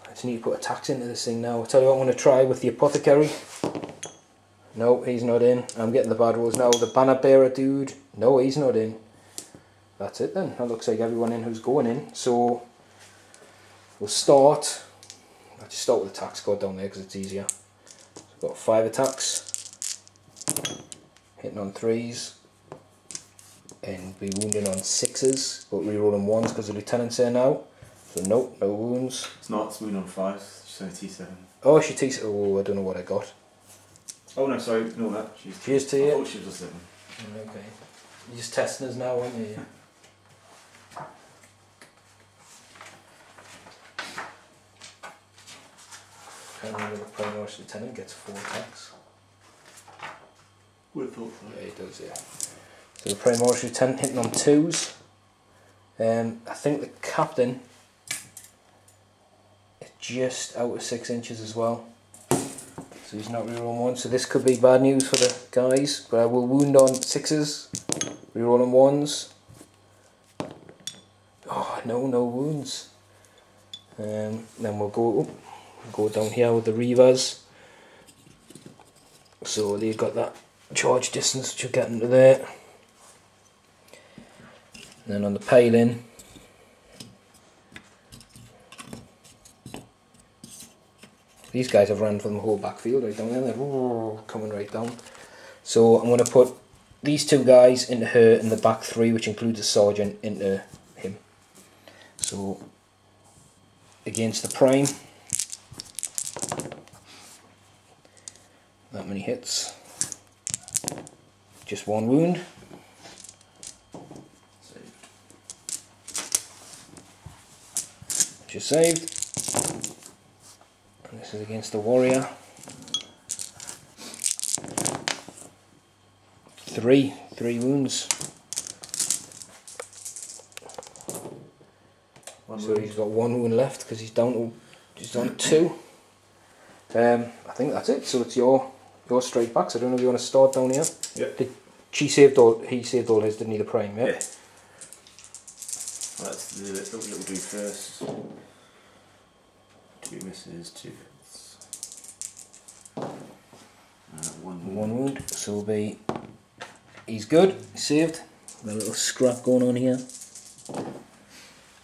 I just need to put attacks into this thing now. I'll tell you what I'm going to try with the Apothecary. No, he's not in. I'm getting the bad rolls now. The Banner Bearer dude. No, he's not in. That's it then. That looks like everyone in who's going in. So we'll start. I'll just start with the attack squad down there because it's easier. So we've got 5 attacks. Hitting on 3s. And be wounding on 6s. But rerolling 1s because the Lieutenant's there now. So nope, no wounds. It's not, it's wound on 5s. She's only T7. Oh, she takes. Oh, I don't know what I got. Oh no, sorry, ignore that. Cheers to you. I thought she was a 7. Okay. You're just testing us now, aren't you? Apparently the Primaris Lieutenant gets 4 attacks. Would have thought so. Yeah, he does, yeah. So the Primaris Lieutenant hitting on 2s. I think the Captain is just out of 6 inches as well. So he's not rerolling 1. So this could be bad news for the guys. But I will wound on 6s, rerolling 1s. Oh, no wounds. Then we'll go down here with the Reavers. So they've got that charge distance which will get into there. And then on the paling, these guys have run from the whole backfield right down there. They're coming right down. So I'm going to put these 2 guys into her and the back 3, which includes the sergeant, into him. So against the prime, that many hits, just 1 wound. Just saved. And this is against the warrior. 3 wounds. So he's got 1 wound left because he's down to 2. I think that's it. So it's your straight backs. I don't know if you want to start down here. Yeah. He saved all his, didn't he, the prime, yeah? Yeah. Let's do it. What we'll do first. 2 misses, 2 hits. 1 wound. So he's good. Saved. Got a little scrap going on here.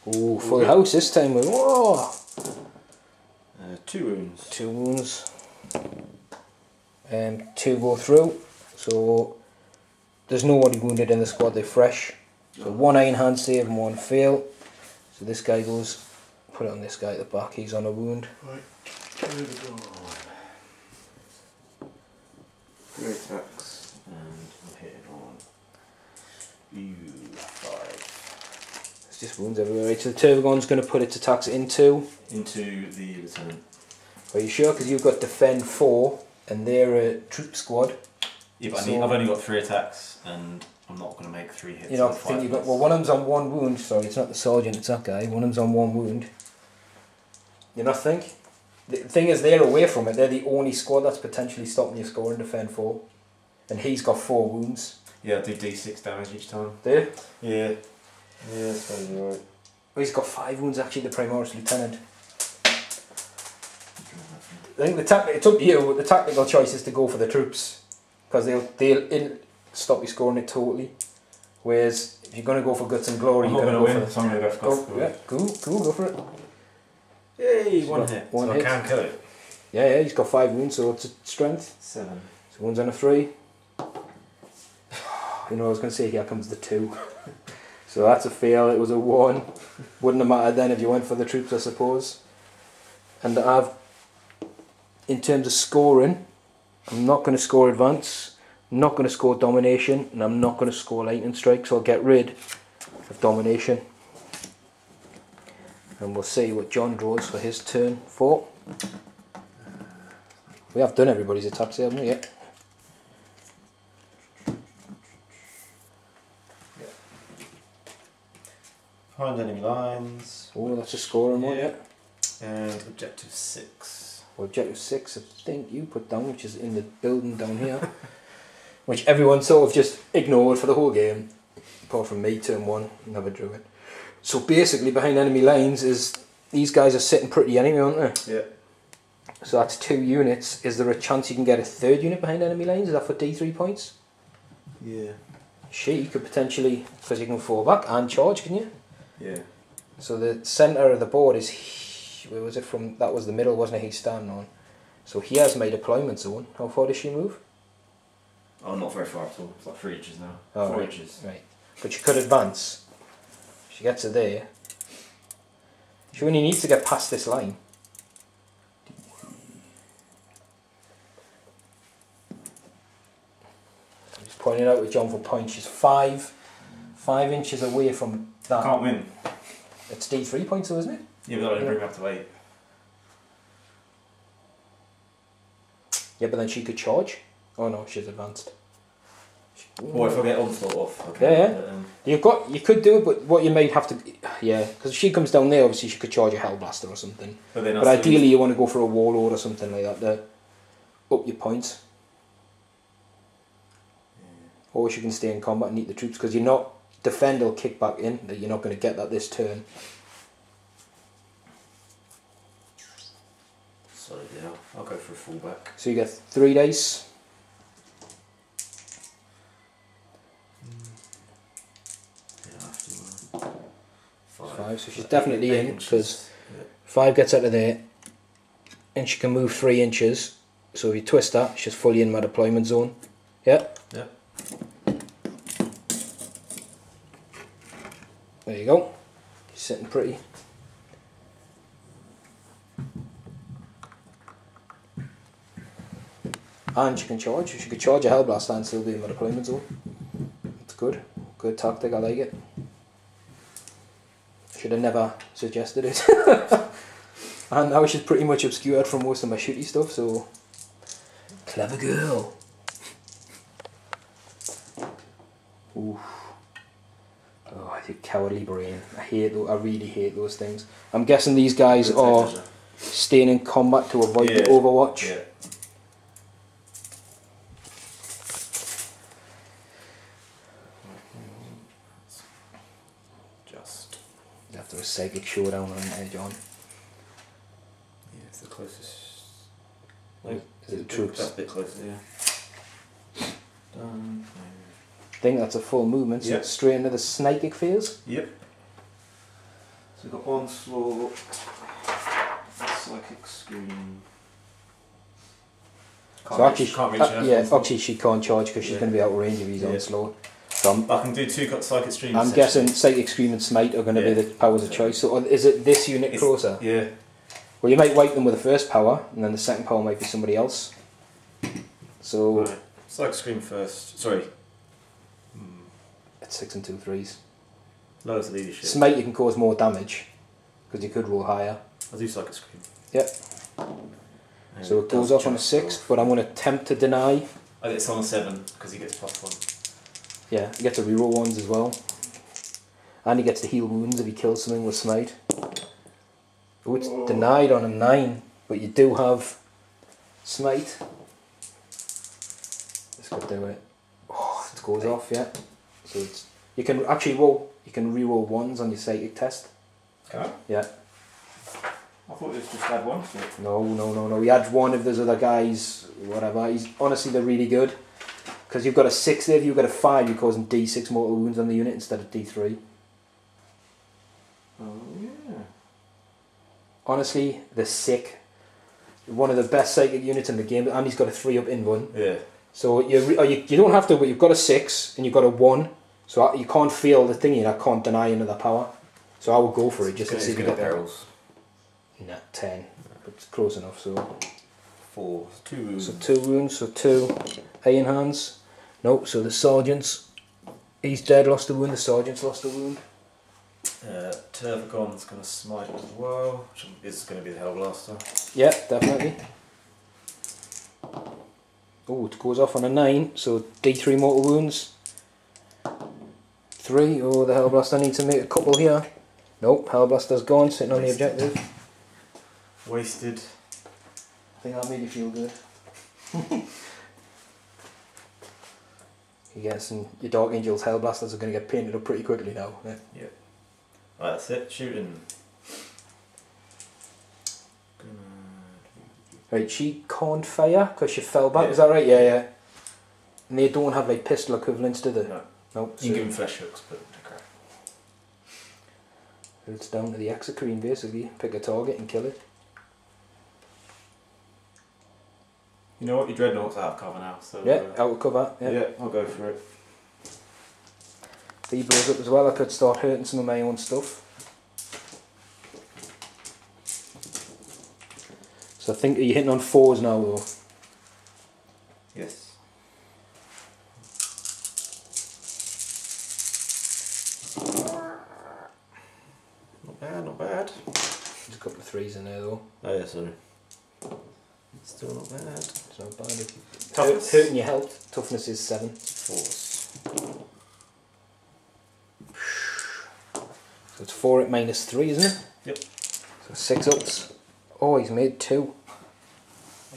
Oh, full house this time. Whoa! 2 wounds. 2 wounds. 2 go through. So there's nobody wounded in the squad. They're fresh. So 1 iron hand save and 1 fail. So this guy goes. Put it on this guy at the back. He's on a wound. Right. 3 attacks and I'm hitting on 5. It's just wounds everywhere. Right, so the Tervagon's going to put its attacks into the lieutenant. Are you sure? Because you've got defend 4 and they're a troop squad. Yeah, but I've only got 3 attacks and I'm not going to make 3 hits. You know, one of them's on 1 wound. Sorry, it's not the sergeant, it's that guy. One of them's on 1 wound. You not think? The thing is, they're away from it. They're the only squad that's potentially stopping you scoring defend 4, and he's got 4 wounds. Yeah, I do D6 damage each time. Do you? Yeah. Yeah, that's probably right. Oh, he's got 5 wounds actually. The Primaris Lieutenant. I think it's up to you. The tactical choice is to go for the troops because they'll stop you scoring it totally. Whereas if you're going to go for guts and glory, you're going to go for it. So I'm going to go for guts and glory. Yeah, cool, go for it. Yay, 1 hit. One so hit. I can kill it. Yeah, he's got 5 wounds, so it's a strength. 7. So 1's on a 3. You know, I was going to say here comes the 2. So that's a fail. It was a 1. Wouldn't have mattered then if you went for the troops, I suppose. And in terms of scoring, I'm not going to score advance, I'm not going to score domination, and I'm not going to score lightning strike, so I'll get rid of domination. And we'll see what John draws for his turn 4. We have done everybody's attacks, haven't we? Yeah. Behind enemy lines. Oh, that's a scoring one, yeah. And objective 6. Well, objective 6, I think you put down, which is in the building down here. Which everyone sort of just ignored for the whole game. Apart from me, turn 1, never drew it. So basically, behind enemy lines is these guys are sitting pretty anyway, aren't they? Yeah. So that's 2 units. Is there a chance you can get a 3rd unit behind enemy lines? Is that for D3 points? Yeah. Shit, you could potentially, because you can fall back and charge, can you? Yeah. So the centre of the board is, where was it from? That was the middle, wasn't it? He's standing on. So he has my deployment zone. How far does she move? Oh, not very far at all. It's like 3 inches now. Oh, 4 right. inches. Right. But she could advance. She gets her there. She only needs to get past this line. pointed out with John for points. She's 5 inches away from that. Can't win. It's D3 points though, isn't it? Yeah, but that would bring me up to 8. Yeah, but then she could charge. Oh no, she's advanced. Or if I get onslaught off. Okay. Yeah. You could do it, but what you might have to, because if she comes down there, obviously she could charge a Hellblaster or something. But ideally, you want to go for a Warlord or something like that to up your points. Yeah. Or she can stay in combat and eat the troops because you're not defend or kick back in. That you're not going to get that this turn. Sorry, yeah, I'll go for a fullback. So you get 3 dice. Five, so she's definitely in because 5 gets out of there and she can move 3 inches. So if you twist that, she's fully in my deployment zone. Yeah? Yeah. There you go. She's sitting pretty. And she can charge. She could charge a Hellblaster and still be in my deployment zone. It's good. Good tactic, I like it. Should have never suggested it. And now she's pretty much obscured from most of my shooty stuff, so clever girl. Oof. Oh, you cowardly brain. I really hate those things. I'm guessing these guys are staying in combat to avoid the Overwatch. Yeah. After a psychic showdown on edge on. Yeah, it's the closest. Is it the troops? That's a bit closer, yeah. Done. I think that's a full movement, so it's straight into the psychic phase. Yep. So we've got onslaught, psychic screen. Actually she can't charge because she's going to be out of range of his onslaught. So I can do 2 psychic streams. I'm guessing psychic scream and smite are going to be the powers of choice. So is it this unit closer? Yeah. Well, you might wipe them with the first power, and then the second power might be somebody else. So right. Psychic scream first. Sorry. It's 6 and 2 3s. Lowers the leadership. Smite you can cause more damage because you could roll higher. I'll do psychic scream. Yep. So it goes off on a 6, but I'm going to attempt to deny. I get on a 7 because he gets +1. Yeah, he gets to reroll ones as well. And he gets to heal wounds if he kills something with smite. Oh, it's denied on a 9, but you do have smite. This could do it. Oh, it goes off, yeah. So it's, you can actually roll. You can reroll ones on your psychic test. Can I? Yeah. I thought it was just add 1. No. He adds 1 if there's other guys, whatever. Honestly, they're really good. Because you've got a 6 there, if you've got a 5, you're causing D6 mortal wounds on the unit instead of D3. Oh, yeah. Honestly, they're sick. One of the best psychic units in the game, and he's got a 3-up in one. Yeah. So you don't have to, but you've got a 6 and you've got a 1, so you can't feel the thingy, and I can't deny another power. So I will go for it just to see if you get barrels. Nah, 10, but it's close enough. So 4, 2 wounds. So 2 wounds, so 2 iron hands. Nope. So the sergeant's, he's dead, lost a wound. The sergeant's lost a wound. Tervagon's going to smite as well, which is going to be the Hellblaster. Yeah, definitely. Oh, it goes off on a 9, so D3 mortal wounds. 3, oh, the Hellblaster needs to make a couple here. Nope, Hellblaster's gone, sitting on the objective. Wasted. I think that made you feel good. You get some, your Dark Angels Hellblasters are going to get painted up pretty quickly now. Yeah. Yep. Right, that's it, shooting. Right, she can't fire because she fell back, is that right? Yeah. And they don't have like pistol equivalents, do they? No. Nope. You can give them flesh hooks, but crap. It's down to the exocrine basically. Pick a target and kill it. You know what, your Dreadnought's out of cover now, so... Yeah, out of cover. Yeah, I'll go for it. If he blows up as well, I could start hurting some of my own stuff. So I think, are you hitting on 4s now though? Yes. bad, not bad. There's a couple of 3s in there though. Oh yeah, sorry. Still not bad. It's not bad. Toughness? Hurting your health. Toughness is 7. Force. So it's 4 at -3, isn't it? Yep. So 6 ups. Oh, he's made 2.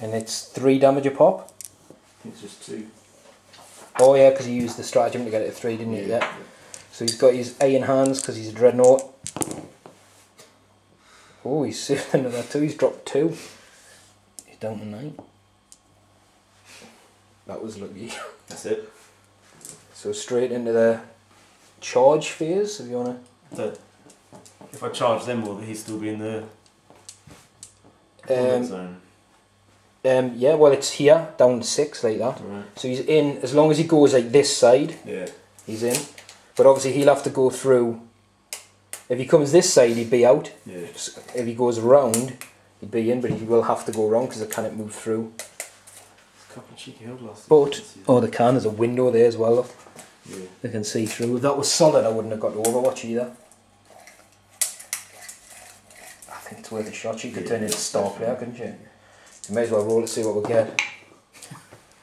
And it's 3 damage a pop. I think it's just 2. Oh yeah, because he used the stratagem to get it to 3, didn't he? Yeah. So he's got his A in hands because he's a dreadnought. Oh, he's saved another 2. He's dropped 2. He's down to 9. That was lucky. That's it. So straight into the charge phase, if you want to. If I charge them, will he still be in the combat zone? Yeah, well it's here, down to 6 like that. Right. So he's in, as long as he goes like this side, Yeah. he's in. But obviously he'll have to go through, if he comes this side he'd be out. Yeah. If he goes around, he'd be in, but he will have to go around because they can't move through. A couple of cheeky held blasts. But, oh the can, there's a window there as well, look. Yeah. They can see through. If that was solid I wouldn't have got to Overwatch either. I think it's worth a shot. You could turn into a star player, couldn't you? You may as well roll to see what we get.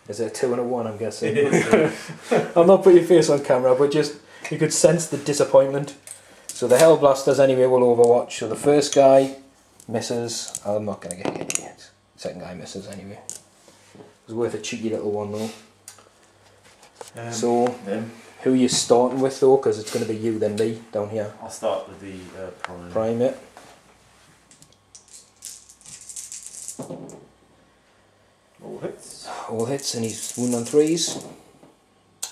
Is it a 2 and a 1, I'm guessing? I'll not put your face on camera, but just you could sense the disappointment. So the Hellblasters anyway will Overwatch. So the first guy misses. I'm not going to get hit yet. Second guy misses anyway. It was worth a cheeky little one though. So who are you starting with though? Because it's going to be you then me down here. I'll start with the prime. Prime it. All hits. All hits and he's wound on 3s.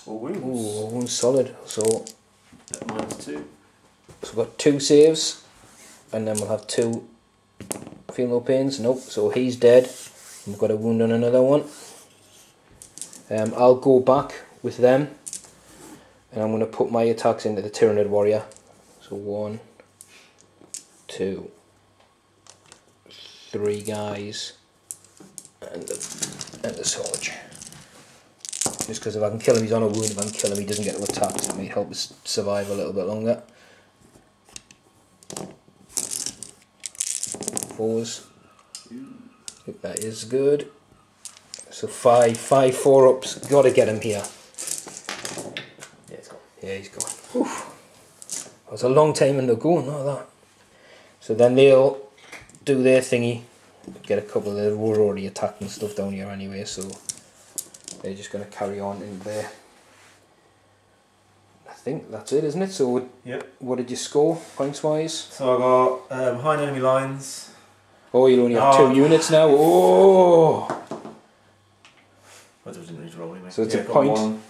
All wounds. Ooh, all wounds solid. So -2. we've got 2 saves and then we'll have 2 feel no pains. Nope, so he's dead. We've got a wound on another one. I'll go back with them and I'm going to put my attacks into the Tyranid warrior. So 1, 2, 3 guys and the soldier. Just because if I can kill him he's on a wound, if I can kill him he doesn't get to attack, so it might help us survive a little bit longer. 4s. That is good. So 5 4-ups. Got to get him here. Yeah, it's gone. Yeah, he's gone. Oof. That was a long time in the going, not that. So then they'll do their thingy. Get a couple of them. We're already attacking stuff down here anyway, so they're just going to carry on in there. I think that's it, isn't it? So yep. What did you score, points wise? So I got behind enemy lines. Oh, you only have 2 units now. Oh! I didn't need to roll anyway. So it's yeah, a point. 1.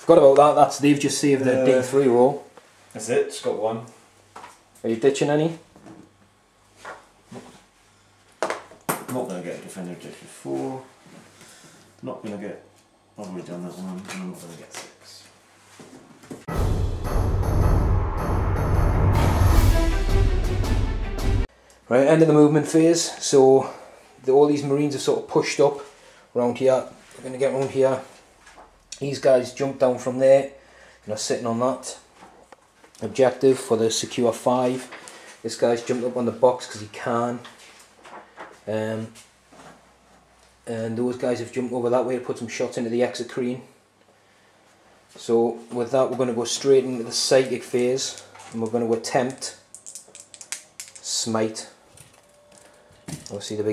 Forgot about that. That's they've just saved the D3 roll. That's it. Just got 1. Are you ditching any? Not going to get a defender objective 4. Not going to get. I've already done that one. I'm not going to get 6. Right, end of the movement phase. So all these Marines are sort of pushed up around here. We're going to get around here. These guys jump down from there and are sitting on that objective for the secure 5. This guy's jumped up on the box because he can. And those guys have jumped over that way to put some shots into the exocrine. So with that we're going to go straight into the psychic phase and we're going to attempt smite. Obviously the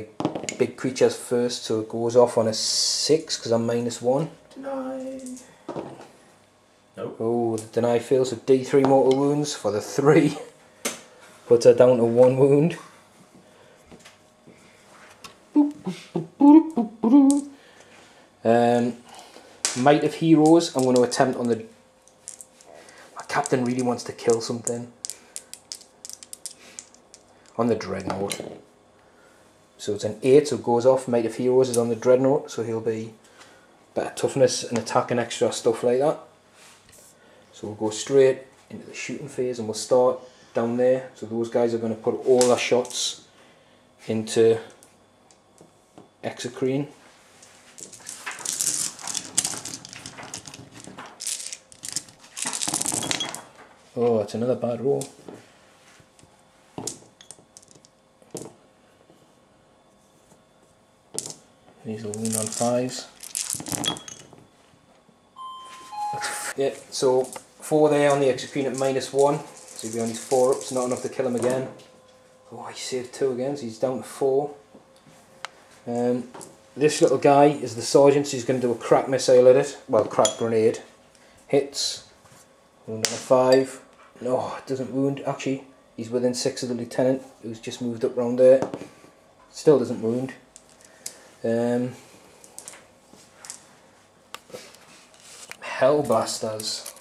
big creatures first, so it goes off on a 6 because I'm -1. Deny. Nope. Oh, the deny fails, so D3 mortal wounds for the 3. Puts her down to 1 wound. Might of Heroes, I'm going to attempt on the... My captain really wants to kill something. On the Dreadnought. So it's an 8, so it goes off. Might of Heroes is on the Dreadnought, so he'll be better toughness and attack and extra stuff like that. So we'll go straight into the shooting phase and we'll start down there. So those guys are going to put all their shots into exocrine. Oh, it's another bad roll. These will wound on 5s. Yeah, so 4 there on the execution at -1. So he'll be on his 4 ups, not enough to kill him again. Oh, he saved 2 again, so he's down to 4. This little guy is the sergeant, so he's going to do a crack missile at it. Well, crack grenade. Hits. Wound on a 5. No, it doesn't wound. Actually, he's within 6 of the lieutenant, who's just moved up round there. Still doesn't wound. Hellblasters.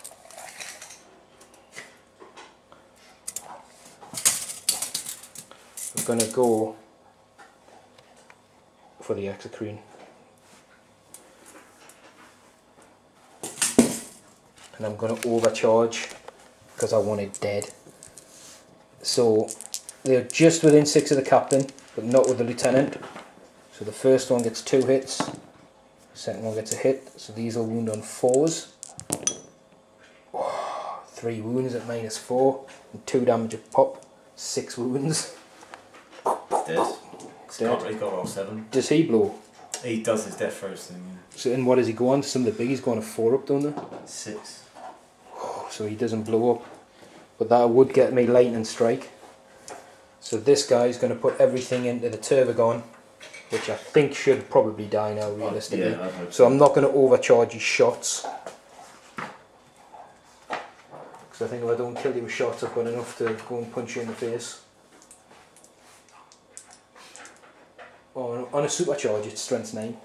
I'm going to go for the exocrine. And I'm going to overcharge because I want it dead. So they're just within 6 of the captain, but not with the lieutenant. So the first one gets 2 hits, the second one gets a hit, so these will wound on 4s. Oh, 3 wounds at -4, and 2 damage a pop, 6 wounds. Dead. He's got all 7. Does he blow? He does his death throws thing, yeah. So, and what does he go on? Some of the biggies go on a 4 up, don't they? 6. Oh, so he doesn't blow up. But that would get me lightning strike. So this guy's going to put everything into the Tervagon, which I think should probably die now realistically. Yeah, I hope so I'm not going to overcharge his shots. Because I think if I don't kill you with shots, I've got enough to go and punch you in the face. Oh, on a supercharge it's strength 9.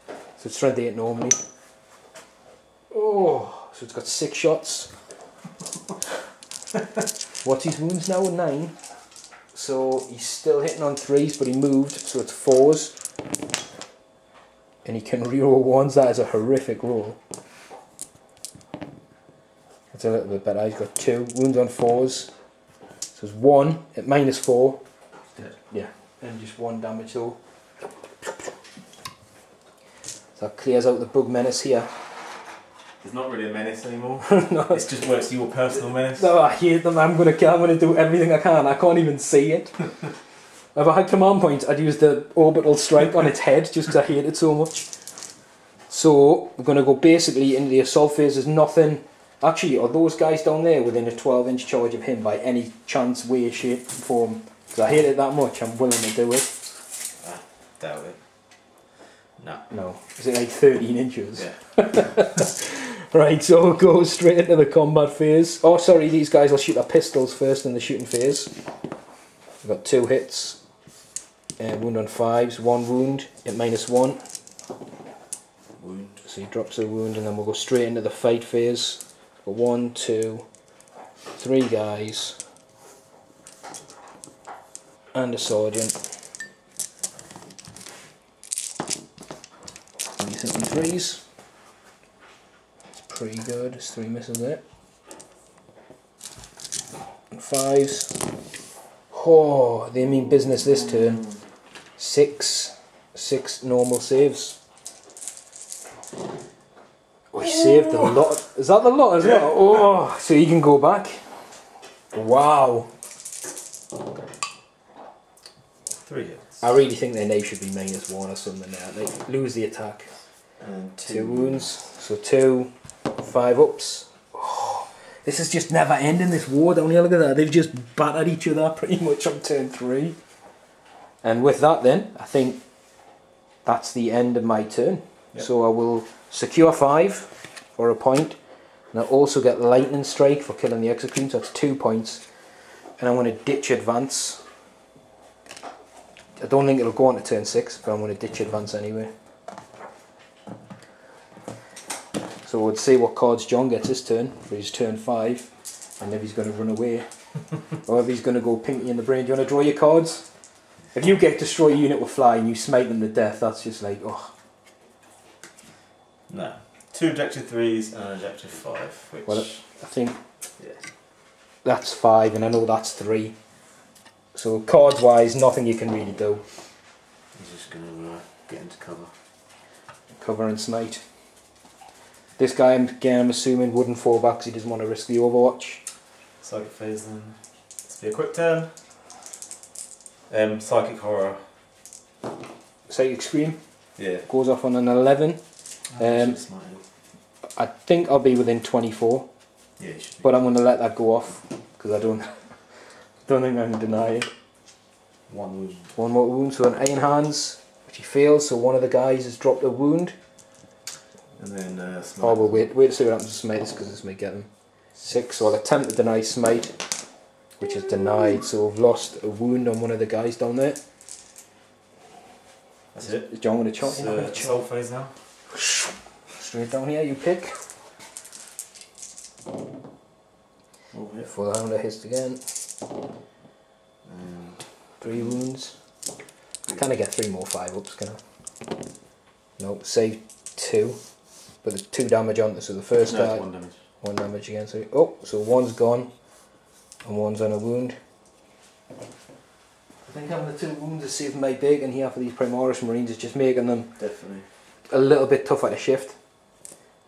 So it's strength 8 normally. Oh, so it's got 6 shots. What's his wounds now? 9. So he's still hitting on 3s, but he moved, so it's 4s. And he can reroll 1s. That is a horrific roll. That's a little bit better. He's got 2 wounds on 4s. So it's 1 at -4. Dead. Yeah, and just 1 damage though. So that clears out the bug menace here. It's not really a menace anymore. No. It's just where it's your personal menace. No, I hate them. I'm gonna do everything I can. I can't even see it. If I had command points, I'd use the orbital strike on its head just because I hate it so much. So we're gonna go basically into the assault phase. There's nothing. Actually, are those guys down there within a 12-inch charge of him by any chance, way, shape, form? Because I hate it that much. I'm willing to do it. I doubt it. No. No. Is it like 13 inches? Yeah. Right, so we'll go straight into the combat phase. Oh, sorry, these guys will shoot their pistols first in the shooting phase. We've got 2 hits. Wound on 5s, 1 wound at -1. Wound. So he drops a wound, and then we'll go straight into the fight phase. Got 1, 2, 3 guys. And a sergeant. He's hitting 3s. Pretty good, there's 3 misses there. And 5s. Oh, they mean business this turn. 6 normal saves. Oh, he saved a lot. Is that the lot as well? Oh, so he can go back. Wow. 3 hits. I really think their name should be -1 or something there. Like, lose the attack. And 2 wounds. So 2. 5 ups. Oh, this is just never ending, this war down here. Look at that. They've just battered each other pretty much on turn 3. And with that then, I think that's the end of my turn. Yep. So I will secure 5 for a point. And I also get lightning strike for killing the execute. So that's 2 points. And I'm going to ditch advance. I don't think it'll go on to turn 6, but I'm going to ditch advance anyway. So we'll see what cards John gets this turn for his turn 5, and if he's going to run away, or if he's going to go pinky in the brain. Do you want to draw your cards? If you get destroy a unit with fly and you smite them to death, that's just like, oh. No. 2 objective 3s and an objective 5. Which, well, I think yeah, that's 5, and I know that's 3. So cards wise, nothing you can really do. he's just going to get into cover. Cover and smite. This guy, again, I'm assuming wouldn't fall back because he doesn't want to risk the overwatch. Psychic phase then. This will be a quick turn. Psychic horror. Psychic scream. Yeah. Goes off on an 11. I think I'll be within 24. Yeah, you should be. But I'm going to let that go off because I don't think I can deny it. One wound. One more wound, so an Iron Hands, which he fails, so one of the guys has dropped a wound. And then smite. Oh, we'll wait to see what happens to Smite because this may get him. 6, so I'll attempt to deny Smite, which is denied, so we've lost a wound on one of the guys down there. That's it. Is John going to chop? Soul phase now. Straight down here, you pick. Oh, yeah. Full Hounder hits again. 3 wounds. Can I get 3 more 5-ups, can I? No, save 2. But there's 2 damage on it, so the first guy... 1 damage. 1 damage again, so... Oh, so one's gone. And one's on a wound. I think having the 2 wounds is saving my bacon here for these Primaris Marines is just making them... Definitely. A little bit tougher to shift.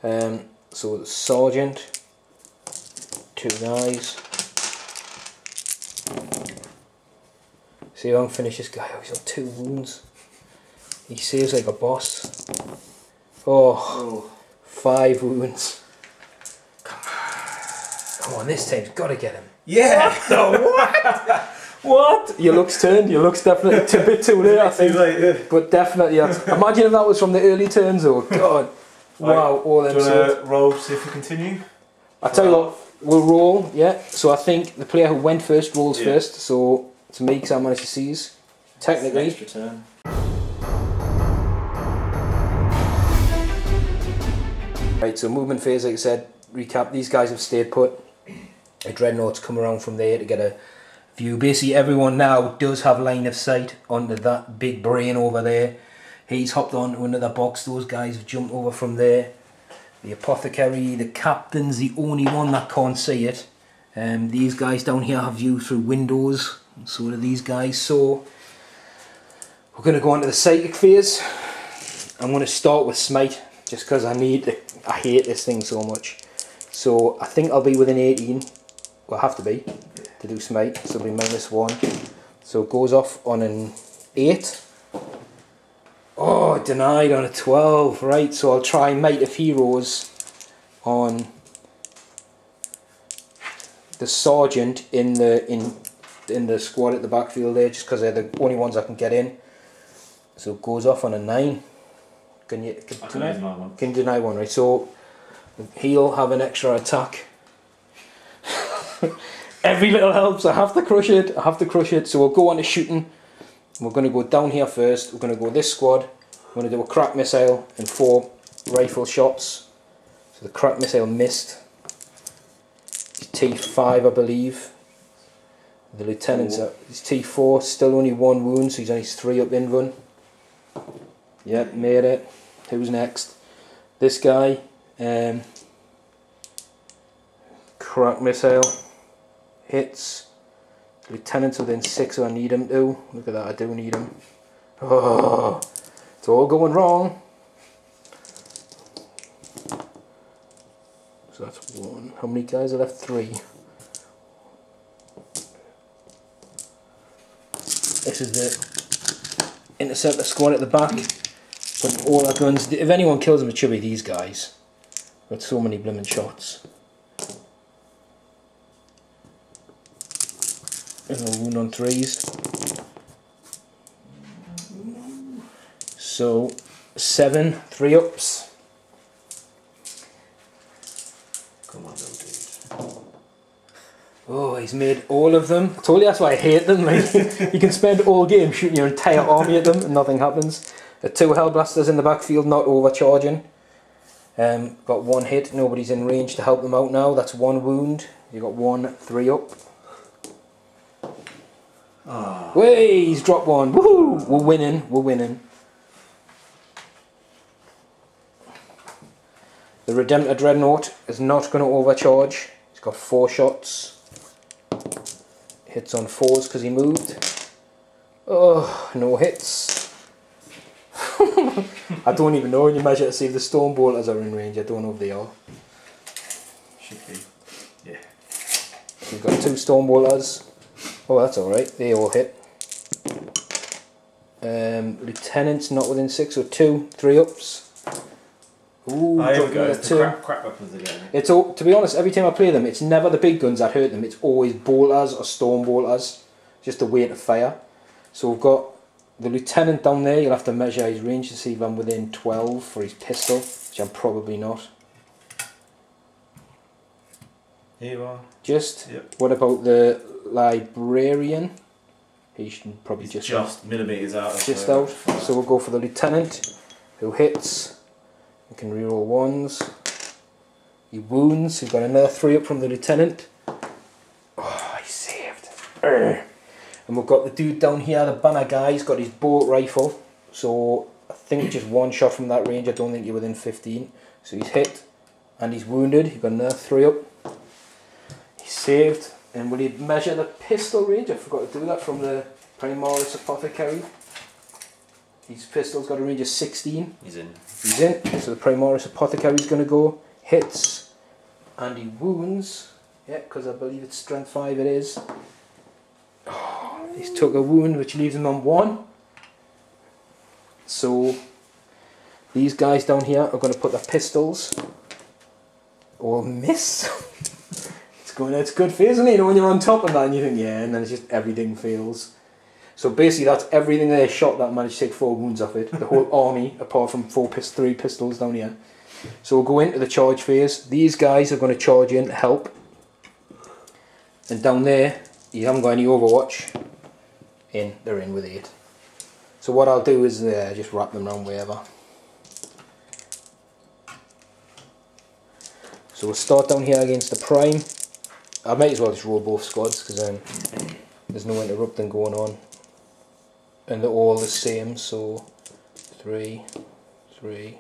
So the Sergeant... 2 guys. See if I can finish this guy. Oh, he's on 2 wounds. He saves like a boss. Oh, 5 wounds. Come on, this time's got to get him. Yeah! What? What? Your luck's turned. Your luck's definitely a bit too late, I think. Too late, yeah. But definitely, imagine if that was from the early turns. Oh God! Wow, all them. Do you want to roll to see if we continue? I tell you what, we'll roll. Yeah. So I think the player who went first rolls first. So to me, because I managed to seize. Technically. Extra turn. Right. So movement phase, like I said, recap. These guys have stayed put. A Dreadnought's come around from there to get a view. Basically, everyone now does have line of sight onto that big brain over there. He's hopped onto another box. Those guys have jumped over from there. The apothecary, the captain's the only one that can't see it. These guys down here have view through windows. And so do these guys. So we're going to go on to the psychic phase. I'm going to start with Smite, just because I hate this thing so much. So I think I'll be within 18. Well, I have to be to do Smite, so it'll be -1. So it goes off on an 8. Oh, denied on a 12. Right, so I'll try Might of Heroes on the Sergeant in the squad at the backfield there, just because they're the only ones I can get in. So it goes off on a 9. Can you deny one? Right, so he'll have an extra attack. Every little helps. I have to crush it. So we'll go on to shooting. We're going to go down here first. We're going to go this squad. We're going to do a crack missile and 4 rifle shots. So the crack missile missed. He's T5, I believe. The lieutenant's at he's T4. Still only 1 wound, so he's only 3 up invuln. Yep, made it. Who's next? This guy. Crack missile. Hits. Lieutenant's within 6, so I need him to. Look at that, I do need him. Oh, it's all going wrong. So that's 1. How many guys are left? 3. This is the interceptor squad at the back. Putting all our guns. If anyone kills them, it should be these guys. Got so many blimmin' shots. And a wound on 3s. So 7 3-ups. Come on, dude. Oh, he's made all of them. I told you that's why I hate them. Like, you can spend all game shooting your entire army at them and nothing happens. The 2 Hellblasters in the backfield not overcharging. Got 1 hit. Nobody's in range to help them out now. That's 1 wound. You got 1 3-up. Oh. Way, he's dropped 1. Woohoo! We're winning. The Redemptor Dreadnought is not going to overcharge. He's got 4 shots. Hits on 4s because he moved. Oh, no hits. I don't even know when you measure to see if the Storm Bolters are in range. I don't know if they are. Should be. Yeah. We've got 2 Storm Bolters. Oh, that's alright. They all hit. Lieutenants not within 6, so 2, 3 ups. Ooh, here we go. a It's 2. the crap weapons again. It's all, to be honest, every time I play them, it's never the big guns that hurt them. It's always bolters or storm bolters, just the way to fire. So we've got the lieutenant down there. You'll have to measure his range to see if I'm within 12 for his pistol, which I'm probably not. Here you are. Just. Yep. What about the librarian? He should probably He's just millimetres out. Just out. So we'll go for the lieutenant, who hits. You can reroll 1s. He wounds. He's got another 3 up from the lieutenant. Oh, he saved. And we've got the dude down here, the banner guy. He's got his bolt rifle. So I think just 1 shot from that range. I don't think you're within 15. So he's hit and he's wounded. He's got another 3 up. He saved. And will he measure the pistol range? I forgot to do that from the Primaris Apothecary. His pistol's got a range of 16. He's in. He's in. So the Primaris Apothecary is going to go. Hits. And he wounds. Yeah, because I believe it's strength 5 it is. Oh, he's took a wound which leaves him on 1. So these guys down here are going to put their pistols. Or miss. It's good phase, isn't it? You know, when you're on top of that and you think, yeah, and then it's just everything fails. So basically that's everything they shot that managed to take 4 wounds off it. The whole army, apart from 3 pistols down here. So we'll go into the charge phase. These guys are going to charge in to help. And down there, you haven't got any overwatch. They're in with 8. So what I'll do is just wrap them around wherever. So we'll start down here against the Prime. I might as well just roll both squads because there's no interrupting going on. And they're all the same, so 3, 3,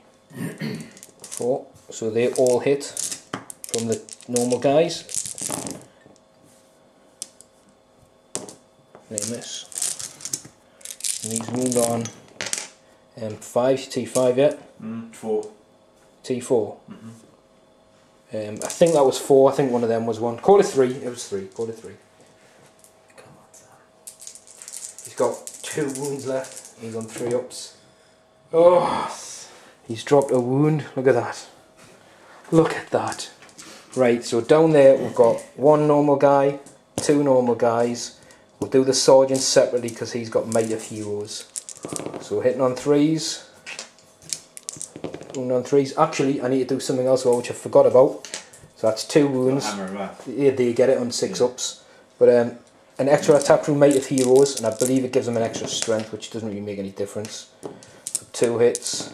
4. So they all hit from the normal guys. They miss. And these wound on 5, T5 yet? 4. T4. I think that was 4, I think one of them was 1. Call it 3, it was 3, call it 3. Come on, son. He's got 2 wounds left, he's on 3 ups. Oh, he's dropped a wound, look at that. Look at that. Right, so down there we've got 1 normal guy, 2 normal guys. We'll do the sergeant separately because he's got Might of Heroes. So hitting on 3s. On 3s. Actually, I need to do something else which I forgot about. So that's 2 wounds. Yeah, they get it on 6 ups. But an extra attack through Might of Heroes, and I believe it gives them an extra strength, which doesn't really make any difference. So 2 hits,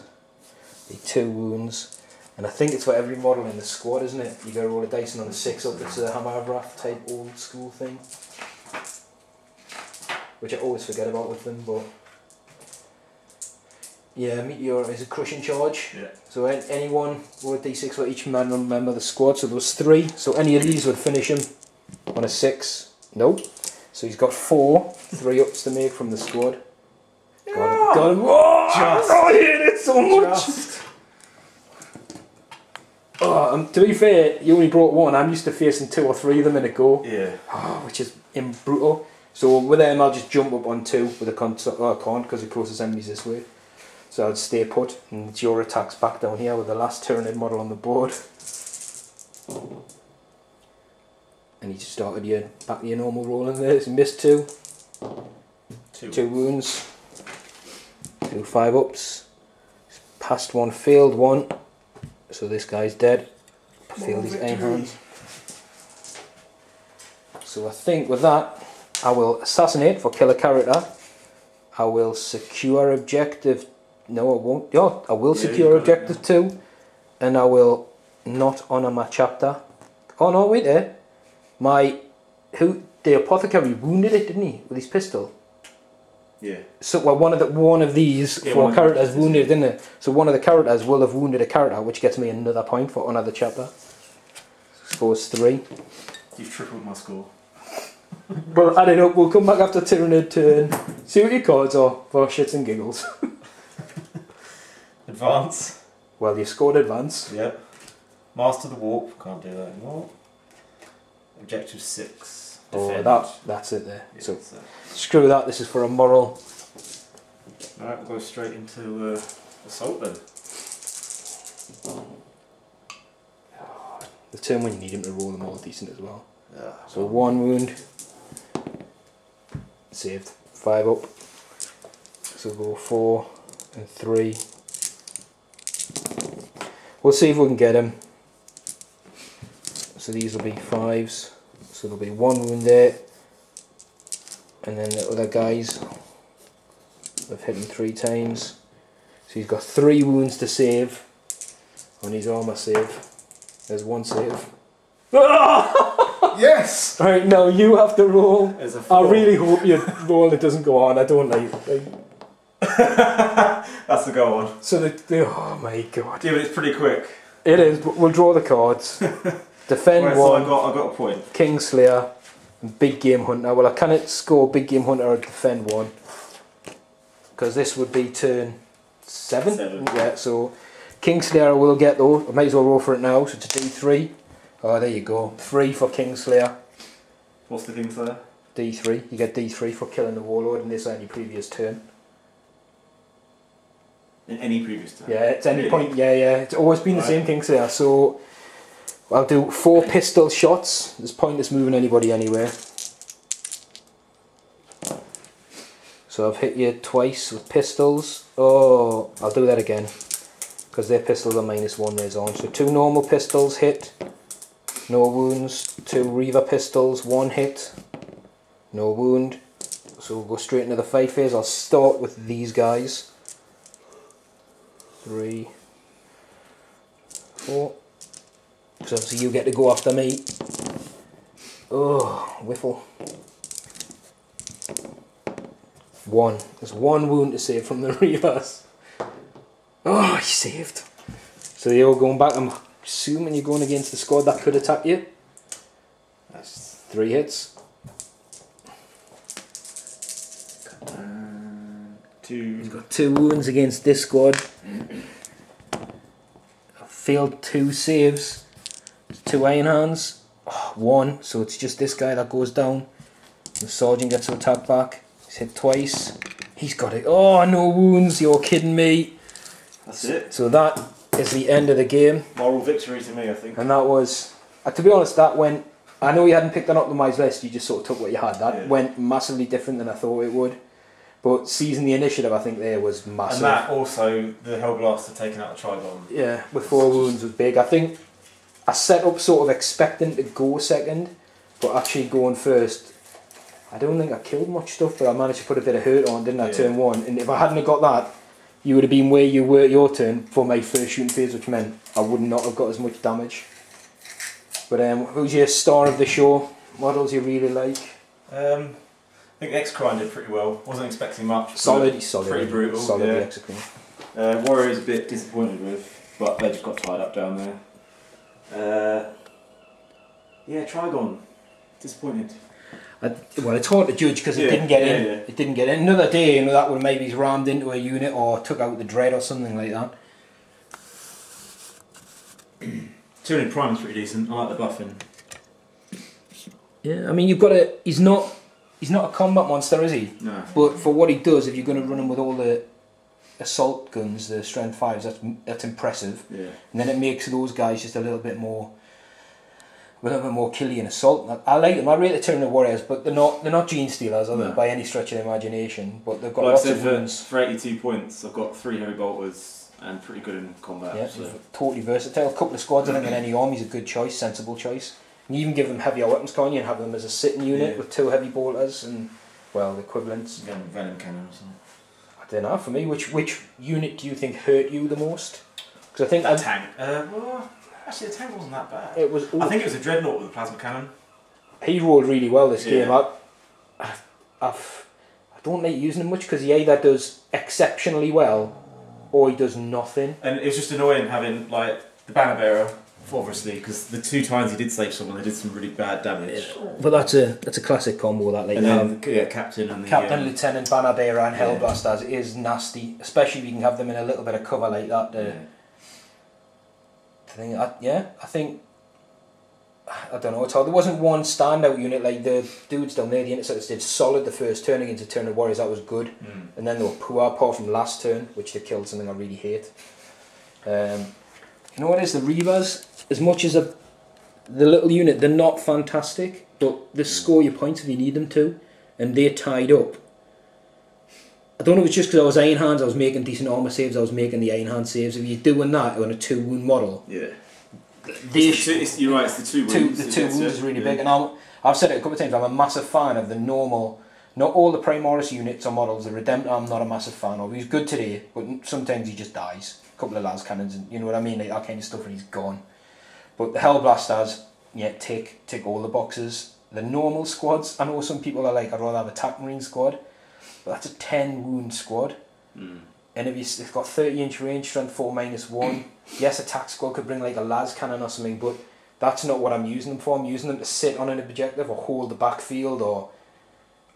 the 2 wounds, and I think it's for every model in the squad, isn't it? You got to roll a dice and on a 6 up. It's a Hammer of Wrath type old school thing, which I always forget about with them, but. Yeah, Meteor is a crushing charge. Yeah. So anyone roll a d6 for each member of the squad. So there was 3. So any of these would finish him on a 6. Nope. So he's got 4 3 ups to make from the squad. Got him. Oh, I hate it so much. Oh, to be fair, you only brought 1. I'm used to facing 2 or 3 of them in a go. Yeah. Oh, which is brutal. So with them, I'll just jump up on 2 with a con. I can't because it closest enemies this way. So I'd stay put, and it's your attacks back down here with the last Tyranid model on the board. And you just started back to your normal rolling there. So missed 2. 2 wounds. 2 5 ups. Passed 1, failed 1. So this guy's dead. Failed his aim hands. So I think with that, I will assassinate for kill a character. I will secure objective. No, I won't. Yeah, I will secure objective 2, and I will not honour my chapter. Oh no, wait there. The apothecary wounded it, didn't he, with his pistol? Yeah. So well, one of these 4 characters wounded, didn't it? So one of the characters will have wounded a character, which gets me another point for another chapter. Scores 3. You've tripled my score. Well, I don't know. We'll come back after Tyranid turn. See what your cards are for shits and giggles. Advance. Well, you scored advance. Yep. Master the Warp. Can't do that anymore. Objective 6. Defend. Oh, that's it there. Yeah, so screw that. This is for a moral. Alright, we'll go straight into assault then. The turn when you need him to roll them all decent as well. Yeah. So 1 wound. Saved. 5 up. So we'll go 4 and 3. We'll see if we can get him. So these will be 5s. So there'll be 1 wound there. And then the other guys, I've hit him 3 times. So he's got 3 wounds to save on his armour save. There's 1 save. Yes! Right, now you have to roll. There's a I 4. really hope you roll it doesn't go on. I don't like That's the go on. So oh my god. Yeah, but it's pretty quick. It is, but we'll draw the cards. Defend Right, 1, so I got a point. Kingslayer, and Big Game Hunter. Well, I can't score Big Game Hunter or defend 1. Because this would be turn 7. Yeah, so Kingslayer I will get though. I might as well roll for it now. So it's a D3. Oh, there you go. 3 for Kingslayer. What's the Kingslayer? D3. You get D3 for killing the Warlord in this or any previous turn. In any previous turn? Yeah, it's any Really? point. Yeah, yeah. It's always been the same Kingslayer. So I'll do 4 pistol shots. There's pointless moving anybody anywhere. So I've hit you twice with pistols. Oh, I'll do that again. Because their pistols are -1 raise on. So 2 normal pistols hit. No wounds. 2 Reaver pistols. 1 hit. No wound. So we'll go straight into the fight phase. I'll start with these guys. 3, 4. So obviously you get to go after me. Oh, whiffle. 1. There's 1 wound to save from the Reavers. Oh, he saved. So you're going back. I'm assuming you're going against the squad that could attack you. That's 3 hits. 2. He's got 2 wounds against this squad. I failed 2 saves. 2 iron hands. Oh, 1. So it's just this guy that goes down. The sergeant gets to attack back. He's hit twice. He's got it. Oh, no wounds. You're kidding me. That's it. So that is the end of the game. Moral victory to me, I think. And that was, to be honest, that went, I know you hadn't picked an optimised list, you just sort of took what you had. That went massively different than I thought it would. But seizing the initiative, I think there was massive. And that also, the Hellblaster taking out the Trigon. Yeah, with 4 wounds was big. I think I set up sort of expecting to go second, but actually going first, I don't think I killed much stuff, but I managed to put a bit of hurt on, didn't I, turn 1. And if I hadn't have got that, you would have been where you were at your turn for my first shooting phase, which meant I would not have got as much damage. But who's your star of the show? Models you really like? I think X-Crime did pretty well. Wasn't expecting much. Solid, he's solid. Pretty brutal. Solid, yeah. X-Crime. Warrior's a bit disappointed with, but they just got tied up down there. Yeah, Trigon. Disappointed. Well, it's hard to judge because it didn't get in. Yeah. It didn't get in. Another day, you know, that would maybe rammed into a unit or took out the dread or something like that. Tyranid Prime's pretty decent. I like the buffing. Yeah, I mean, you've got to. He's not a combat monster, is he? No. But for what he does, if you're going to run him with all the assault guns, the strength 5s, that's impressive. Yeah. And then it makes those guys just a little bit more killy and assault. I like them. I rate the Tyranid warriors, but they're not gene stealers, are they? By any stretch of the imagination. But they've got lots of wounds. For 82 points, I've got 3 heavy bolters and pretty good in combat. Yeah, so. totally versatile. A couple of squads, I think, in any army is a good choice, sensible choice. And you even give them heavier weapons, can't you, and have them as a sitting unit with 2 heavy bolters and, well, the equivalents. Venom cannon or something. I don't know. For me, which unit do you think hurt you the most? Because I think that tank. Well, actually, the tank wasn't that bad. It was. I think it was a dreadnought with a plasma cannon. He rolled really well this game. I don't like using him much because he either does exceptionally well or he does nothing. And it was just annoying having like the banner bearer, obviously, because the 2 times he did save someone, they did some really bad damage. But that's a classic combo that and then captain and captain, lieutenant, banner bearer, and hellblasters is nasty, especially if you can have them in a little bit of cover like that. I think I don't know, it's hard. There wasn't one standout unit, like the dudes down there, the interceptors did solid the first turn against the Tyranid warriors, that was good. And then they were poor apart from last turn, which they killed something I really hate. You know what it is, the Reavers, as much as the little unit, they're not fantastic, but they score your points if you need them to, and they're tied up. I don't know if it's just because I was Iron Hands, I was making decent armour saves, I was making the Iron Hand saves. If you're doing that on a 2 wound model, you're right, it's the 2 wounds. The 2 wounds is really big, and I've said it a couple of times, I'm a massive fan of the normal, not all the Primaris units or models. The Redemptor I'm not a massive fan of. He's good today, but sometimes he just dies. A couple of las cannons, and you know what I mean, like that kind of stuff, and he's gone. But the Hellblasters, yeah, tick all the boxes. The normal squads, I know some people are like, I'd rather have a attack marine squad, but that's a 10 wound squad. And if you've got 30-inch range, strength 4 -1, yes, attack squad could bring like a las cannon or something, but that's not what I'm using them for. I'm using them to sit on an objective or hold the backfield, or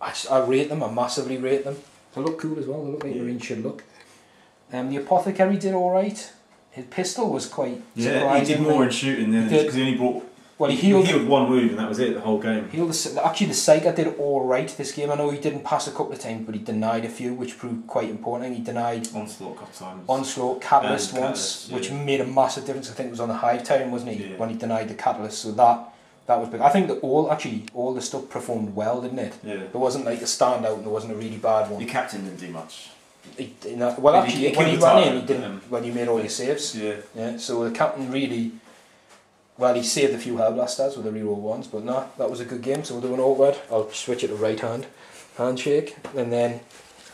I rate them, I massively rate them. They look cool as well, they look like Marines should look. The Apothecary did alright. His pistol was quite surprising. He did more in shooting than because he only brought. Well, he healed 1 wound and that was it the whole game. Actually, the Psyker did alright this game. I know he didn't pass a couple of times, but he denied a few, which proved quite important. He denied Onslaught a couple of times. Onslaught, Catalyst once, which made a massive difference. I think it was on the Hive Tyrant, wasn't he? When he denied the Catalyst, so that was big. I think that all the stuff performed well, didn't it? Yeah. There wasn't like a standout and there wasn't a really bad one. Your captain didn't do much. Well, actually, when he ran in, he didn't. When you made all your saves. Yeah. So the captain really. Well, he saved a few Hellblasters with the reroll ones, but no, that was a good game. So we'll do an overhead. I'll switch it to right hand handshake, and then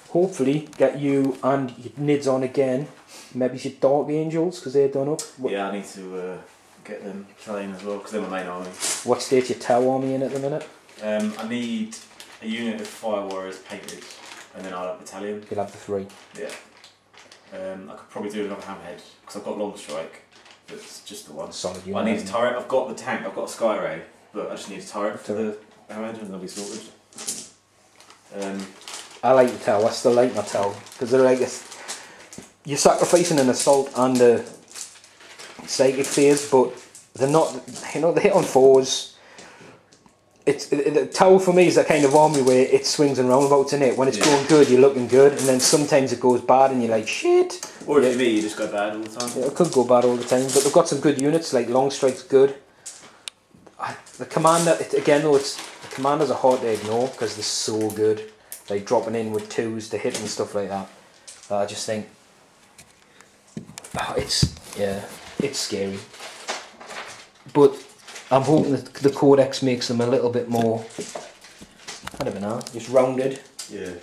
hopefully get you and your Nids on again. Maybe your Dark Angels because they're done up. Yeah, I need to get them playing as well because they're my main army. What state's your Tau army in at the minute? I need a unit of Fire Warriors painted, and then I'll have a battalion. You'll have the 3. Yeah. I could probably do another Hammerhead because I've got Long Strike. It's just the one. Solid unit. I need a turret. I've got the tank. I've got a Sky Ray, but I just need a turret for the Hammerhead, and they'll be sorted. I like the Tau. I still like my Tau because they're like you're sacrificing an assault and a psychic phase, but they're not. You know, they hit on 4s. The Tau for me is that kind of army where it swings and roundabouts in it. When it's going good, you're looking good, and then sometimes it goes bad, and you're like shit. Or if me, you just go bad all the time. Yeah, it could go bad all the time, but they've got some good units. Like Long Strike's good. The commander, again though, the commanders are hard to ignore because they're so good. Like dropping in with 2s to hit and stuff like that. I just think it's scary. But I'm hoping that the Codex makes them a little bit more, I don't know, just rounded. Yeah.